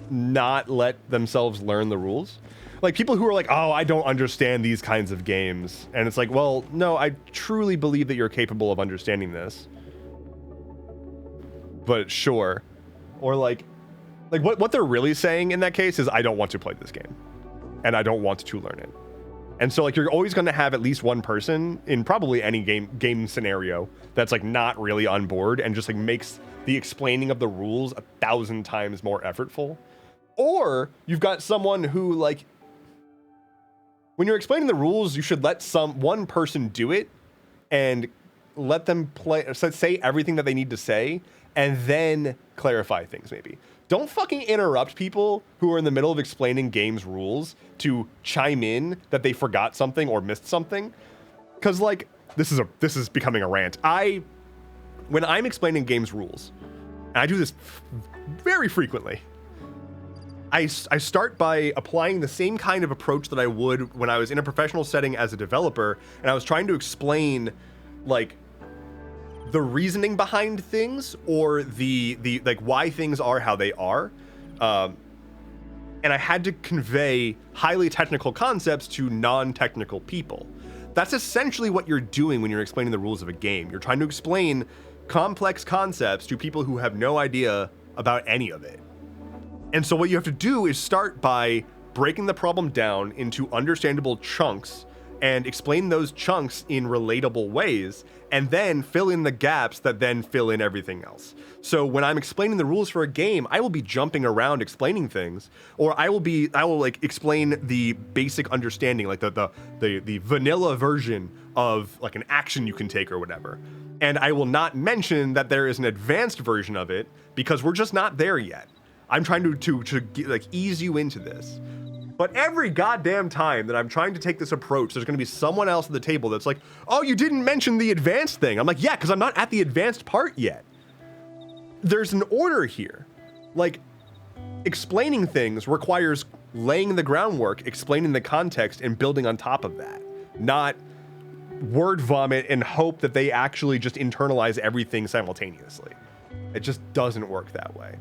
not let themselves learn the rules. Like, people who are like, oh, I don't understand these kinds of games. And it's like, well, no, I truly believe that you're capable of understanding this. But sure. Or like what they're really saying in that case is, I don't want to play this game. And I don't want to learn it. And so, like, you're always going to have at least one person in probably any game scenario that's, like, not really on board and just, like, makes the explaining of the rules 1,000 times more effortful. Or you've got someone who, like, when you're explaining the rules, you should let one person do it and let them say everything that they need to say and then clarify things, maybe. Don't fucking interrupt people who are in the middle of explaining games rules to chime in that they forgot something or missed something. Because, like, this is becoming a rant. When I'm explaining games rules, and I do this very frequently, I start by applying the same kind of approach that I would when I was in a professional setting as a developer, and I was trying to explain, like, the reasoning behind things, or the like why things are how they are. And I had to convey highly technical concepts to non-technical people. That's essentially what you're doing when you're explaining the rules of a game. You're trying to explain complex concepts to people who have no idea about any of it. And so what you have to do is start by breaking the problem down into understandable chunks and explain those chunks in relatable ways, and then fill in the gaps that then fill in everything else. So when I'm explaining the rules for a game, I will be jumping around explaining things, or I will like explain the basic understanding, like the vanilla version of like an action you can take or whatever. And I will not mention that there is an advanced version of it because we're just not there yet. I'm trying to like ease you into this. But every goddamn time that I'm trying to take this approach, there's going to be someone else at the table that's like, oh, you didn't mention the advanced thing. I'm like, yeah, because I'm not at the advanced part yet. There's an order here. Like, explaining things requires laying the groundwork, explaining the context, and building on top of that. Not word vomit and hope that they actually just internalize everything simultaneously. It just doesn't work that way.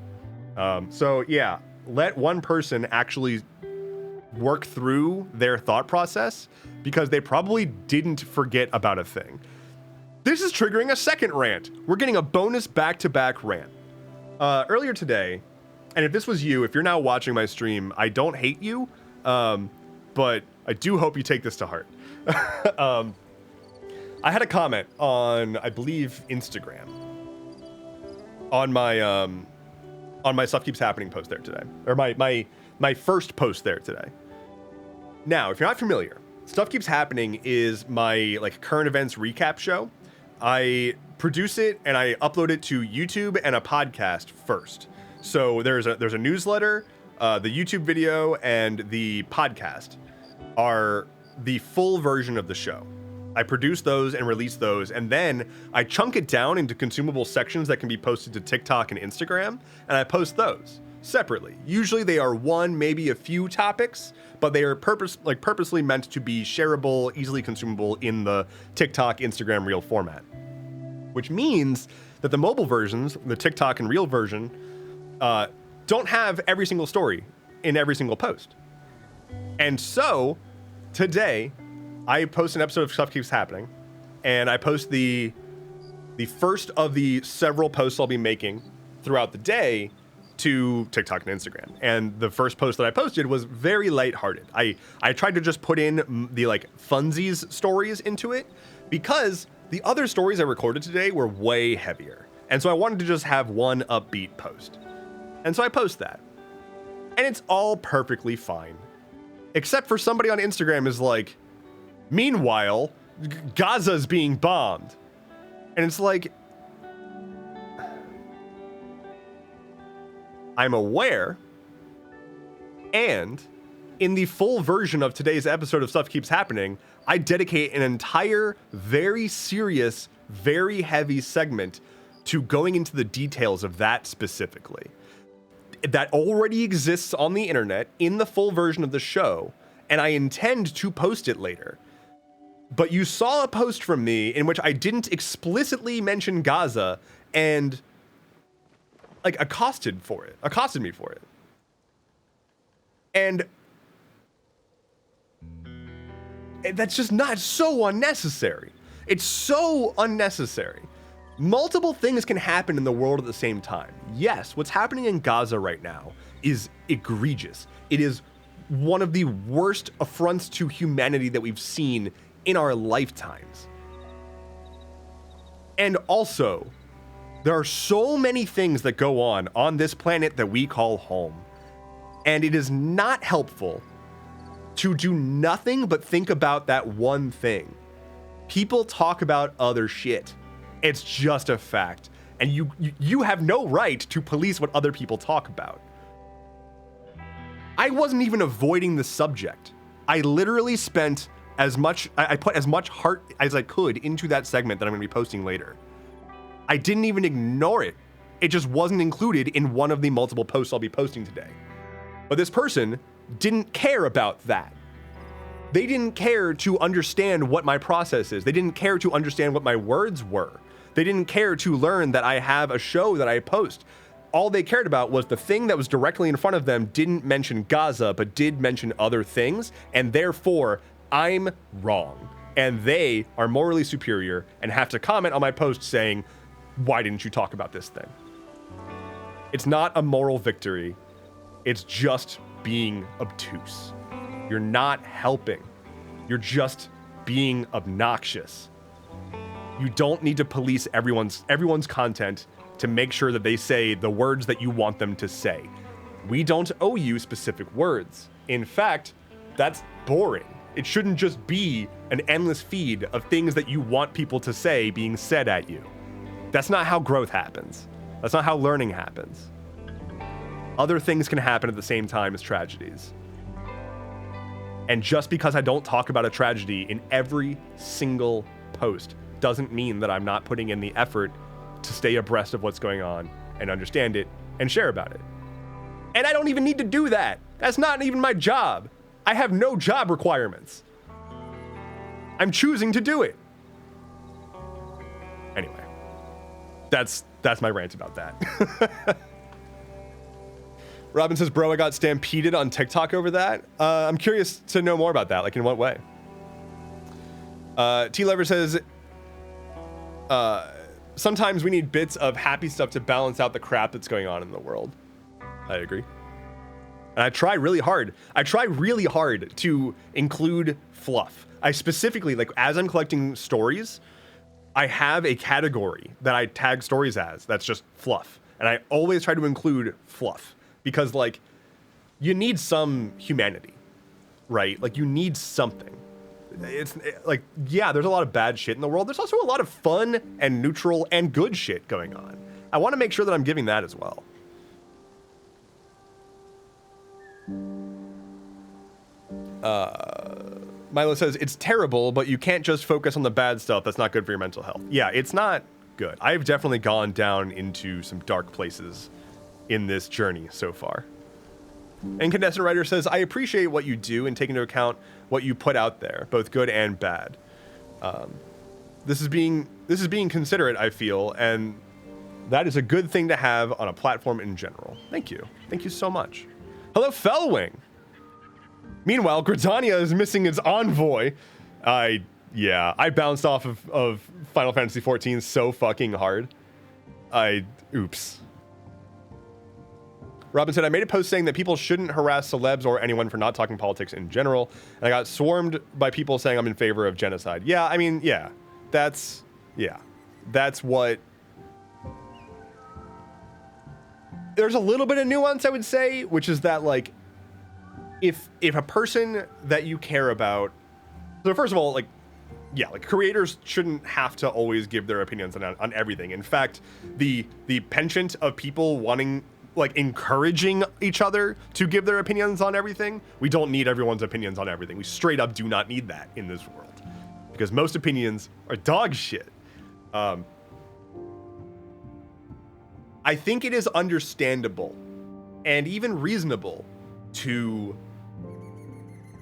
So yeah, let one person actually work through their thought process because they probably didn't forget about a thing. This is triggering a second rant. We're getting a bonus back-to-back rant. Earlier today, and if this was you, if you're now watching my stream, I don't hate you, but I do hope you take this to heart. I had a comment on, I believe, Instagram on my Stuff Keeps Happening post there today, or my first post there today. Now, if you're not familiar, Stuff Keeps Happening is my like current events recap show. I produce it and I upload it to YouTube and a podcast first. So there's a newsletter, the YouTube video, and the podcast are the full version of the show. I produce those and release those, and then I chunk it down into consumable sections that can be posted to TikTok and Instagram, and I post those separately. Usually they are one, maybe a few topics, but they are purposely meant to be shareable, easily consumable in the TikTok, Instagram, Reel format. Which means that the mobile versions, the TikTok and Reel version, don't have every single story in every single post. And so today, I post an episode of Stuff Keeps Happening, and I post the first of the several posts I'll be making throughout the day to TikTok and Instagram. And the first post that I posted was very lighthearted. I tried to just put in the like funsies stories into it because the other stories I recorded today were way heavier. And so I wanted to just have one upbeat post. And so I post that. And it's all perfectly fine. Except for somebody on Instagram is like, meanwhile, Gaza's being bombed. And it's like, I'm aware, and in the full version of today's episode of Stuff Keeps Happening, I dedicate an entire, very serious, very heavy segment to going into the details of that specifically. That already exists on the internet in the full version of the show, and I intend to post it later. But you saw a post from me in which I didn't explicitly mention Gaza and like accosted me for it. And that's just not so unnecessary. It's so unnecessary. Multiple things can happen in the world at the same time. Yes, what's happening in Gaza right now is egregious. It is one of the worst affronts to humanity that we've seen in our lifetimes. And also, there are so many things that go on this planet that we call home. And it is not helpful to do nothing but think about that one thing. People talk about other shit. It's just a fact. And you have no right to police what other people talk about. I wasn't even avoiding the subject. I literally spent I put as much heart as I could into that segment that I'm going to be posting later. I didn't even ignore it. It just wasn't included in one of the multiple posts I'll be posting today. But this person didn't care about that. They didn't care to understand what my process is. They didn't care to understand what my words were. They didn't care to learn that I have a show that I post. All they cared about was the thing that was directly in front of them didn't mention Gaza, but did mention other things, and therefore, I'm wrong. And they are morally superior and have to comment on my post saying, why didn't you talk about this thing? It's not a moral victory. It's just being obtuse. You're not helping. You're just being obnoxious. You don't need to police everyone's content to make sure that they say the words that you want them to say. We don't owe you specific words. In fact, that's boring. It shouldn't just be an endless feed of things that you want people to say being said at you. That's not how growth happens. That's not how learning happens. Other things can happen at the same time as tragedies. And just because I don't talk about a tragedy in every single post doesn't mean that I'm not putting in the effort to stay abreast of what's going on and understand it and share about it. And I don't even need to do that. That's not even my job. I have no job requirements. I'm choosing to do it. Anyway, that's my rant about that. Robin says, bro, I got stampeded on TikTok over that. I'm curious to know more about that. Like, in what way? T-Lever says, sometimes we need bits of happy stuff to balance out the crap that's going on in the world. I agree. And I try really hard. I try really hard to include fluff. I specifically, like, as I'm collecting stories, I have a category that I tag stories as that's just fluff. And I always try to include fluff because, like, you need some humanity, right? Like, you need something. It's like, yeah, there's a lot of bad shit in the world. There's also a lot of fun and neutral and good shit going on. I want to make sure that I'm giving that as well. Milo says, it's terrible, but you can't just focus on the bad stuff. That's not good for your mental health. Yeah, it's not good. I've definitely gone down into some dark places in this journey so far. Incandescent Writer says, I appreciate what you do and take into account what you put out there, both good and bad. This is being considerate, I feel, and that is a good thing to have on a platform in general. Thank you. Thank you so much. Hello, Fellwing. Meanwhile, Gridania is missing its envoy. I bounced off of Final Fantasy XIV so fucking hard. Oops. Robin said, I made a post saying that people shouldn't harass celebs or anyone for not talking politics in general. And I got swarmed by people saying I'm in favor of genocide. Yeah, I mean, yeah. That's what... There's a little bit of nuance, I would say, which is that, like, if a person that you care about... So first of all, like, yeah, like, creators shouldn't have to always give their opinions on everything. In fact, the penchant of people wanting... like, encouraging each other to give their opinions on everything. We don't need everyone's opinions on everything. We straight up do not need that in this world. Because most opinions are dog shit. I think it is understandable and even reasonable to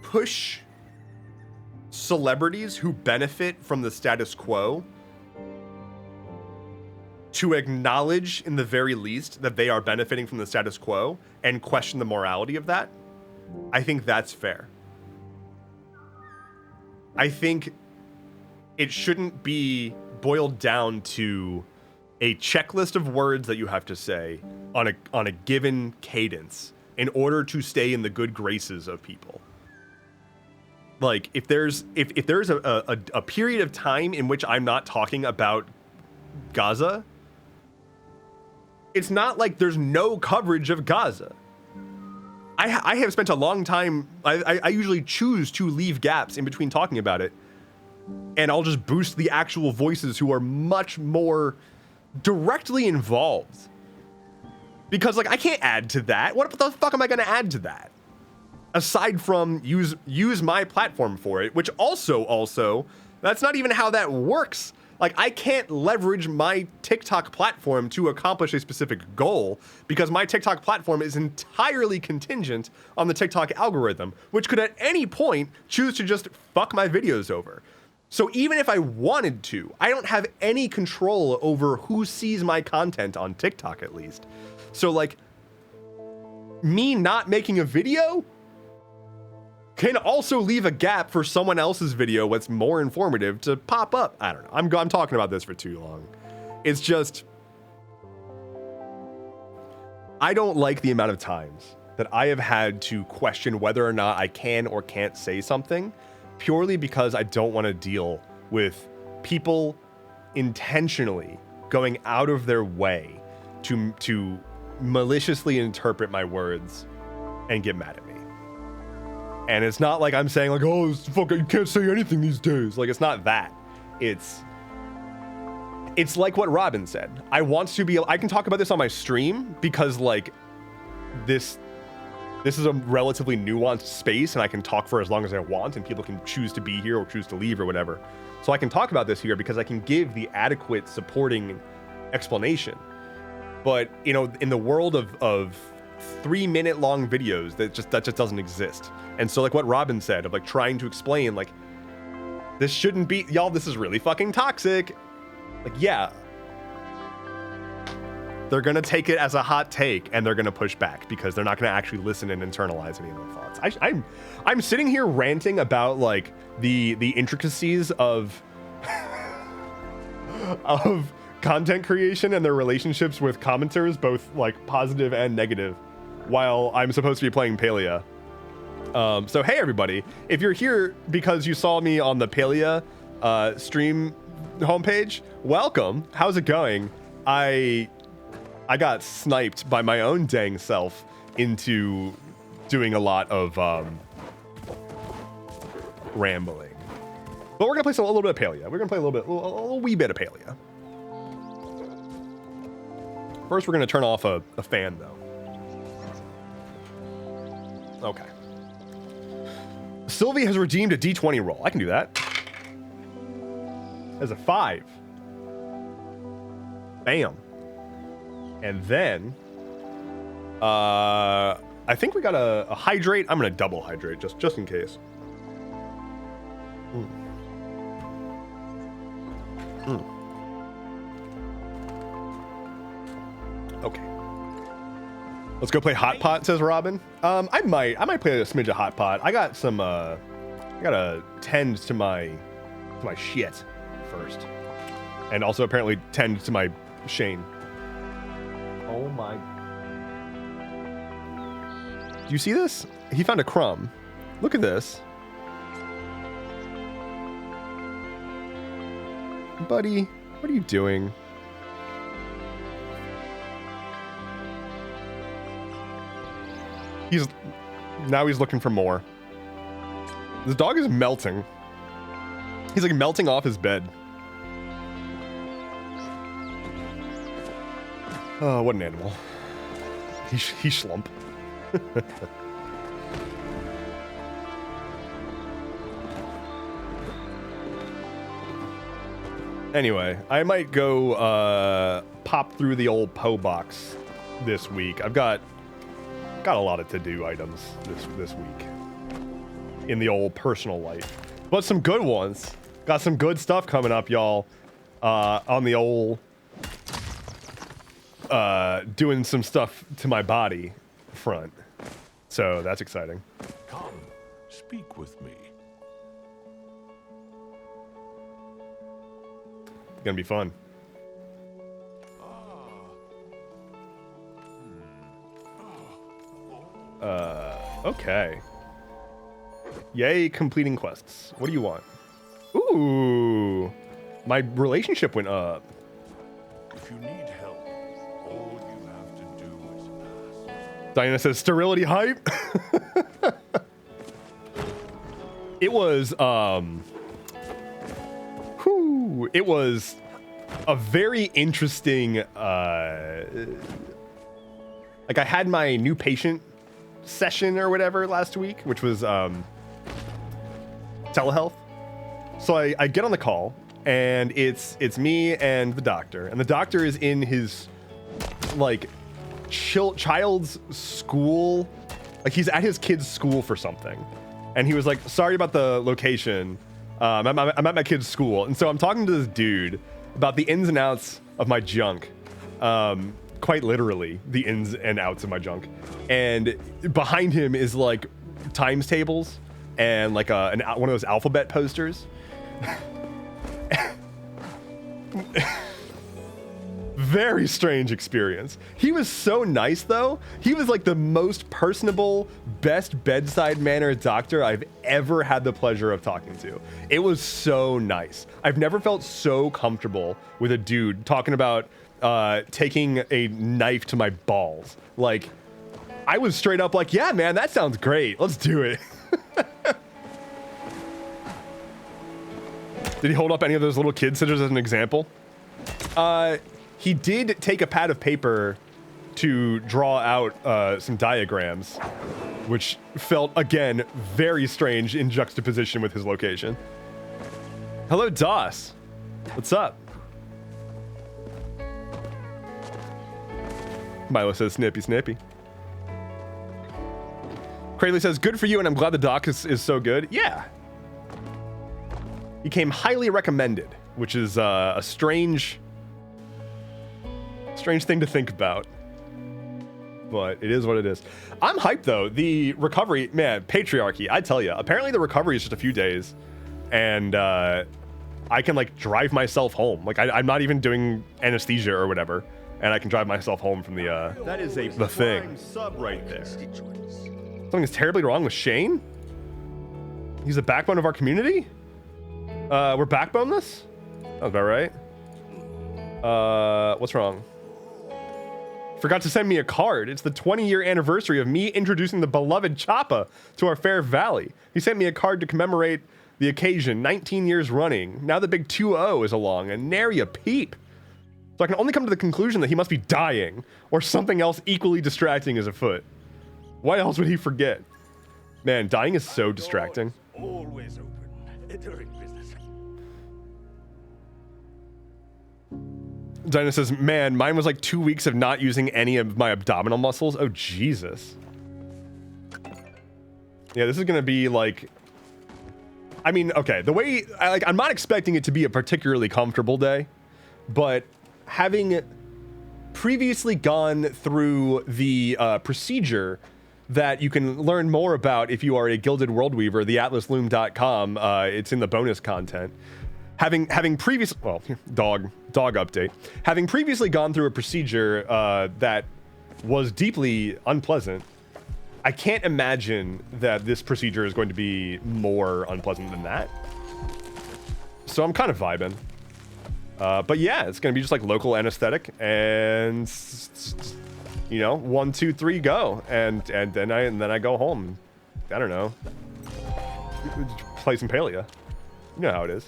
push celebrities who benefit from the status quo to acknowledge, in the very least, that they are benefiting from the status quo and question the morality of that. I think that's fair. I think it shouldn't be boiled down to a checklist of words that you have to say on a given cadence in order to stay in the good graces of people. Like, if there's a period of time in which I'm not talking about Gaza, it's not like there's no coverage of Gaza. I have spent a long time, I usually choose to leave gaps in between talking about it, and I'll just boost the actual voices who are much more directly involved. Because, like, I can't add to that. What the fuck am I gonna add to that? Aside from use my platform for it, which also, that's not even how that works. Like, I can't leverage my TikTok platform to accomplish a specific goal because my TikTok platform is entirely contingent on the TikTok algorithm, which could at any point choose to just fuck my videos over. So even if I wanted to, I don't have any control over who sees my content on TikTok, at least. So, like, me not making a video can also leave a gap for someone else's video that's more informative to pop up. I don't know. I'm talking about this for too long. It's just, I don't like the amount of times that I have had to question whether or not I can or can't say something purely because I don't want to deal with people intentionally going out of their way to maliciously interpret my words and get mad at me. And it's not like I'm saying like, oh, you can't say anything these days. Like, it's not that. It's like what Robin said. I want to be, I can talk about this on my stream because like this is a relatively nuanced space and I can talk for as long as I want and people can choose to be here or choose to leave or whatever. So I can talk about this here because I can give the adequate supporting explanation. But, you know, in the world of 3-minute long videos, that just doesn't exist. And so like what Robin said of like trying to explain like, this shouldn't be, y'all, this is really fucking toxic. Like, yeah, they're gonna take it as a hot take and they're gonna push back because they're not gonna actually listen and internalize any of the thoughts. I'm sitting here ranting about like the intricacies of of content creation and their relationships with commenters, both like positive and negative, while I'm supposed to be playing Palia. So hey everybody, if you're here because you saw me on the Palia stream homepage, welcome. How's it going? I got sniped by my own dang self into doing a lot of rambling. But we're gonna play a little bit of Palia. We're gonna play a wee bit of Palia. First, we're gonna turn off a fan though. Okay. Sylvie has redeemed a D20 roll. I can do that. As a 5. Bam. And then, I think we got a hydrate. I'm gonna double hydrate just in case. Okay. Let's go play Hot Pot, says Robin. I might play a smidge of Hot Pot. I got some I gotta tend to my shit first. And also apparently tend to my Shane. Oh my. Do you see this? He found a crumb. Look at this. Buddy, what are you doing? He's looking for more. This dog is melting. He's like melting off his bed. Oh, what an animal. He schlump. Anyway, I might go pop through the old Poe box this week. I've got a lot of to-do items this week in the old personal life, but some good ones. Got some good stuff coming up, y'all, on the old doing some stuff to my body front, so that's exciting. Come, speak with me. Gonna be fun. Okay. Yay, completing quests. What do you want? Ooh, my relationship went up. If you need help, all you have to do is ask. Diana says sterility hype. It was it was a very interesting like I had my new patient session or whatever last week, which was telehealth. So I get on the call and it's me and the doctor is in his like child's school, like he's at his kid's school for something, and he was like, sorry about the location, I'm at my kid's school. And so I'm talking to this dude about the ins and outs of my junk, quite literally the ins and outs of my junk. And behind him is like times tables and like one of those alphabet posters. very strange experience. He was so nice though. He was like the most personable, best bedside manner doctor I've ever had the pleasure of talking to. It was so nice. I've never felt so comfortable with a dude talking about taking a knife to my balls. Like, I was straight up like, yeah, man, that sounds great. Let's do it. Did he hold up any of those little kid scissors as an example? He did take a pad of paper to draw out some diagrams, which felt, again, very strange in juxtaposition with his location. Hello, DOS. What's up? Milo says, snippy, snippy. Crayley says, good for you, and I'm glad the doc is so good. Yeah. He came highly recommended, which is a strange thing to think about. But it is what it is. I'm hyped, though. The recovery, man, patriarchy, I tell you. Apparently, the recovery is just a few days, and I can, like, drive myself home. Like, I'm not even doing anesthesia or whatever, and I can drive myself home from the That is a the thing. prime sub right there. Something's terribly wrong with Shane? He's the backbone of our community? We're backboneless? That's about right. What's wrong? Forgot to send me a card. It's the 20-year anniversary of me introducing the beloved Choppa to our fair valley. He sent me a card to commemorate the occasion, 19 years running. Now the big 2-0 is along, and nary a peep. So I can only come to the conclusion that he must be dying, or something else equally distracting is afoot. Why else would he forget? Man, dying is so distracting. Always open during business. Dinah says, man, mine was like 2 weeks of not using any of my abdominal muscles. Oh, Jesus. Yeah, this is going to be like... I mean, okay, the way... I'm not expecting it to be a particularly comfortable day, but having previously gone through the procedure that you can learn more about if you are a Gilded World Weaver, theatlasloom.com, it's in the bonus content. Having previous, well, dog update. Having previously gone through a procedure that was deeply unpleasant, I can't imagine that this procedure is going to be more unpleasant than that. So I'm kind of vibing. But yeah, it's going to be just like local anesthetic and, you know, 1, 2, 3, go, and then I go home. I don't know. Play some Palea. You know how it is.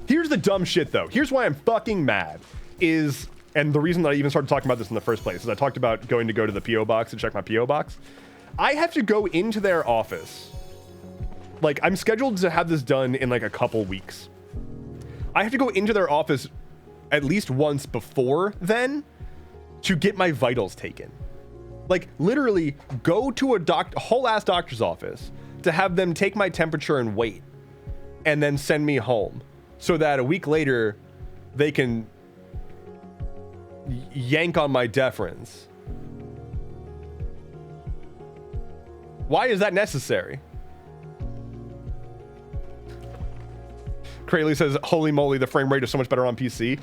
Here's the dumb shit, though. Here's why I'm fucking mad. And the reason that I even started talking about this in the first place is I talked about going to the P.O. box and check my P.O. box. I have to go into their office. Like, I'm scheduled to have this done in like a couple weeks. I have to go into their office at least once before then to get my vitals taken. Like, literally go to a whole-ass doctor's office to have them take my temperature and weight and then send me home so that a week later they can yank on my deference. Why is that necessary? Crayley says, holy moly, the frame rate is so much better on PC.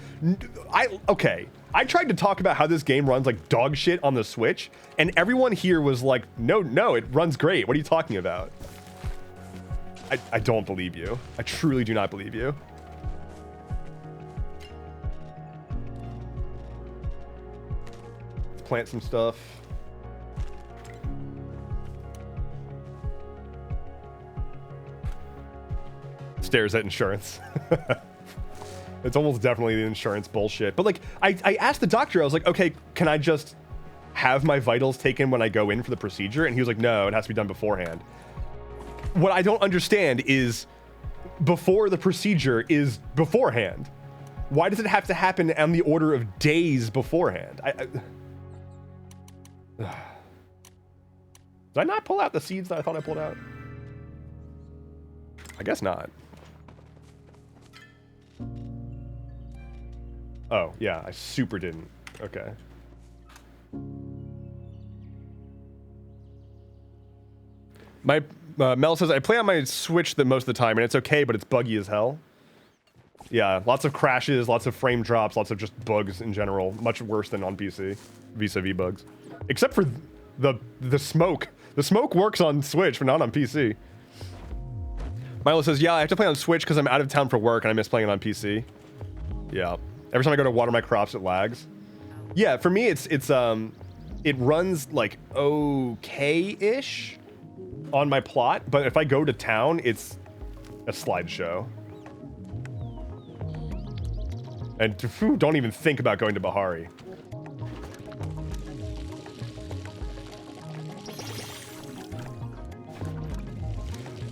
Okay. I tried to talk about how this game runs like dog shit on the Switch, and everyone here was like, no, it runs great. What are you talking about? I don't believe you. I truly do not believe you. Let's plant some stuff. Stares at insurance. It's almost definitely the insurance bullshit. But like, I asked the doctor, I was like, okay, can I just have my vitals taken when I go in for the procedure? And he was like, no, it has to be done beforehand. What I don't understand is before the procedure is beforehand. Why does it have to happen on the order of days beforehand? Did I not pull out the seeds that I thought I pulled out? I guess not. Oh, yeah, I super didn't. Okay. My Mel says, I play on my Switch the most of the time, and it's okay, but it's buggy as hell. Yeah, lots of crashes, lots of frame drops, lots of just bugs in general. Much worse than on PC, vis-a-vis bugs. Except for the smoke. The smoke works on Switch, but not on PC. Milo says, yeah, I have to play on Switch because I'm out of town for work and I miss playing it on PC. Yeah. Every time I go to water my crops, it lags. Yeah, for me, it runs like okay-ish on my plot, but if I go to town, it's a slideshow. And don't even think about going to Bahari.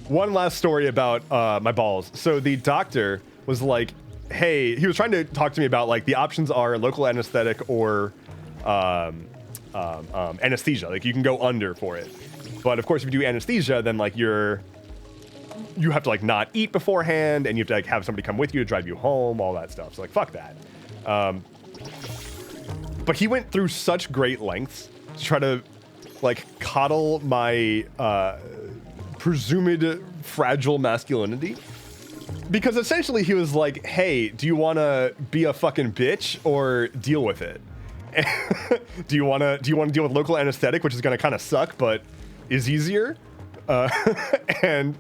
One last story about my balls. So the doctor was like, hey, he was trying to talk to me about like the options are local anesthetic or anesthesia. Like you can go under for it. But of course, if you do anesthesia, then like you have to like not eat beforehand and you have to like have somebody come with you to drive you home, all that stuff. So like, fuck that. But he went through such great lengths to try to like coddle my presumed fragile masculinity. Because essentially he was like, hey, do you want to be a fucking bitch or deal with it? do you want to deal with local anesthetic, which is going to kind of suck, but is easier? And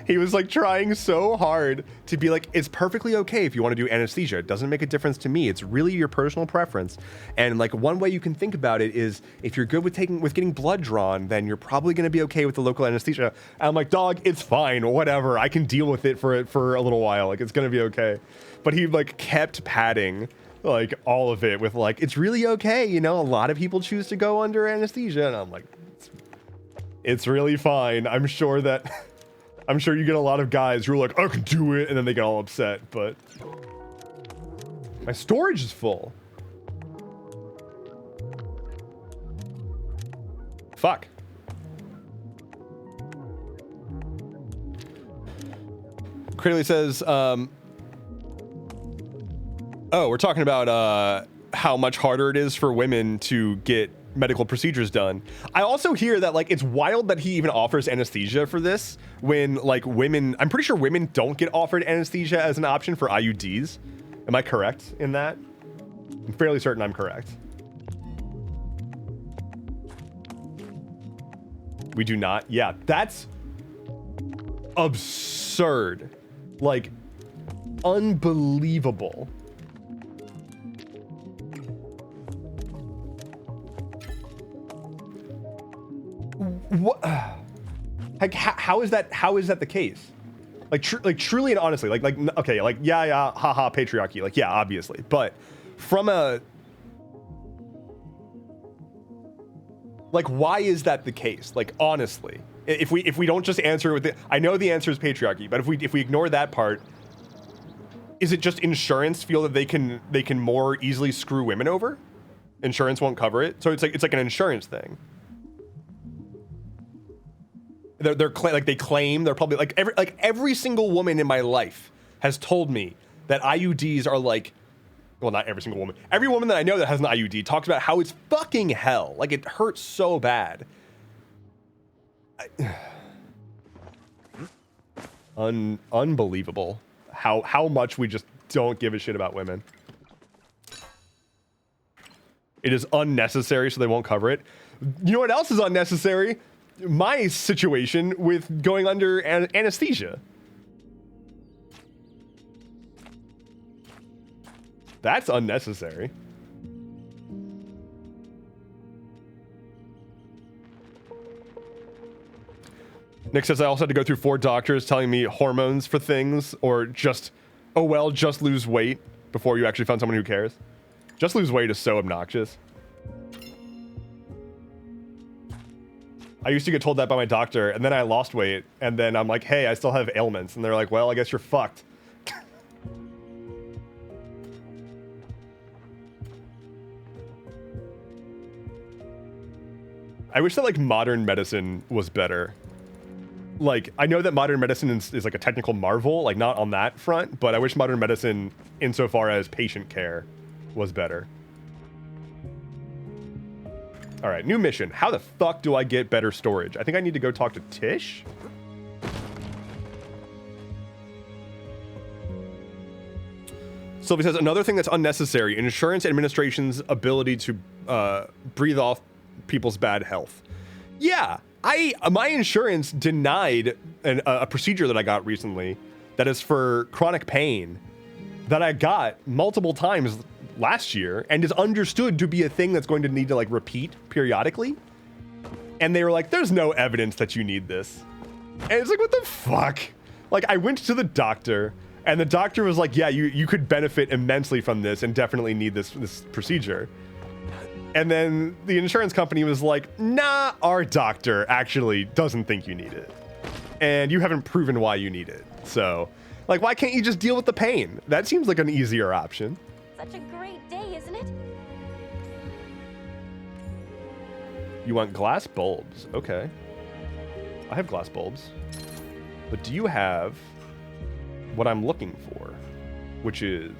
he was like trying so hard to be like, it's perfectly okay if you want to do anesthesia. It doesn't make a difference to me. It's really your personal preference. And like one way you can think about it is if you're good with getting blood drawn, then you're probably going to be okay with the local anesthesia. And I'm like, dog, it's fine, whatever. I can deal with it for a little while. Like it's going to be okay. But he like kept padding like all of it with like, it's really okay. You know, a lot of people choose to go under anesthesia. And I'm like, it's really fine. I'm sure you get a lot of guys who are like, I can do it, and then they get all upset, but my storage is full. Fuck. Cradley says, oh, we're talking about how much harder it is for women to get medical procedures done. I also hear that like it's wild that he even offers anesthesia for this when like women, I'm pretty sure women don't get offered anesthesia as an option for IUDs. Am I correct in that? I'm fairly certain I'm correct. We do not. Yeah, that's absurd. Like unbelievable. What? Like, how is that the case? Like, truly and honestly, like, okay, like, yeah, haha, patriarchy, like, yeah, obviously, but from a, like, why is that the case? Like, honestly, if we don't just answer with I know the answer is patriarchy, but if we ignore that part, is it just insurance feel that they can more easily screw women over? Insurance won't cover it, so it's like an insurance thing. They're probably like every single woman in my life has told me that IUDs are like, well, not every single woman. Every woman that I know that has an IUD talks about how it's fucking hell. Like it hurts so bad. Unbelievable how much we just don't give a shit about women. It is unnecessary, so they won't cover it. You know what else is unnecessary? My situation with going under anesthesia. That's unnecessary. Nick says I also had to go through 4 doctors telling me hormones for things or just, oh well, just lose weight before you actually found someone who cares. Just lose weight is so obnoxious. I used to get told that by my doctor, and then I lost weight, and then I'm like, hey, I still have ailments. And they're like, well, I guess you're fucked. I wish that, like, modern medicine was better. Like, I know that modern medicine is like, a technical marvel, like, not on that front, but I wish modern medicine, insofar as patient care, was better. All right, new mission. How the fuck do I get better storage? I think I need to go talk to Tish. Sylvie says, another thing that's unnecessary, insurance administration's ability to breathe off people's bad health. Yeah, my insurance denied a procedure that I got recently that is for chronic pain that I got multiple times last year and is understood to be a thing that's going to need to like repeat periodically. And they were like, there's no evidence that you need this. And it's like, what the fuck? Like, I went to the doctor and the doctor was like, yeah, you could benefit immensely from this and definitely need this procedure. And then the insurance company was like, nah, our doctor actually doesn't think you need it. And you haven't proven why you need it. So, like, why can't you just deal with the pain? That seems like an easier option. Such a great day, isn't it? You want glass bulbs? Okay. I have glass bulbs. But do you have what I'm looking for? Which is...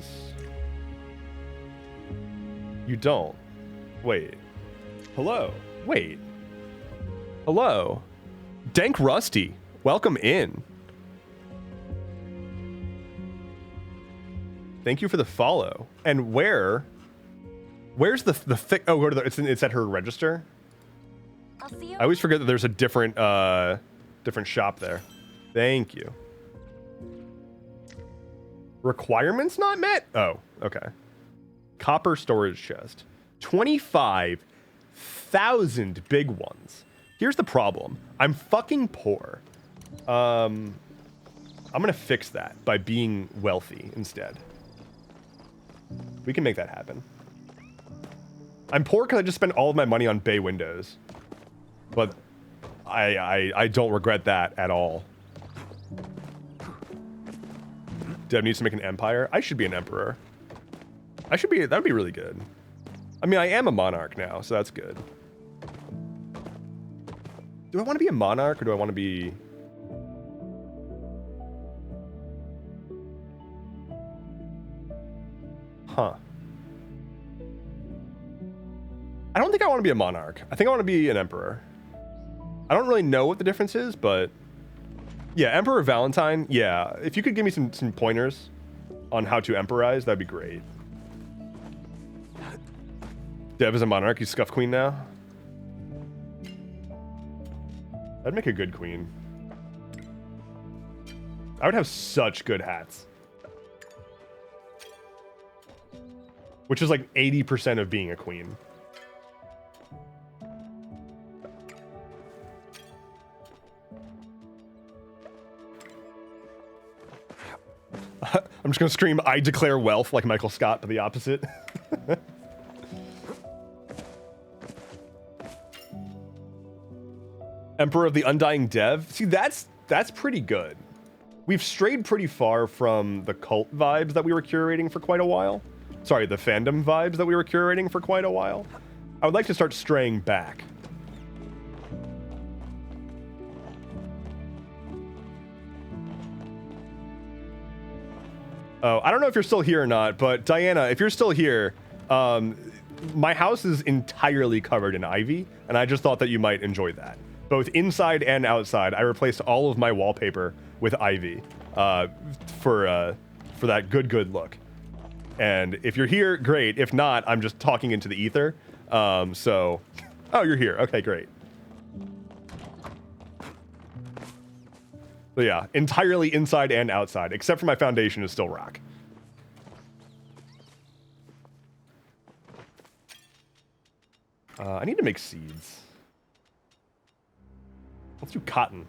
You don't. Wait. Hello. Wait. Hello. Dank Rusty. Welcome in. Thank you for the follow. And where's the thick... Oh, go to the... It's at her register? I'll see you. I always forget that there's a different shop there. Thank you. Requirements not met? Oh, okay. Copper storage chest. 25,000 big ones. Here's the problem. I'm fucking poor. I'm gonna fix that by being wealthy instead. We can make that happen. I'm poor because I just spent all of my money on bay windows. But I don't regret that at all. Deb needs to make an empire. I should be an emperor. That would be really good. I mean, I am a monarch now, so that's good. Do I want to be a monarch or do I want to be... Huh. I don't think I want to be a monarch. I think I want to be an emperor. I don't really know what the difference is, but... Yeah, Emperor Valentine, yeah. If you could give me some pointers on how to emporize, that'd be great. Dev is a monarch, he's Scuff Queen now. That'd make a good queen. I would have such good hats. Which is like 80% of being a queen. I'm just gonna scream, I declare wealth, like Michael Scott, but the opposite. Emperor of the Undying Dev. See, that's pretty good. We've strayed pretty far from the cult vibes that we were curating for quite a while. Sorry, the fandom vibes that we were curating for quite a while. I would like to start straying back. Oh, I don't know if you're still here or not, but Diana, if you're still here, my house is entirely covered in ivy, and I just thought that you might enjoy that. Both inside and outside, I replaced all of my wallpaper with ivy for that good look. And if you're here, great. If not, I'm just talking into the ether. So, oh, you're here. Okay, great. So yeah, entirely inside and outside, except for my foundation is still rock. I need to make seeds. Let's do cotton.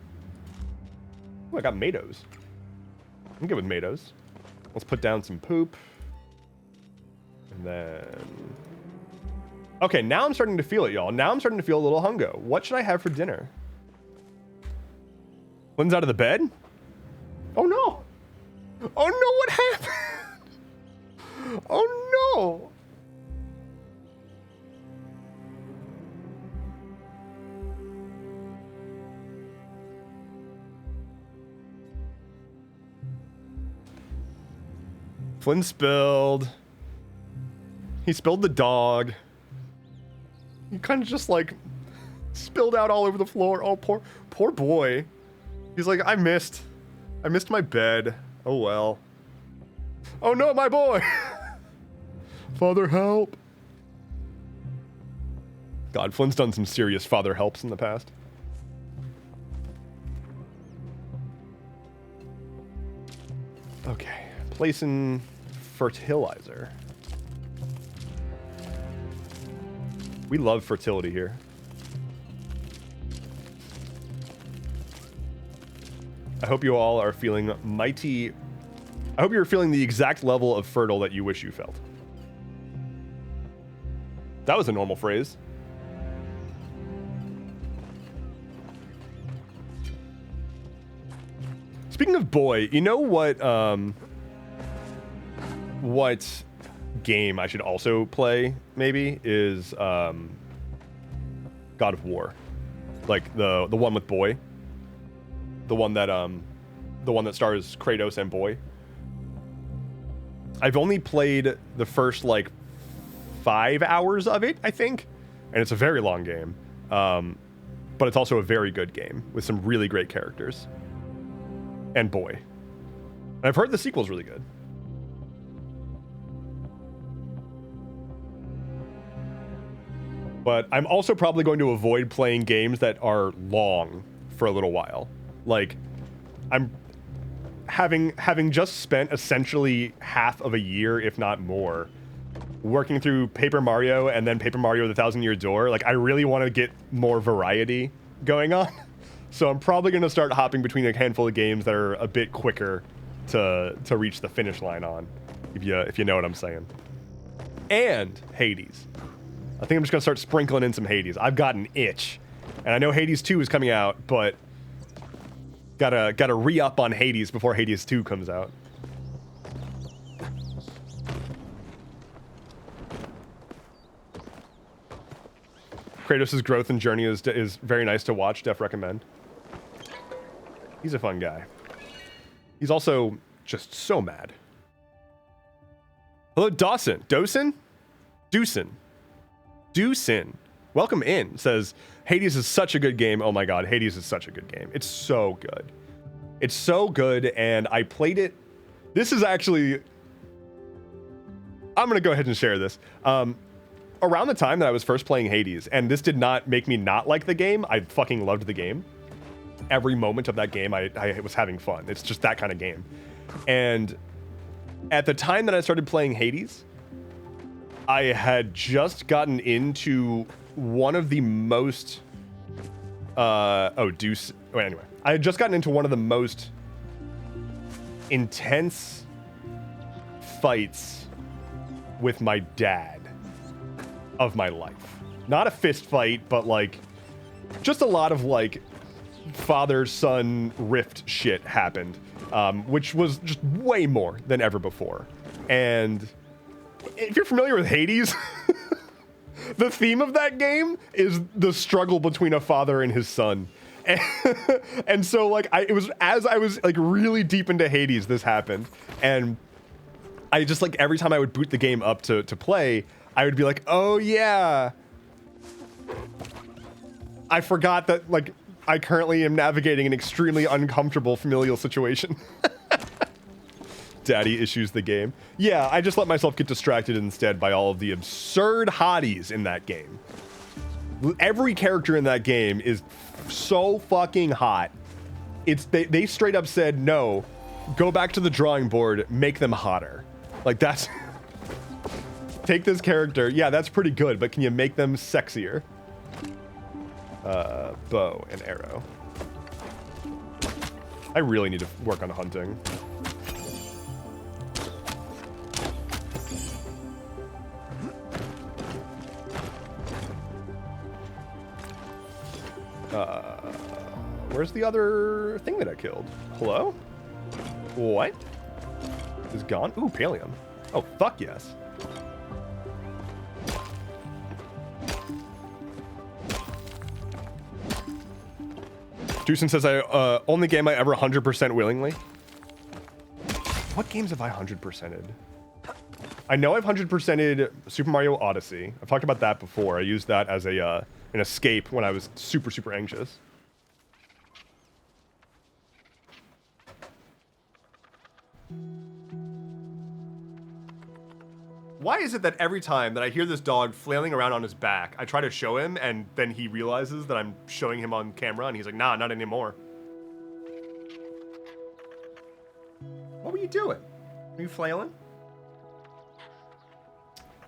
Oh, I got tomatoes. I'm good with tomatoes. Let's put down some poop. And then... Okay, now I'm starting to feel it, y'all. Now I'm starting to feel a little hunger. What should I have for dinner? Lynn's out of the bed? Oh no! Oh no, what happened? Oh no! Flynn spilled. He spilled the dog. He kind of just like spilled out all over the floor. Oh, poor boy. He's like, I missed my bed. Oh well. Oh no, my boy. Father, help. God, Flynn's done some serious father helps in the past. Okay, placing fertilizer. We love fertility here. I hope you all are feeling mighty. I hope you're feeling the exact level of fertile that you wish you felt. That was a normal phrase. Speaking of boy, you know what game I should also play maybe is God of War. Like the one with boy. The one that stars Kratos and boy. I've only played the first like 5 hours of it, I think, and it's a very long game. But it's also a very good game with some really great characters. And boy. And I've heard the sequel's really good. But I'm also probably going to avoid playing games that are long for a little while. Like, I'm having just spent essentially half of a year, if not more, working through Paper Mario and then Paper Mario The Thousand Year Door. Like, I really want to get more variety going on. So I'm probably going to start hopping between a handful of games that are a bit quicker to reach the finish line on, if you know what I'm saying. And Hades. I think I'm just going to start sprinkling in some Hades. I've got an itch. And I know Hades 2 is coming out, but gotta re-up on Hades before Hades 2 comes out. Kratos' growth and journey is very nice to watch. Def recommend. He's a fun guy. He's also just so mad. Hello, Dawson. Dawson? Dewson. Welcome in. Says, Hades is such a good game. Oh my god, Hades is such a good game. It's so good. It's so good, and I played it. This is actually... I'm going to go ahead and share this. Around the time that I was first playing Hades, and this did not make me not like the game, I fucking loved the game. Every moment of that game, I was having fun. It's just that kind of game. And at the time that I started playing Hades, I had just gotten into one of the most... anyway. I had just gotten into one of the most intense fights with my dad of my life. Not a fist fight, but like just a lot of like father-son rift shit happened, which was just way more than ever before. And if you're familiar with Hades, the theme of that game is the struggle between a father and his son. And so like it was as I was like really deep into Hades, this happened. And I just like every time I would boot the game up to play, I would be like, oh yeah, I forgot that like I currently am navigating an extremely uncomfortable familial situation. Daddy issues the game. Yeah, I just let myself get distracted instead by all of the absurd hotties in that game. Every character in that game is so fucking hot. They straight up said, no, go back to the drawing board, make them hotter. Like that's... Take this character. Yeah, that's pretty good, but can you make them sexier? Bow and arrow. I really need to work on hunting. Where's the other thing that I killed? Hello? What? Is gone? Ooh, pallium. Oh, fuck yes. Juicin says, only game I ever 100% willingly. What games have I 100%ed? I know I've 100%ed Super Mario Odyssey. I've talked about that before. I used that as an escape when I was super, super anxious. Why is it that every time that I hear this dog flailing around on his back, I try to show him, and then he realizes that I'm showing him on camera, and he's like, nah, not anymore. What were you doing? Were you flailing?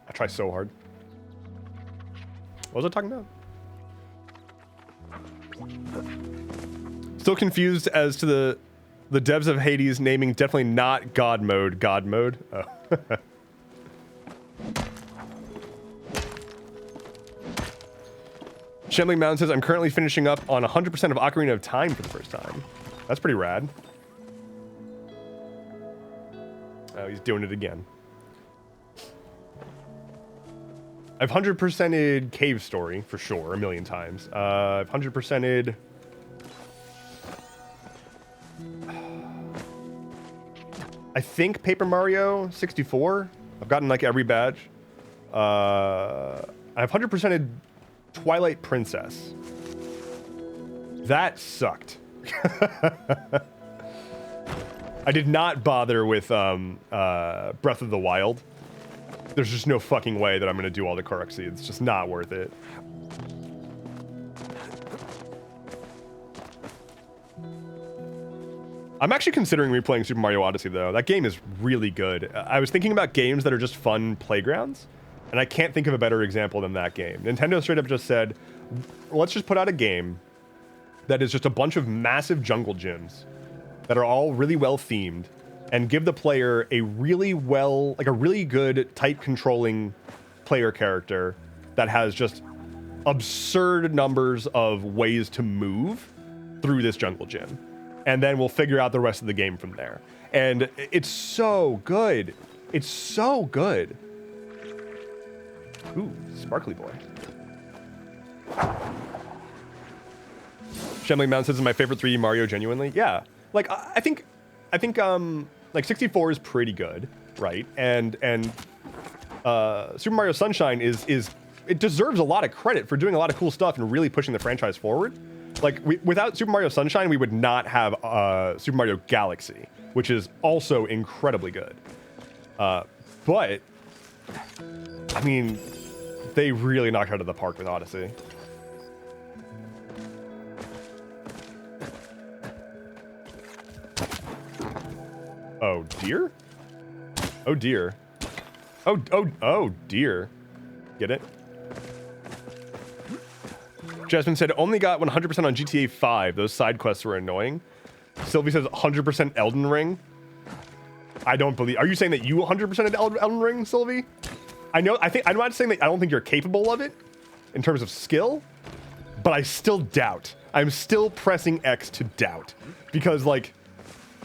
I try so hard. What was I talking about? Still confused as to the devs of Hades naming definitely not God mode. God mode. Oh. Shambling Mountain says, I'm currently finishing up on 100% of Ocarina of Time for the first time. That's pretty rad. Oh, he's doing it again. I've 100%ed Cave Story, for sure, a million times. I've 100%ed... I think Paper Mario 64. I've gotten, like, every badge. I've 100%ed Twilight Princess. That sucked. I did not bother with Breath of the Wild. There's just no fucking way that I'm going to do all the Korok It's just not worth it. I'm actually considering replaying Super Mario Odyssey, though. That game is really good. I was thinking about games that are just fun playgrounds, and I can't think of a better example than that game. Nintendo straight up just said, let's just put out a game that is just a bunch of massive jungle gyms that are all really well themed, and give the player a really good tight controlling player character that has just absurd numbers of ways to move through this jungle gym. And then we'll figure out the rest of the game from there. And it's so good. It's so good. Ooh, sparkly boy. Shambling Mountain says, is my favorite 3D Mario, genuinely. Yeah. Like, I think like 64 is pretty good, right? And Super Mario Sunshine is it deserves a lot of credit for doing a lot of cool stuff and really pushing the franchise forward. Like, without Super Mario Sunshine, we would not have Super Mario Galaxy, which is also incredibly good. But, I mean, they really knocked it out of the park with Odyssey. Oh, dear? Oh, dear. Oh, dear. Get it? Jasmine said, only got 100% on GTA 5. Those side quests were annoying. Sylvie says 100% Elden Ring. I don't believe... Are you saying that you 100%ed Elden Ring, Sylvie? I'm not saying that I don't think you're capable of it in terms of skill, but I still doubt. I'm still pressing X to doubt. Because, like,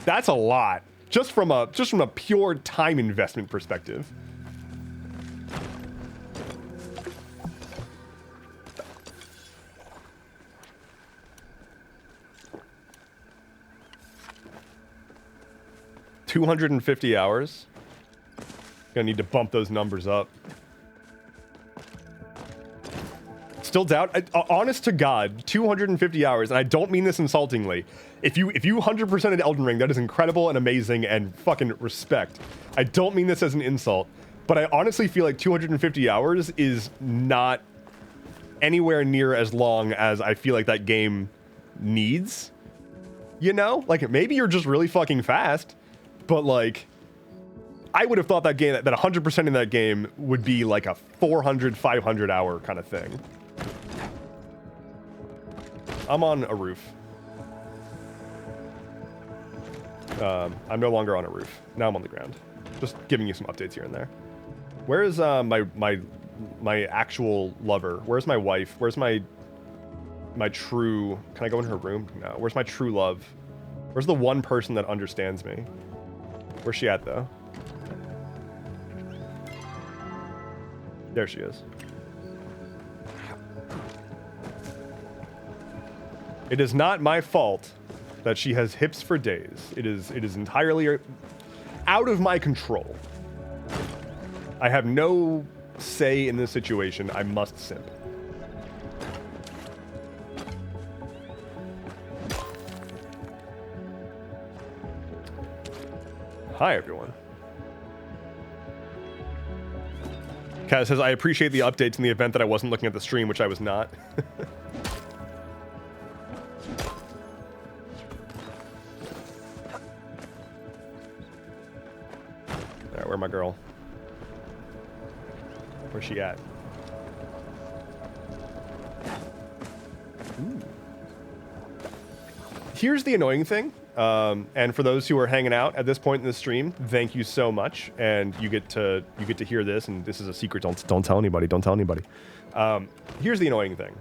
that's a lot. Just from a pure time investment perspective. $250 hours. Gonna need to bump those numbers up. Still doubt. Honest to God, 250 hours, and I don't mean this insultingly. If you 100%ed Elden Ring, that is incredible and amazing and fucking respect. I don't mean this as an insult, but I honestly feel like 250 hours is not anywhere near as long as I feel like that game needs. You know? Like, maybe you're just really fucking fast, but like, I would have thought that game, that 100% in that game would be like a 400, 500 hour kind of thing. I'm on a roof. I'm no longer on a roof. Now I'm on the ground. Just giving you some updates here and there. Where is my actual lover? Where's my wife? Where's my true... Can I go in her room? No. Where's my true love? Where's the one person that understands me? Where's she at, though? There she is. It is not my fault that she has hips for days. It is entirely out of my control. I have no say in this situation. I must simp. Hi, everyone. Kaz says, I appreciate the updates in the event that I wasn't looking at the stream, which I was not. All right, where's my girl? Where's she at? Ooh. Here's the annoying thing. And for those who are hanging out at this point in the stream, thank you so much. And you get to hear this, and this is a secret. Don't tell anybody. Don't tell anybody. Here's the annoying thing.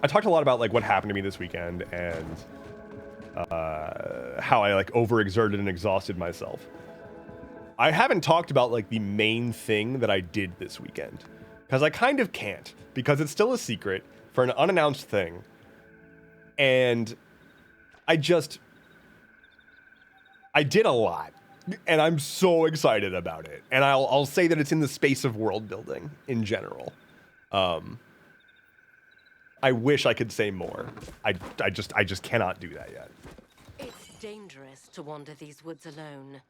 I talked a lot about like what happened to me this weekend and how I like overexerted and exhausted myself. I haven't talked about like the main thing that I did this weekend because I kind of can't because it's still a secret for an unannounced thing, and I did a lot, and I'm so excited about it. And I'll say that it's in the space of world building in general. I wish I could say more. I just cannot do that yet. It's dangerous to wander these woods alone.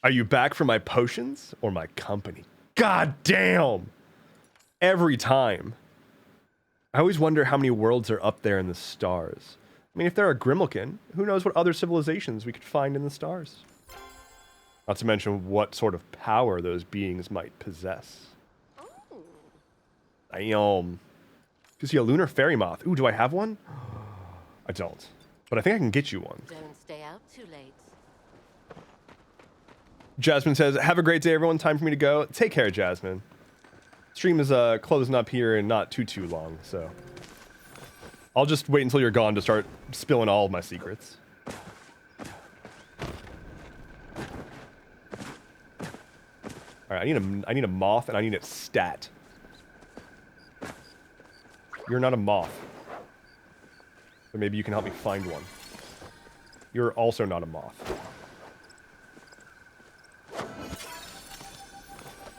Are you back for my potions or my company? God damn! Every time. I always wonder how many worlds are up there in the stars. I mean, if there are Grimmelkin, who knows what other civilizations we could find in the stars? Not to mention what sort of power those beings might possess. Oh. You see a lunar fairy moth. Ooh, do I have one? I don't. But I think I can get you one. Don't stay out too late. Jasmine says, have a great day, everyone. Time for me to go. Take care, Jasmine. Stream is closing up here in not too long, so... I'll just wait until you're gone to start spilling all of my secrets. All right, I need a moth, and I need it stat. You're not a moth. But maybe you can help me find one. You're also not a moth.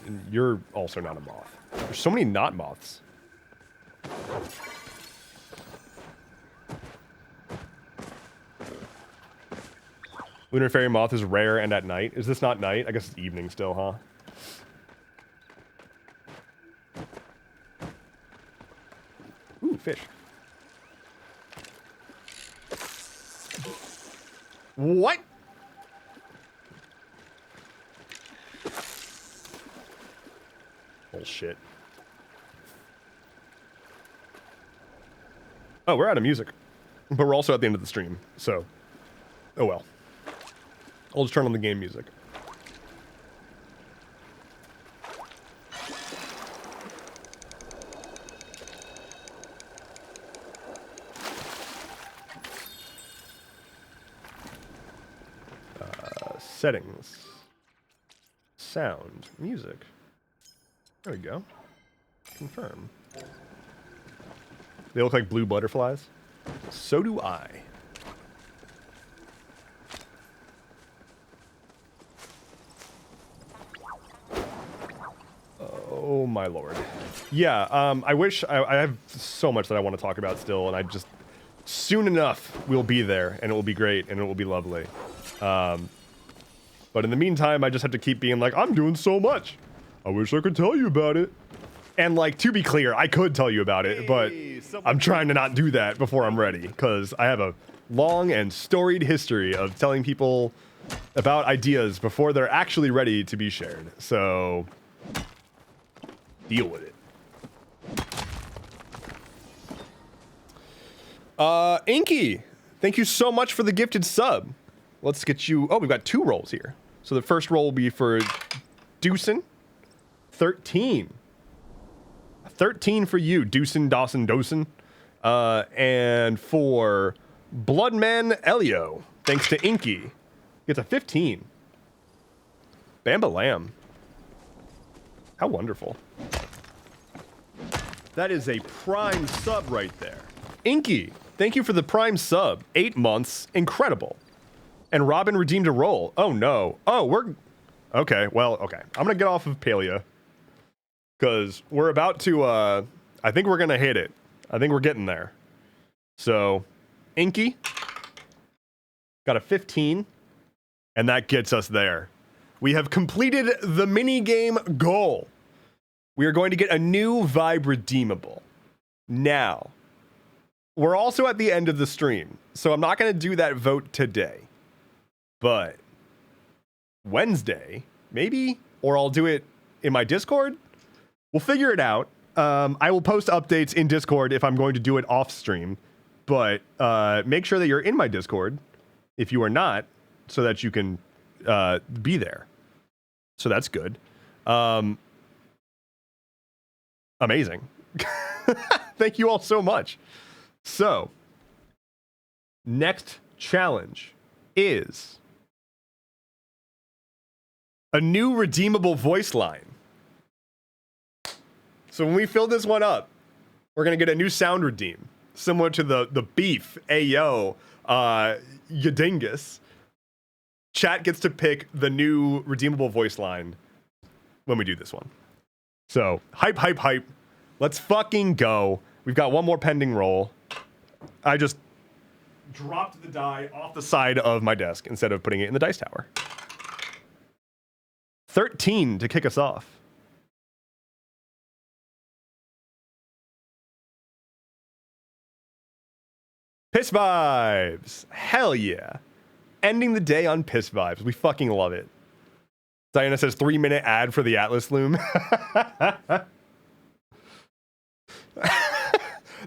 And you're also not a moth. There's so many not moths. Lunar fairy moth is rare and at night. Is this not night? I guess it's evening still, huh? Ooh, fish. What? Bullshit. Oh, we're out of music. But we're also at the end of the stream, so... Oh well. I'll just turn on the game music. Settings. Sound. Music. There we go. Confirm. They look like blue butterflies. So do I. Oh my lord. Yeah, I wish I have so much that I want to talk about still, and I just soon enough we'll be there, and it will be great, and it will be lovely. But in the meantime, I just have to keep being like, I'm doing so much. I wish I could tell you about it. And like, to be clear, I could tell you about it, but I'm trying to not do that before I'm ready, because I have a long and storied history of telling people about ideas before they're actually ready to be shared. So deal with it. Inky, thank you so much for the gifted sub. Let's get you... Oh, we've got 2 rolls here. So the first roll will be for Deucin. 13. 13 for you, Deucin, Dawson, Dawson. And for Bloodman Elio, thanks to Inky, gets a 15. Bamba Lamb. How wonderful. That is a prime sub right there. Inky, thank you for the prime sub. 8 months. Incredible. And Robin redeemed a roll. Oh, no. Oh, we're... Okay, well, okay. I'm going to get off of Palia. Because we're about to... I think we're going to hit it. I think we're getting there. So, Inky got a 15. And that gets us there. We have completed the mini game goal. We are going to get a new vibe redeemable. Now, we're also at the end of the stream, so I'm not going to do that vote today. But Wednesday, maybe, or I'll do it in my Discord. We'll figure it out. I will post updates in Discord if I'm going to do it off stream, but make sure that you're in my Discord if you are not, so that you can be there. So that's good. Amazing. Thank you all so much. So, next challenge is a new redeemable voice line. So when we fill this one up, we're going to get a new sound redeem, similar to the beef, ayo, yadingus. Chat gets to pick the new redeemable voice line when we do this one. So, hype, hype, hype. Let's fucking go. We've got one more pending roll. I just dropped the die off the side of my desk instead of putting it in the dice tower. 13 to kick us off. Piss vibes. Hell yeah. Ending the day on piss vibes. We fucking love it. Diana says 3-minute ad for the Atlas Loom.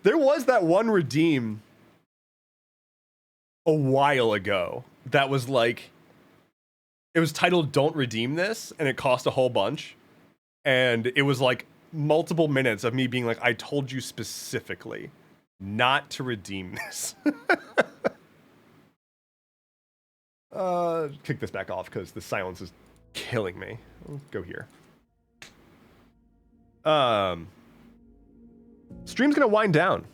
There was that one redeem a while ago that was like, it was titled Don't Redeem This, and it cost a whole bunch. And it was like multiple minutes of me being like, I told you specifically not to redeem this. Kick this back off because the silence is killing me. Let's go here. Stream's gonna wind down.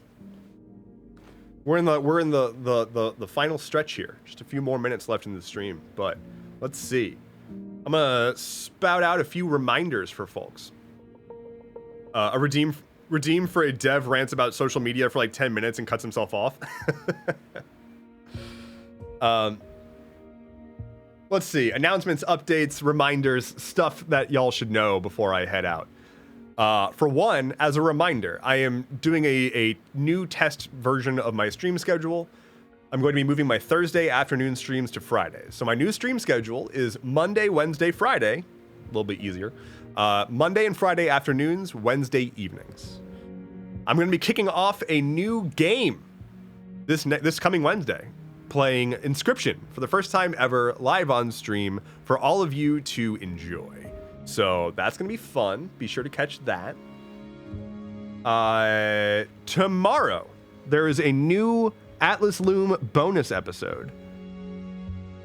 We're in the final stretch here. Just a few more minutes left in the stream, but let's see. I'm gonna spout out a few reminders for folks. A redeem for a dev rants about social media for like 10 minutes and cuts himself off. Let's see. Announcements, updates, reminders, stuff that y'all should know before I head out. For one, as a reminder, I am doing a new test version of my stream schedule. I'm going to be moving my Thursday afternoon streams to Friday. So my new stream schedule is Monday, Wednesday, Friday. A little bit easier. Monday and Friday afternoons, Wednesday evenings. I'm going to be kicking off a new game this coming Wednesday, playing Inscription for the first time ever live on stream for all of you to enjoy. So that's going to be fun. Be sure to catch that. Tomorrow, there is a new Atlas Loom bonus episode.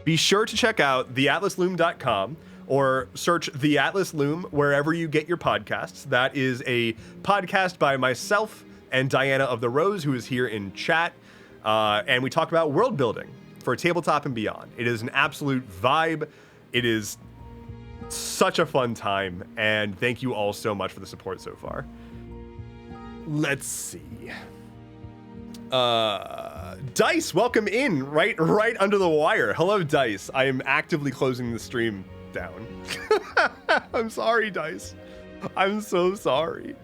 Be sure to check out theatlasloom.com or search The Atlas Loom wherever you get your podcasts. That is a podcast by myself and Diana of the Rose, who is here in chat. And we talk about world building for tabletop and beyond. It is an absolute vibe. It is such a fun time, and thank you all so much for the support so far. Let's see. Dice, welcome in right under the wire. Hello, Dice. I am actively closing the stream down. I'm sorry, Dice. I'm so sorry.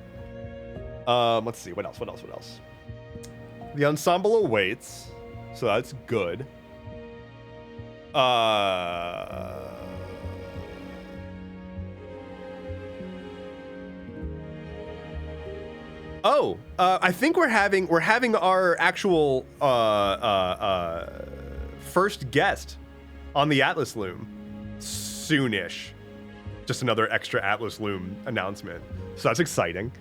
Let's see. What else? The ensemble awaits, so that's good. I think we're having our actual first guest on the Atlas Loom soonish. Just another extra Atlas Loom announcement. So that's exciting.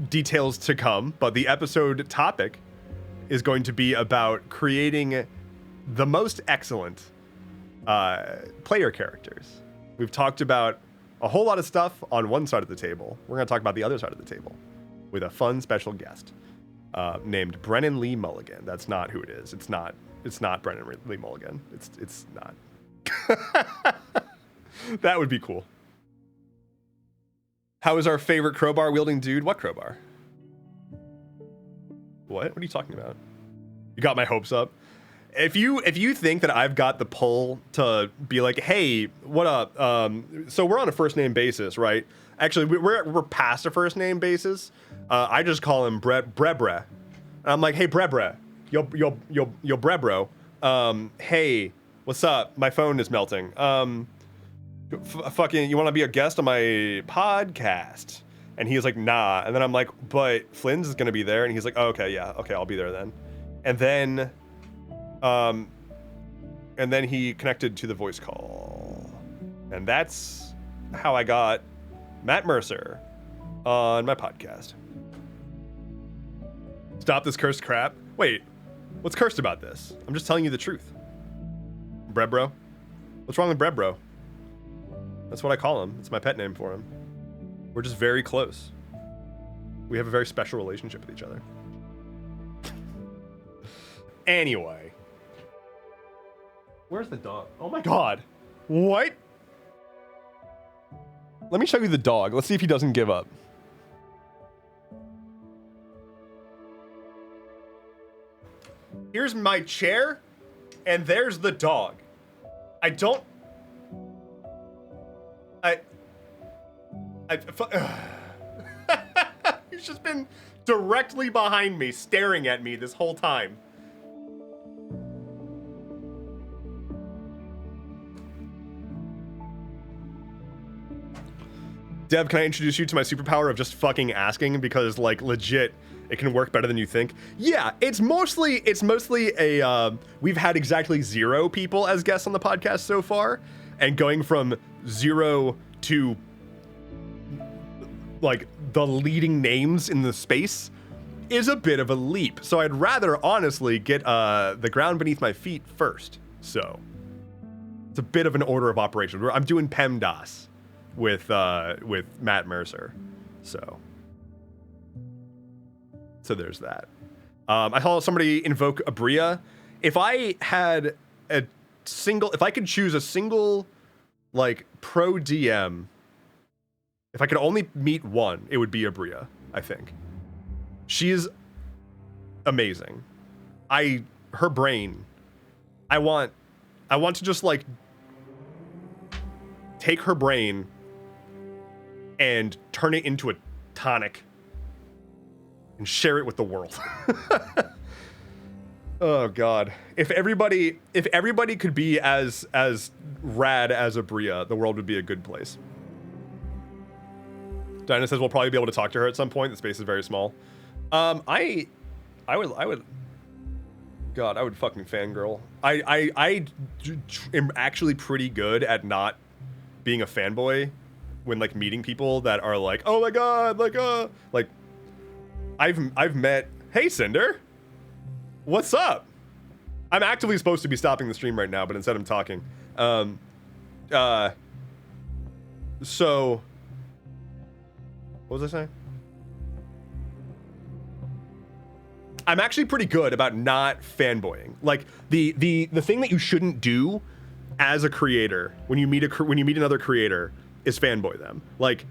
Details to come, but the episode topic is going to be about creating the most excellent player characters. We've talked about a whole lot of stuff on one side of the table. We're going to talk about the other side of the table with a fun special guest named Brennan Lee Mulligan. That's not who it is. It's not Brennan Lee Mulligan. It's not. That would be cool. How is our favorite crowbar wielding dude? What crowbar? What are you talking about? You got my hopes up. if you think that I've got the pull to be like, hey, what up? So we're on a first name basis, right? Actually, we're past a first name basis. I just call him Brebre. And I'm like, hey, Brebre, yo Brebro. Hey, what's up? My phone is melting. Fucking, you want to be a guest on my podcast? And he's like, nah. And then I'm like, but Flynn's is gonna be there. And he's like, oh, okay, yeah, okay, I'll be there then. And then he connected to the voice call. And that's how I got Matt Mercer on my podcast. Stop this cursed crap. Wait, what's cursed about this? I'm just telling you the truth. Brebro? What's wrong with Brebro? That's what I call him. It's my pet name for him. We're just very close. We have a very special relationship with each other. Anyway. Where's the dog? Oh my god. What? Let me show you the dog. Let's see if he doesn't give up. Here's my chair, and there's the dog. He's just been directly behind me, staring at me this whole time. Dev, can I introduce you to my superpower of just fucking asking? Because, like, legit, it can work better than you think. Yeah, it's mostly a, we've had exactly 0 people as guests on the podcast so far, and going from 0 to, like, the leading names in the space is a bit of a leap. So I'd rather, honestly, get the ground beneath my feet first. So it's a bit of an order of operations. I'm doing PEMDAS with Matt Mercer. So there's that. I saw somebody invoke Abria. If I could choose a single, like, pro DM, if I could only meet one, it would be Abria, I think. She is amazing. Her brain, I want to just, like, take her brain and turn it into a tonic and share it with the world. Oh god. If everybody could be as rad as Abria, the world would be a good place. Dinah says we'll probably be able to talk to her at some point. The space is very small. I would fucking fangirl. I am actually pretty good at not being a fanboy when, like, meeting people that are like, oh my god, like I've met, hey Cinder, what's up? I'm actively supposed to be stopping the stream right now, but instead I'm talking. So what was I saying? I'm actually pretty good about not fanboying. Like, the thing that you shouldn't do as a creator when you meet another creator is fanboy them. Like,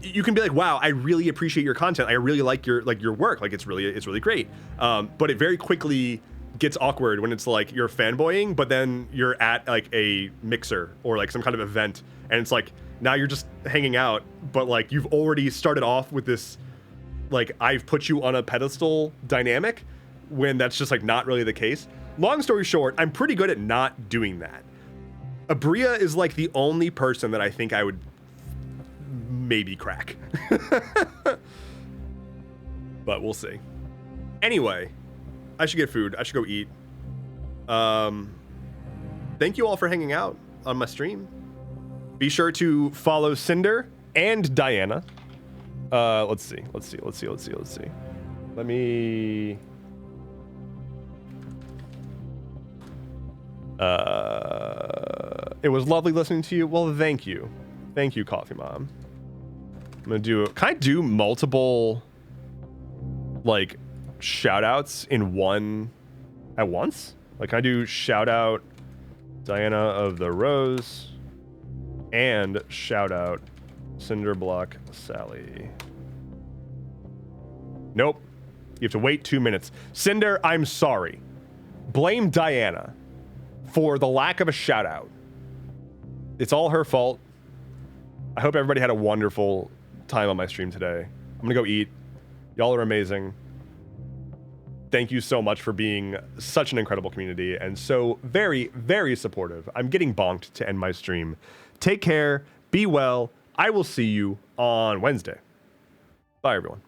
you can be like, wow, I really appreciate your content. I really like your work. Like, it's really great. But it very quickly gets awkward when it's like you're fanboying, but then you're at, like, a mixer or, like, some kind of event, and it's like now you're just hanging out, but, like, you've already started off with this, like, I've put you on a pedestal dynamic, when that's just, like, not really the case. Long story short, I'm pretty good at not doing that. Abria is, like, the only person that I think I would maybe crack. But we'll see. Anyway, I should get food. I should go eat. Thank you all for hanging out on my stream. Be sure to follow Cinder and Diana. Let's see. Let me... It was lovely listening to you. Well, thank you. Thank you, Coffee Mom. I'm gonna do... Can I do multiple, like, shout-outs in one at once? Like, can I do shout-out Diana of the Rose and shout-out Cinderblock Sally? Nope. You have to wait 2 minutes. Cinder, I'm sorry. blame Diana for the lack of a shout out. It's all her fault. I hope everybody had a wonderful time on my stream today. I'm gonna go eat. Y'all are amazing. Thank you so much for being such an incredible community and so very, very supportive. I'm getting bonked to end my stream. Take care, be well. I will see you on Wednesday. Bye, everyone.